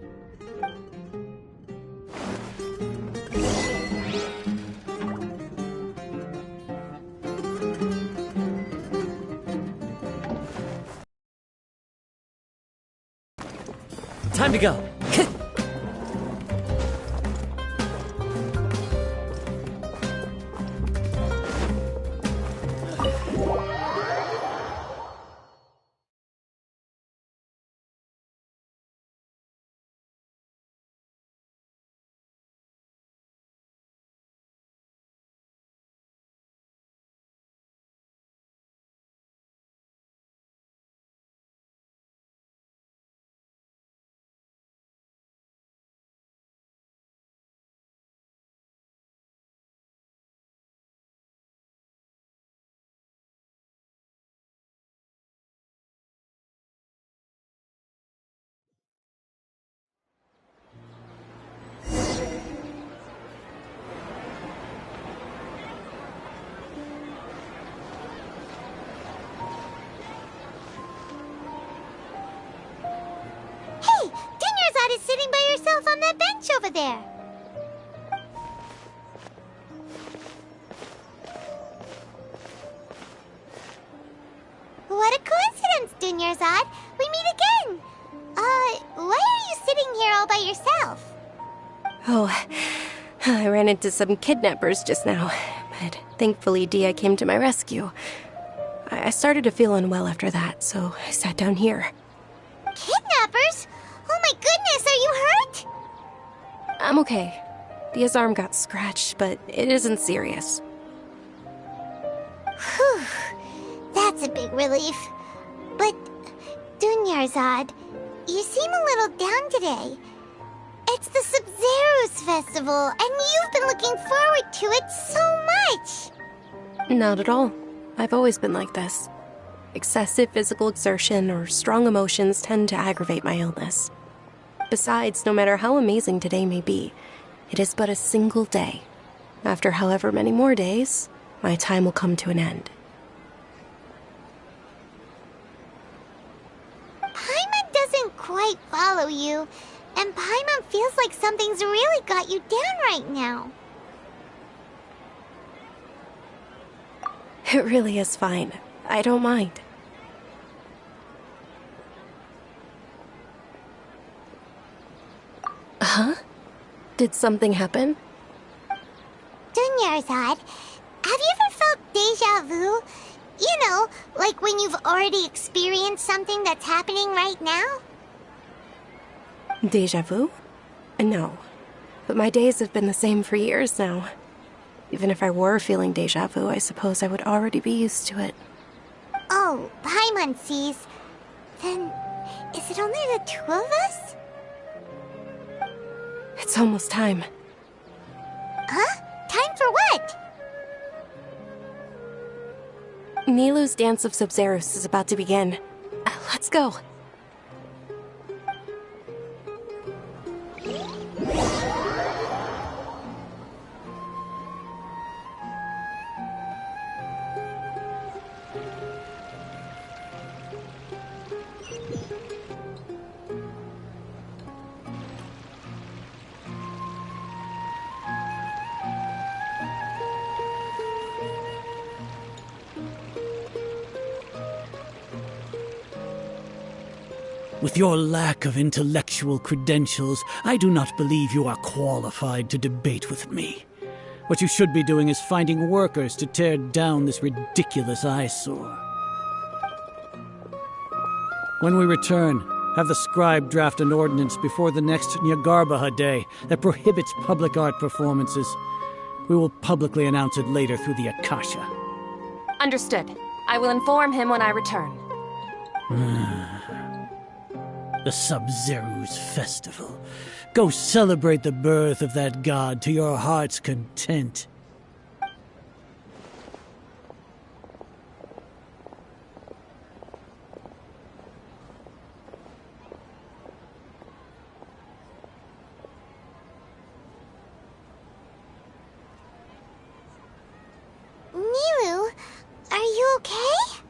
Time to go. Is sitting by yourself on that bench over there. What a coincidence, Dunyarzad. We meet again. Why are you sitting here all by yourself? Oh, I ran into some kidnappers just now, but thankfully Dia came to my rescue. I started to feel unwell after that, so I sat down here. Kidnappers? Oh my goodness, are you hurt? I'm okay. Dia's arm got scratched, but it isn't serious. Whew, that's a big relief. But, Dunyarzad, you seem a little down today. It's the Sub-Zero's festival, and you've been looking forward to it so much. Not at all. I've always been like this. Excessive physical exertion or strong emotions tend to aggravate my illness. Besides, no matter how amazing today may be, it is but a single day. After however many more days, my time will come to an end. Paimon doesn't quite follow you, and Paimon feels like something's really got you down right now. It really is fine. I don't mind. Huh? Did something happen? Dunyarzad, have you ever felt deja vu? You know, like when you've already experienced something that's happening right now? Deja vu? No. But my days have been the same for years now. Even if I were feeling deja vu, I suppose I would already be used to it. Oh, Paimon sees. Then, is it only the two of us? It's almost time. Huh? Time for what? Nilou's Dance of Sub-Zeros is about to begin. Let's go. With your lack of intellectual credentials, I do not believe you are qualified to debate with me. What you should be doing is finding workers to tear down this ridiculous eyesore. When we return, have the scribe draft an ordinance before the next Nyagarbaha Day that prohibits public art performances. We will publicly announce it later through the Akasha. Understood. I will inform him when I return. The Sub-Zero's festival. Go celebrate the birth of that god to your heart's content. Nilou, are you okay?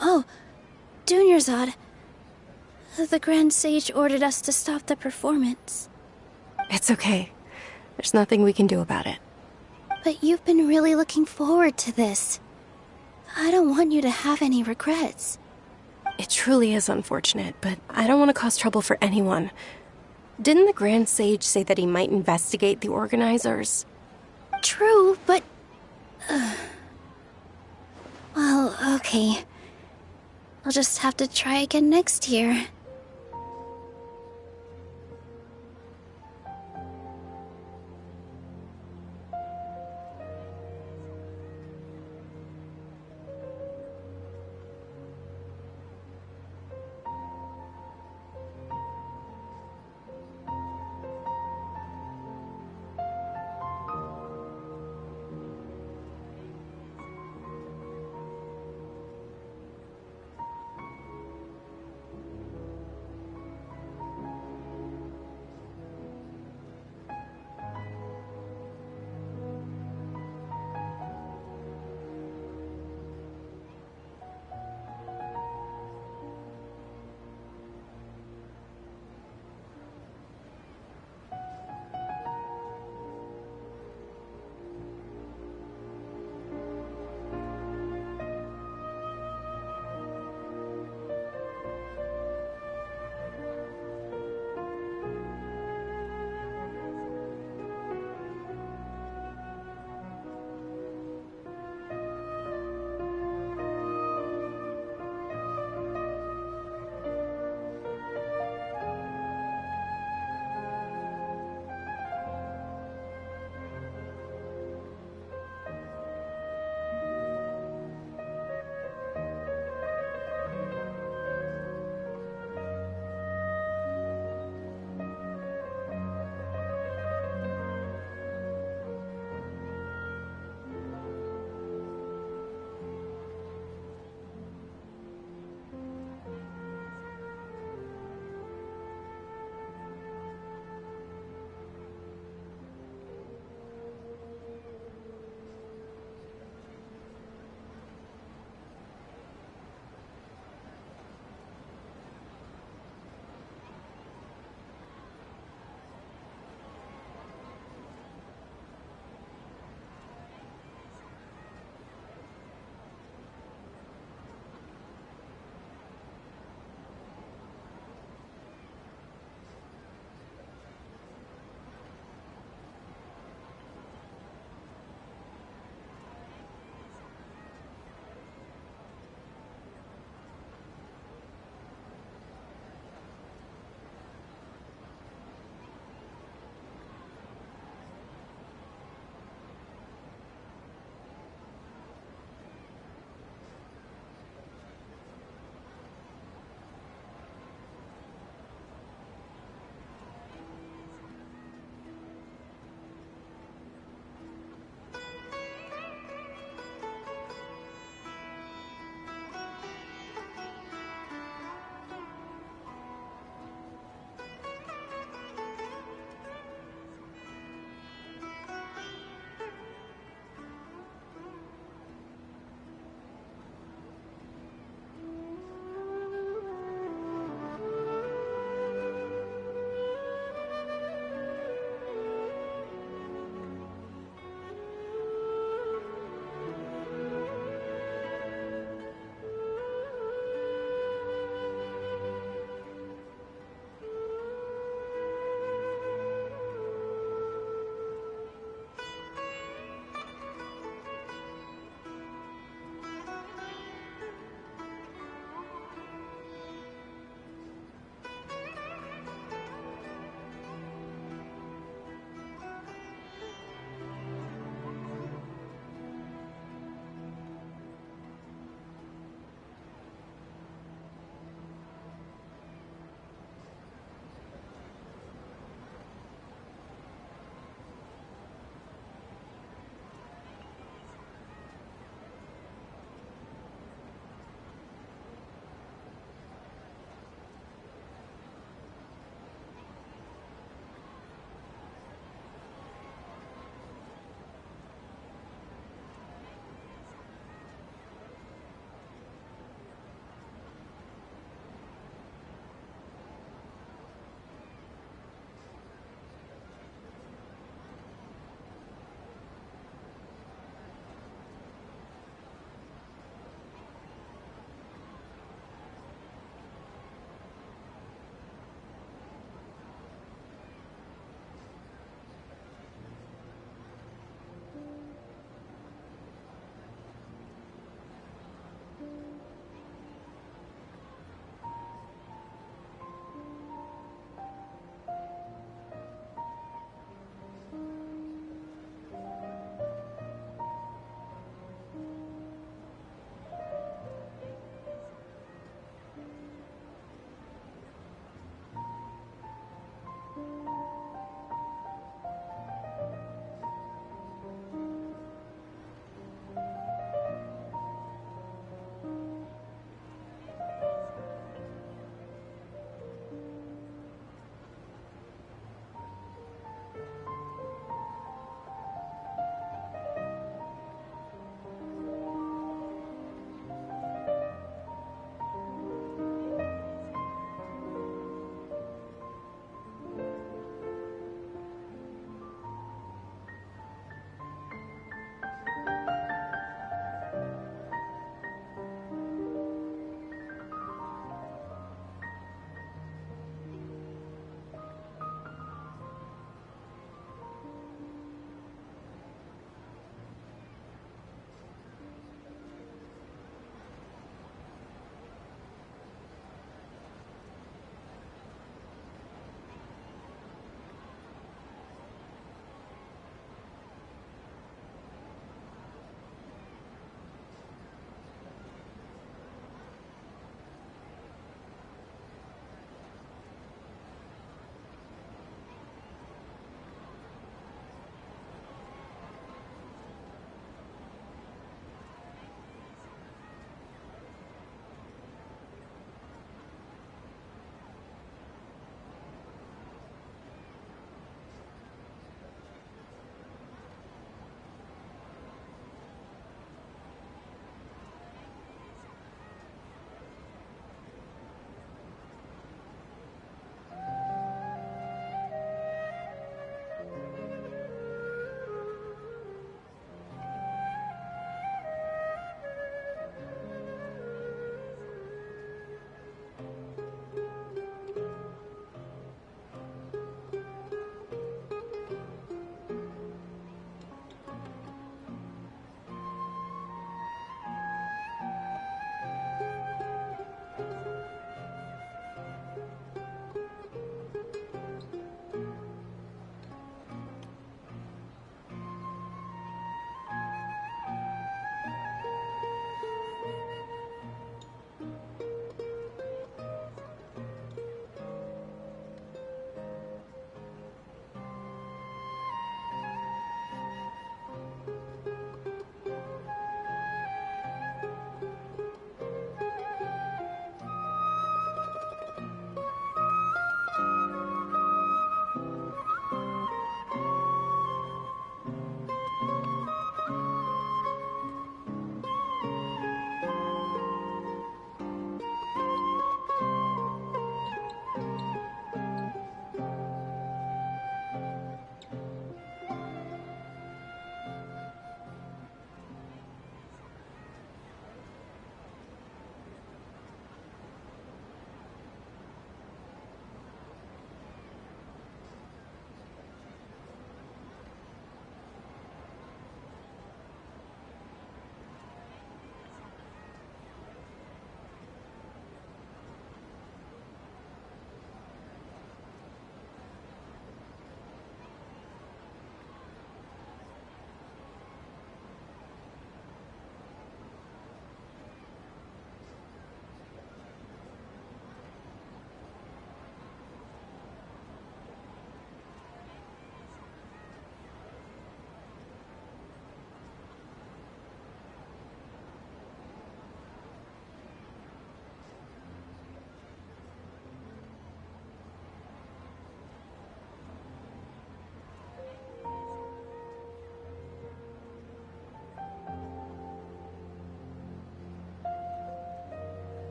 Oh, Dunyarzad. The Grand Sage ordered us to stop the performance. It's okay. There's nothing we can do about it. But you've been really looking forward to this. I don't want you to have any regrets. It truly is unfortunate, but I don't want to cause trouble for anyone. Didn't the Grand Sage say that he might investigate the organizers? True, but... Well, okay. I'll just have to try again next year.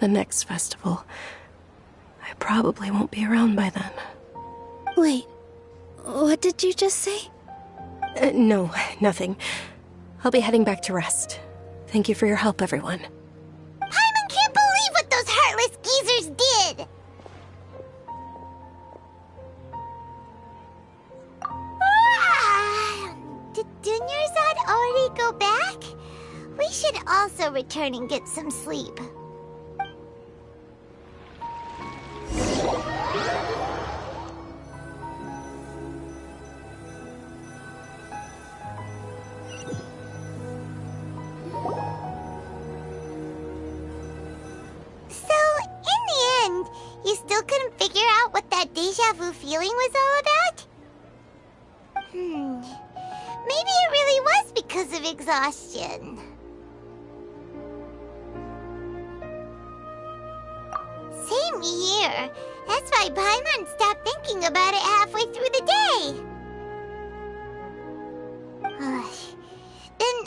the next festival. I probably won't be around by then. Wait, what did you just say? No, nothing. I'll be heading back to rest. Thank you for your help, everyone. Paimon can't believe what those heartless geezers did! Did Dunyarzad already go back? We should also return and get some sleep. You still couldn't figure out what that deja vu feeling was all about? Maybe it really was because of exhaustion. Same here. That's why Paimon stopped thinking about it halfway through the day. Then,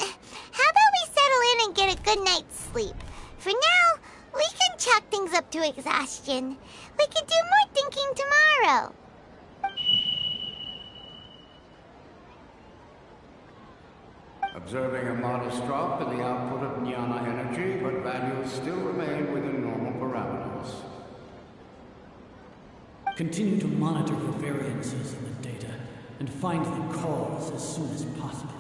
how about we settle in and get a good night's sleep? For now, we can chalk things up to exhaustion. We can do more thinking tomorrow. Observing a modest drop in the output of jnana energy, but values still remain within normal parameters. Continue to monitor for variances in the data and find the cause as soon as possible.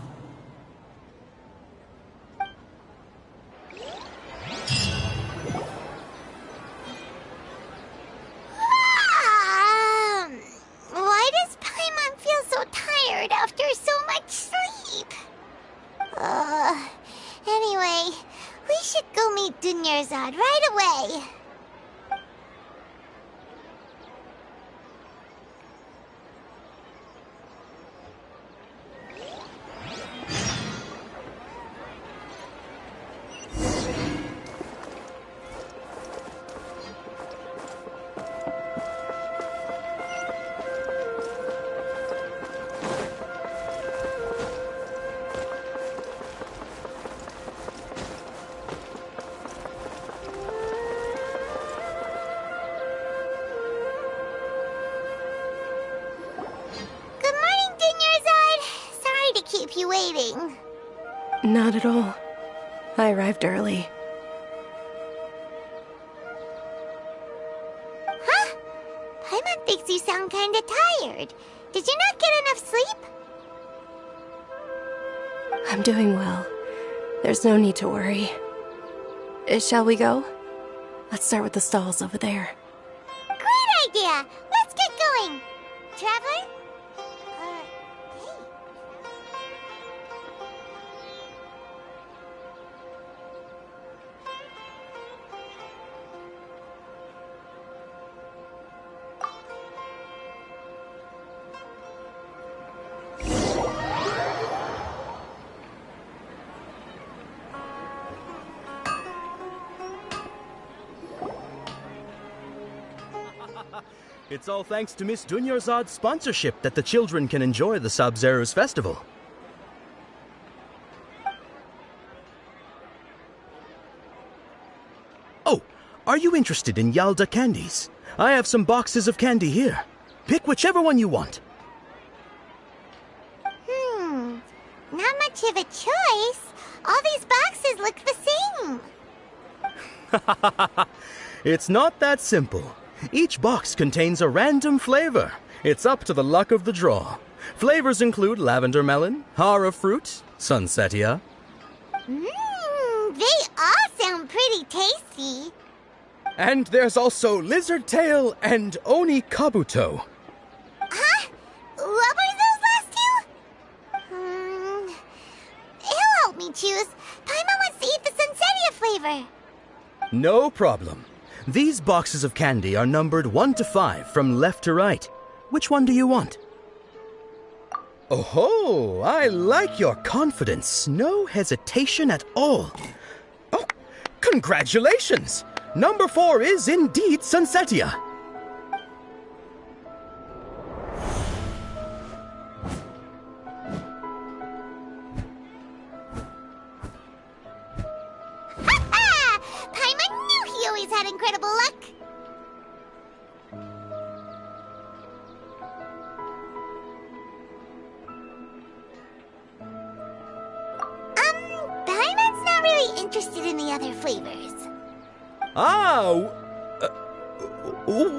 Why does Paimon feel so tired after so much sleep? Anyway, we should go meet Dunyarzad right away. You waiting? Not at all. I arrived early. Huh? Paimon thinks you sound kinda tired. Did you not get enough sleep? I'm doing well. There's no need to worry. Shall we go? Let's start with the stalls over there. Great idea! Let's get going! Traveler? It's all thanks to Miss Dunyarzad's sponsorship that the children can enjoy the Sub-Zero's festival. Oh, are you interested in Yalda candies? I have some boxes of candy here. Pick whichever one you want. Not much of a choice. All these boxes look the same. It's not that simple. Each box contains a random flavor. It's up to the luck of the draw. Flavors include lavender melon, hara fruit, sunsetia. They all sound pretty tasty. And there's also lizard tail and oni kabuto. Huh? What were those last two? He'll help me choose. Paimon wants to eat the sunsetia flavor. No problem. These boxes of candy are numbered 1 to 5 from left to right. Which one do you want? Oh, I like your confidence. No hesitation at all. Oh, congratulations! Number 4 is indeed sunsetia. Paimon knew he always had a interested in the other flavors.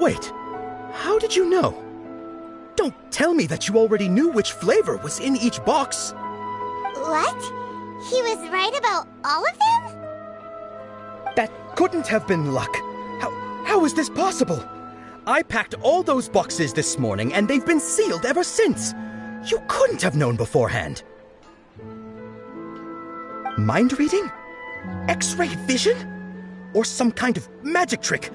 Wait. How did you know? Don't tell me that you already knew which flavor was in each box. What? He was right about all of them? That couldn't have been luck. How is this possible? I packed all those boxes this morning, and they've been sealed ever since. You couldn't have known beforehand. Mind reading? X-ray vision? Or some kind of magic trick?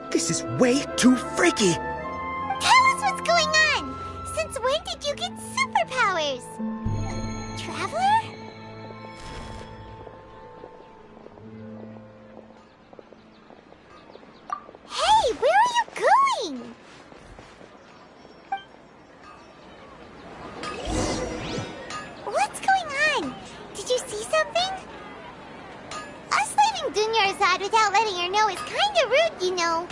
This is way too freaky. Tell us what's going on! Since when did you get superpowers? Traveler? Hey, where are you going? What's going on? Did you see something? Us leaving Dunyarzad without letting her know is kinda rude, you know.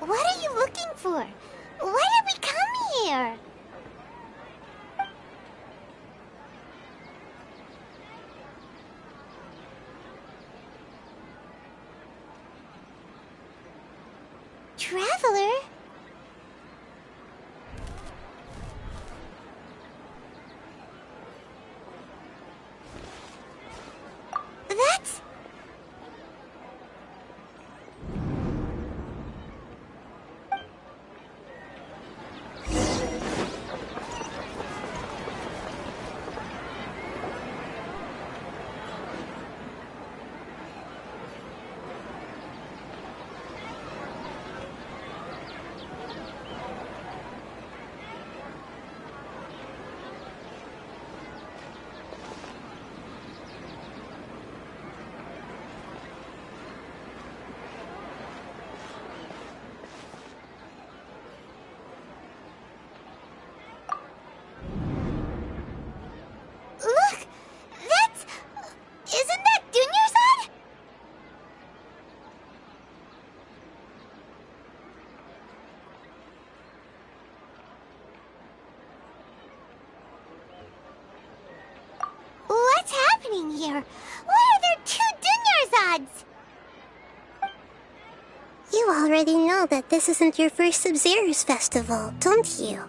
What are you looking for? Why did we come here? Traveler? That's... Look! That's... Isn't that Dunyarzad? What's happening here? Why are there two Dunyarzads? You already know that this isn't your first Sub-Zero's festival, don't you?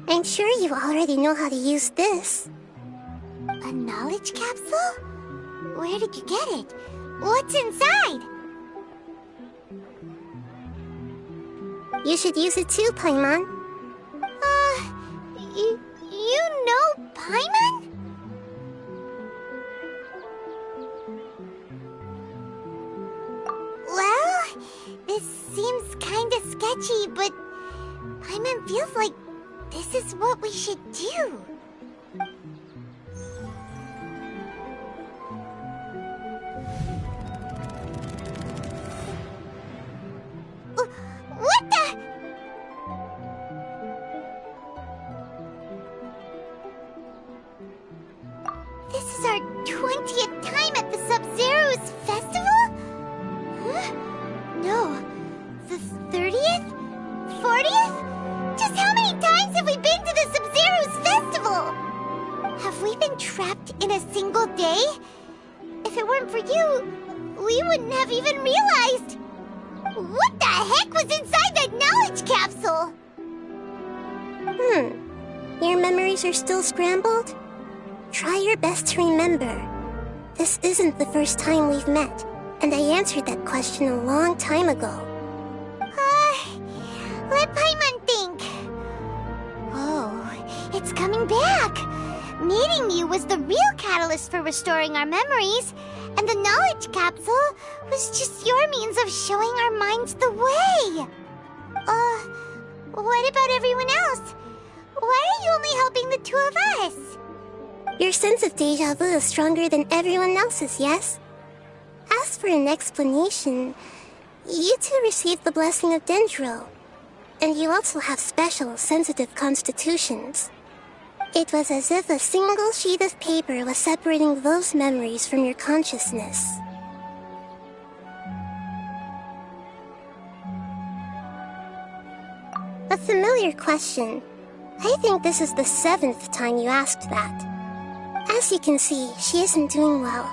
I'm sure you already know how to use this. A knowledge capsule? Where did you get it? What's inside? You should use it too, Paimon. You know Paimon? Well, this seems kinda sketchy, but Paimon feels like this is what we should do. What the? This is our 20th time at the Sub-Zero's festival? Huh? No. The 30th? 40th? Just how many times have we been to the Sub-Zero's festival? trapped in a single day? If it weren't for you, we wouldn't have even realized. What the heck was inside that knowledge capsule? Your memories are still scrambled? Try your best to remember. This isn't the first time we've met, and I answered that question a long time ago. Let Paimon think. Oh, it's coming back. Meeting you was the real catalyst for restoring our memories, and the knowledge capsule was just your means of showing our minds the way. What about everyone else? Why are you only helping the two of us? Your sense of deja vu is stronger than everyone else's, yes? As for an explanation, you two received the blessing of Dendro, and you also have special, sensitive constitutions. It was as if a single sheet of paper was separating those memories from your consciousness. A familiar question. I think this is the 7th time you asked that. As you can see, she isn't doing well.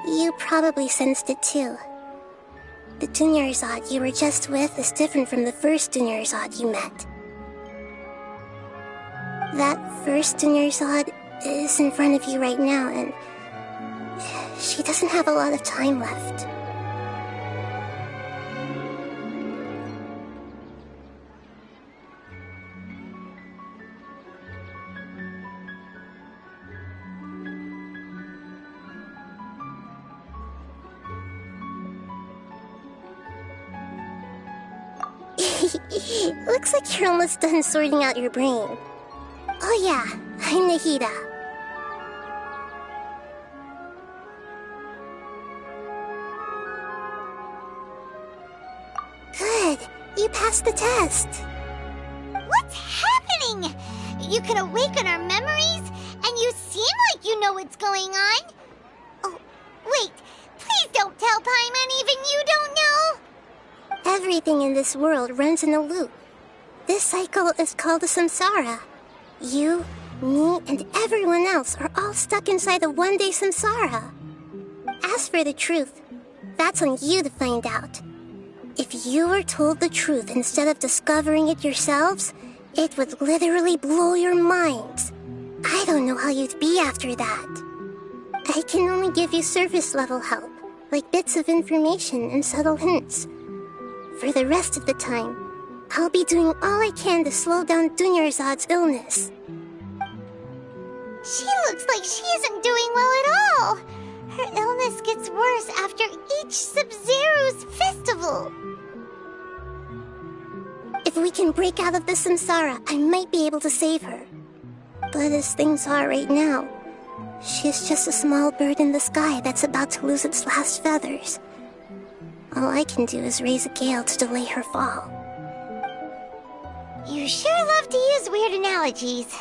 You probably sensed it too. The Dunyarzad you were just with is different from the first Dunyarzad you met. That first Dunyarzad is in front of you right now, and she doesn't have a lot of time left. Looks like you're almost done sorting out your brain. Oh yeah, I'm Nahida. Good, you passed the test. What's happening? You can awaken our memories, and you seem like you know what's going on. Oh, wait, please don't tell Paimon even you don't know. Everything in this world runs in a loop. This cycle is called a samsara. You, me, and everyone else are all stuck inside a one-day samsara. As for the truth, that's on you to find out. If you were told the truth instead of discovering it yourselves, it would literally blow your minds. I don't know how you'd be after that. I can only give you surface-level help, like bits of information and subtle hints. For the rest of the time, I'll be doing all I can to slow down Dunyarzad's illness. She looks like she isn't doing well at all. Her illness gets worse after each Sub-Zero's festival. If we can break out of the samsara, I might be able to save her. But as things are right now, she's just a small bird in the sky that's about to lose its last feathers. All I can do is raise a gale to delay her fall. You sure love to use weird analogies.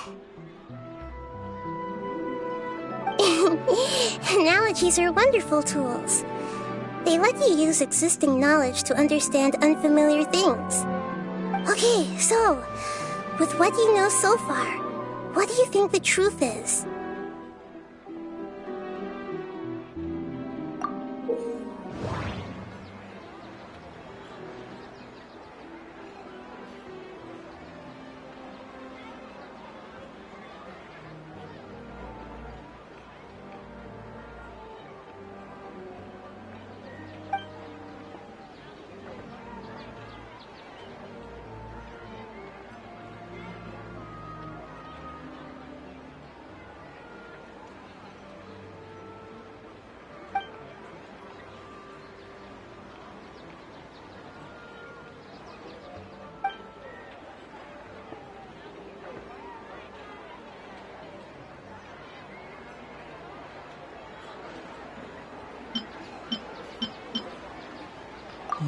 Analogies are wonderful tools. They let you use existing knowledge to understand unfamiliar things. Okay, so, with what you know so far, what do you think the truth is?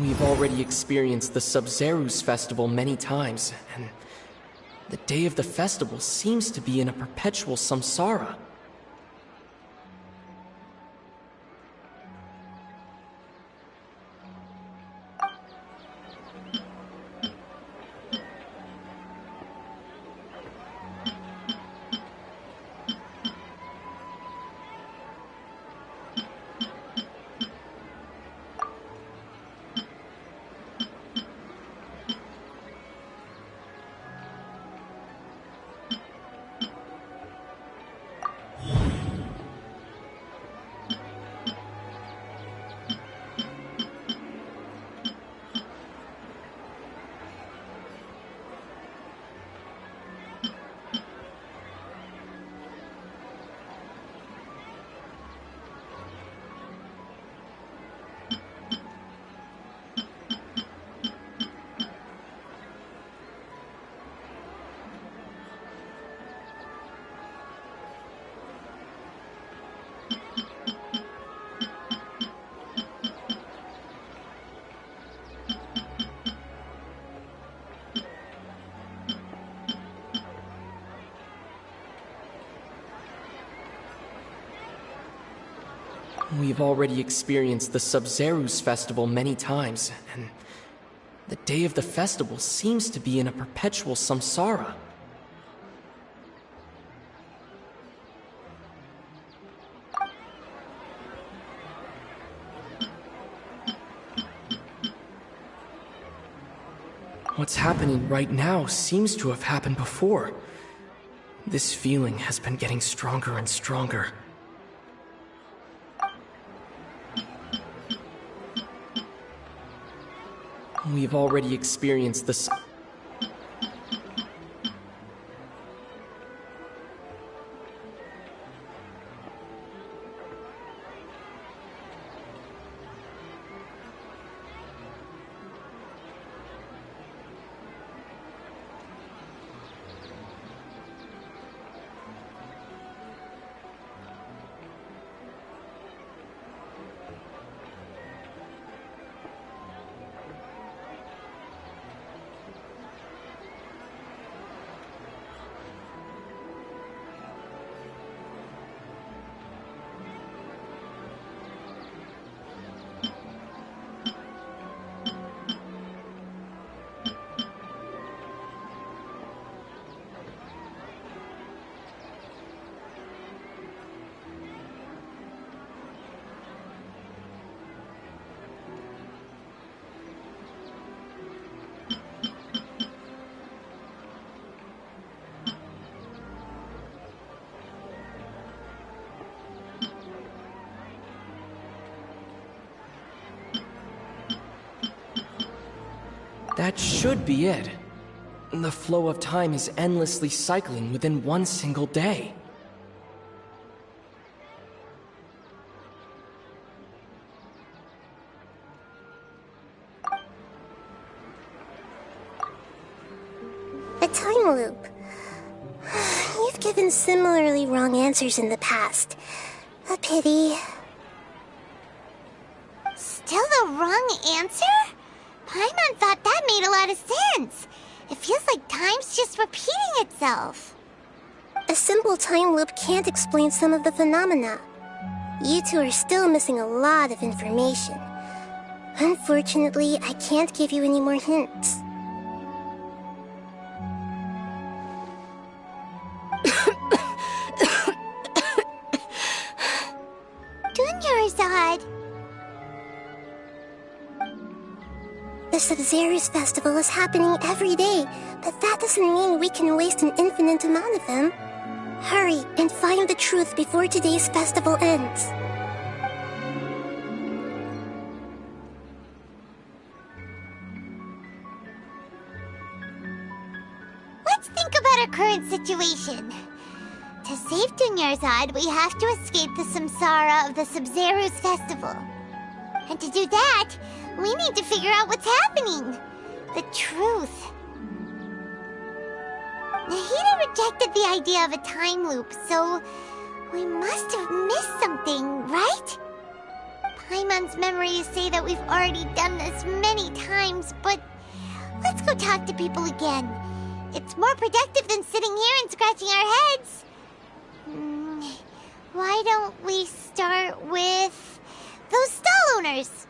We've already experienced the Sub-Zeru's festival many times, and the day of the festival seems to be in a perpetual samsara. We've already experienced the Sub-Zeru's festival many times, and the day of the festival seems to be in a perpetual samsara. What's happening right now seems to have happened before. This feeling has been getting stronger and stronger. We've already experienced this. That should be it. The flow of time is endlessly cycling within one single day. A time loop. You've given similarly wrong answers in the past. A pity. Still the wrong answer? Paimon thought that made a lot of sense. It feels like time's just repeating itself. A simple time loop can't explain some of the phenomena. You two are still missing a lot of information. Unfortunately, I can't give you any more hints. Dunyarzad. The Sub-Zeru's festival is happening every day, but that doesn't mean we can waste an infinite amount of them. Hurry and find the truth before today's festival ends. Let's think about our current situation. To save Dunyarzad, we have to escape the samsara of the Sub-Zeru's festival. And to do that, we need to figure out what's happening. The truth. Nahida rejected the idea of a time loop, so we must have missed something, right? Paimon's memories say that we've already done this many times, but let's go talk to people again. It's more productive than sitting here and scratching our heads. Why don't we start with those stall owners?